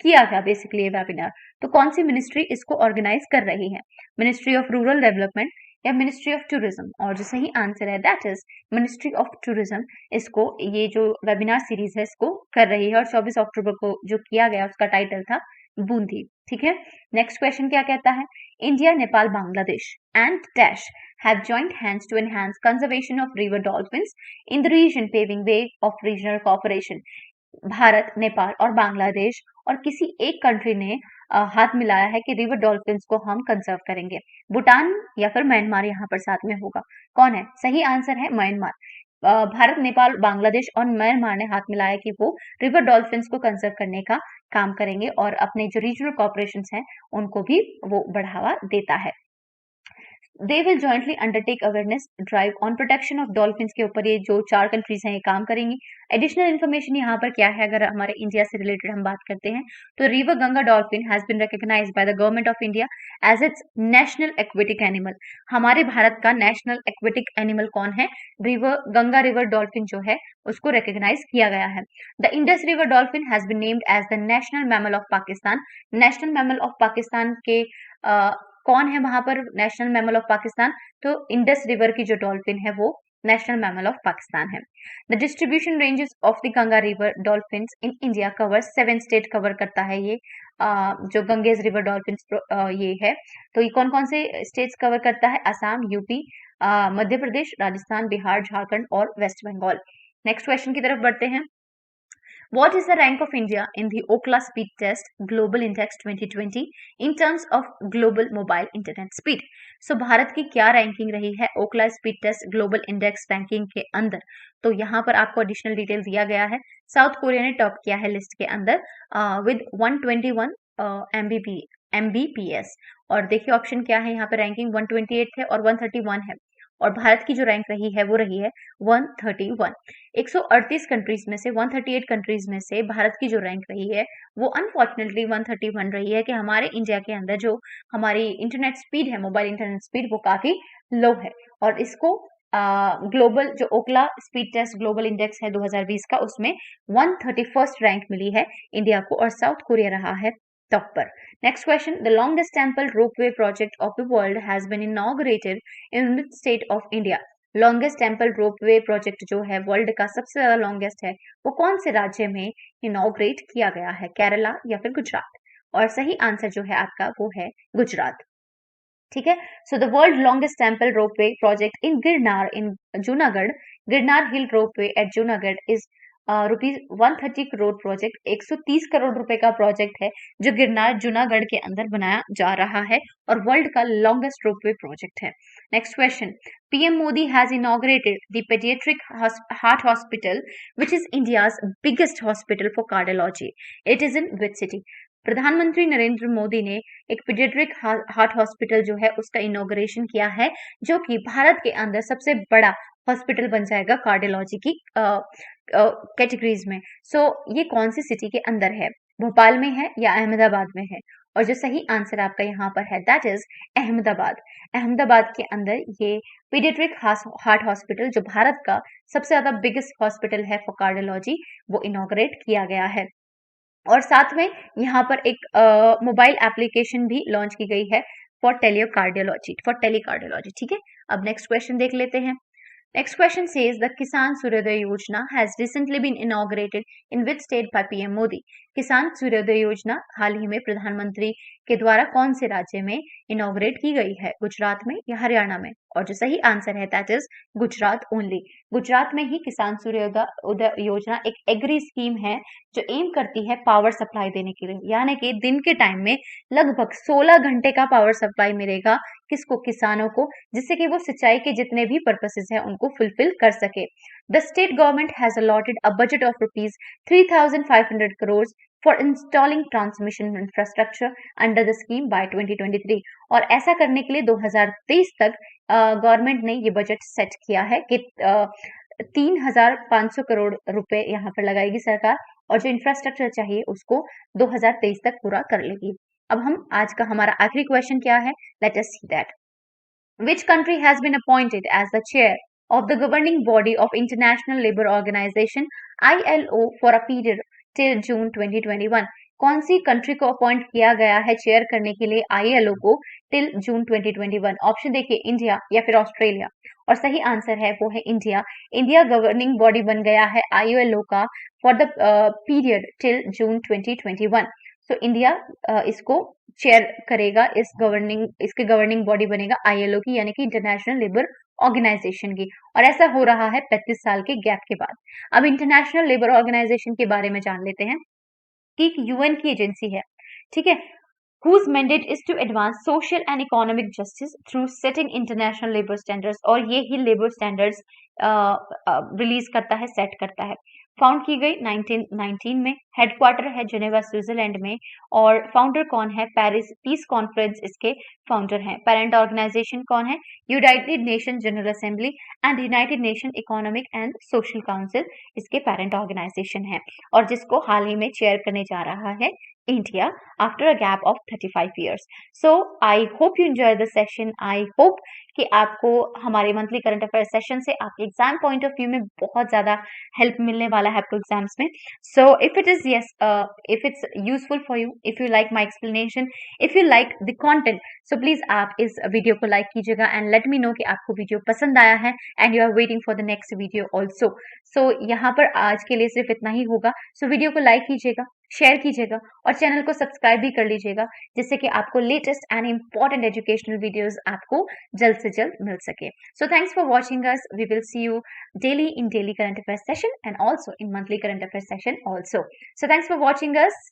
किया गया बेसिकली ये वेबिनार। तो कौन सी मिनिस्ट्री इसको ऑर्गेनाइज कर रही है? मिनिस्ट्री ऑफ रूरल डेवलपमेंट या मिनिस्ट्री ऑफ टूरिज्म? और जो सही आंसर है that is ministry of tourism इसको ये जो वेबिनार सीरीज है इसको कर रही है। और 24 अक्टूबर को जो किया गया उसका टाइटल था बूंदी। ठीक है, नेक्स्ट क्वेश्चन क्या कहता है? India, Nepal, Bangladesh and dash have joined hands to enhance conservation of river dolphins in the region, paving way of regional cooperation. Bharat, Nepal और बांग्लादेश और किसी एक कंट्री ने हाथ मिलाया है कि रिवर डॉल्फिन्स को हम कंजर्व करेंगे। भूटान या फिर म्यांमार यहाँ पर साथ में होगा। कौन है? सही आंसर है म्यांमार। भारत, नेपाल, बांग्लादेश और म्यांमार ने हाथ मिलाया कि वो रिवर डॉल्फिन्स को कंजर्व करने का काम करेंगे और अपने जो रीजनल कॉर्पोरेशन हैं उनको भी वो बढ़ावा देता है। They will jointly undertake awareness drive on protection of dolphins के ऊपर ये जो 4 कंट्रीज हैं ये काम करेंगी। एडिशनल इन्फॉर्मेशन यहाँ पर क्या है? अगर हमारे इंडिया से रिलेटेड हम बात करते हैं तो river Ganga dolphin has been recognised by the government of India as its national aquatic animal. हमारे भारत का नेशनल एक्वेटिक एनिमल कौन है? गंगा रिवर डॉल्फिन जो है उसको रिकॉग्नाइज किया गया है। The Indus river dolphin has been named as the national mammal of Pakistan. National mammal of Pakistan के कौन है वहां पर नेशनल मैमल ऑफ पाकिस्तान? तो इंडस रिवर की जो डॉल्फिन है वो नेशनल मैमल ऑफ पाकिस्तान है। The distribution ranges of the Ganga river dolphin in India cover 7 state cover करता है ये जो गंगेज रिवर डॉल्फिन ये है। तो ये कौन कौन से स्टेट्स कवर करता है? असम, यूपी, मध्य प्रदेश, राजस्थान, बिहार, झारखंड और वेस्ट बंगाल। नेक्स्ट क्वेश्चन की तरफ बढ़ते हैं। What is the rank of India in the Ookla Speed Test Global Index 2020 in terms of global mobile internet speed? So Bharat की क्या रैंकिंग रही है Ookla speed test global index ranking के अंदर? तो यहाँ पर आपको एडिशनल डिटेल दिया गया है। साउथ कोरिया ने टॉप किया है लिस्ट के अंदर विद 121 MBPS। और देखिए ऑप्शन क्या है, यहाँ पे रैंकिंग 128 है और 131 है, और भारत की जो रैंक रही है वो रही है 131। 138 कंट्रीज में से 138 कंट्रीज में से भारत की जो रैंक रही है वो अनफॉर्चुनेटली 131 रही है कि हमारे इंडिया के अंदर जो हमारी इंटरनेट स्पीड है, मोबाइल इंटरनेट स्पीड, वो काफी लो है। और इसको ग्लोबल जो ओकला स्पीड टेस्ट ग्लोबल इंडेक्स है 2020 का, उसमें 131st रैंक मिली है इंडिया को, और साउथ कोरिया रहा है टॉप पर। Next question, the longest temple ropeway project of the world has been inaugurated in which state of India? Longest temple ropeway project जो है वर्ल्ड का सबसे ज्यादा लॉन्गेस्ट है, वो कौन से राज्य में इनॉग्रेट किया गया है? केरला या फिर गुजरात? और सही आंसर जो है आपका वो है गुजरात। ठीक है, so the world longest temple ropeway project in Girnar in Junagadh, Girnar hill ropeway at Junagadh is rupees 130 crore project. 130 crore रुपए का प्रोजेक्ट है जो गिरनार जूनागढ़ के अंदर बनाया जा रहा है और वर्ल्ड का लॉन्गेस्ट रोपवे प्रोजेक्ट है। Next question, PM Modi has inaugurated the paediatric heart hospital which is India's biggest hospital for cardiology, it is in which city? प्रधानमंत्री नरेंद्र मोदी ने एक पीडियाट्रिक हार्ट हॉस्पिटल जो है उसका इनॉग्रेशन किया है, जो कि भारत के अंदर सबसे बड़ा हॉस्पिटल बन जाएगा कार्डियोलॉजी की कैटेगरीज में। सो ये कौन सी सिटी के अंदर है? भोपाल में है या अहमदाबाद में है? और जो सही आंसर आपका यहाँ पर है दैट इज अहमदाबाद। अहमदाबाद के अंदर ये पीडियाट्रिक हार्ट हॉस्पिटल जो भारत का सबसे ज्यादा बिगेस्ट हॉस्पिटल है फॉर कार्डियोलॉजी, वो इनॉग्रेट किया गया है। और साथ में यहाँ पर एक मोबाइल एप्लीकेशन भी लॉन्च की गई है फॉर टेलीकार्डियोलॉजी। ठीक है, अब नेक्स्ट क्वेश्चन देख लेते हैं। Next question says the Kisan Suryoday Yojana has recently been inaugurated in which state by PM Modi? किसान सूर्योदय योजना हाल ही में प्रधानमंत्री के द्वारा कौन से राज्य में इनॉग्रेट की गई है? गुजरात में या हरियाणा में? और जो सही आंसर है that is Gujarat only. Gujarat में ही किसान सूर्योदय योजना एक एग्री स्कीम है जो एम करती है पावर सप्लाई देने के लिए, यानी कि दिन के टाइम में लगभग 16 घंटे का पावर सप्लाई मिलेगा किसको? किसानों को, जिससे कि वो सिंचाई के जितने भी पर्पसेस हैं उनको फुलफिल कर सके। The state government has allotted a budget of rupees 3,500 crores for installing transmission infrastructure under the scheme by 2023। और ऐसा करने के लिए 2023 तक गवर्नमेंट ने ये बजट सेट किया है कि 3,500 करोड़ रुपए यहाँ पर लगाएगी सरकार, और जो इंफ्रास्ट्रक्चर चाहिए उसको 2023 तक पूरा कर लेगी। अब हम आज का हमारा आखिरी क्वेश्चन क्या है, late us see that. Which country has been appointed as the chair of the governing body of International Labour Organization ILO for a period till June 2021? कौन सी कंट्री को अपॉइंट किया गया है चेयर करने के लिए ILO को टिल जून 2021? ऑप्शन देखिए, इंडिया या फिर ऑस्ट्रेलिया, और सही आंसर है वो है इंडिया। इंडिया गवर्निंग बॉडी बन गया है ILO का for the period till June 2021। So India इसको चेयर करेगा, इसके गवर्निंग बॉडी बनेगा ILO की, यानी कि इंटरनेशनल लेबर ऑर्गेनाइजेशन की, और ऐसा हो रहा है 35 साल के गैप के बाद। अब इंटरनेशनल लेबर ऑर्गेनाइजेशन के बारे में जान लेते हैं कि यूएन की एजेंसी है, ठीक है, whose mandate is to advance social and economic justice through setting international labor standards, और ये ही लेबर स्टैंडर्ड्स रिलीज करता है, सेट करता है। फाउंड की गई 1919 में, हेडक्वार्टर है जिनेवा स्विट्जरलैंड में, और फाउंडर कौन है? पेरिस पीस कॉन्फ्रेंस इसके फाउंडर हैं। पेरेंट ऑर्गेनाइजेशन कौन है? United nation general assembly and United nation economic and social council इसके पेरेंट ऑर्गेनाइजेशन है, और जिसको हाल ही में चेयर करने जा रहा है India after a gap of 35 years. So I hope you enjoy the session. I hope कि आपको हमारे मंथली करंट अफेयर सेशन से आपके एग्जाम पॉइंट ऑफ व्यू में बहुत ज्यादा हेल्प मिलने वाला है आपको एग्जाम्स में। So if it is yes, if it's useful for you, if you like my explanation, if you like the content, so please आप इस वीडियो को लाइक कीजिएगा and let me know कि आपको वीडियो पसंद आया है and you are waiting for the next video also. so यहाँ पर आज के लिए सिर्फ इतना ही होगा. so वीडियो को लाइक कीजिएगा, शेयर कीजिएगा और चैनल को सब्सक्राइब भी कर लीजिएगा, जिससे कि आपको latest and important educational videos आपको जल्द से जल्द मिल सके. So thanks for watching us. We will see you daily in daily current affairs session and also in monthly current affairs session also. So thanks for watching us.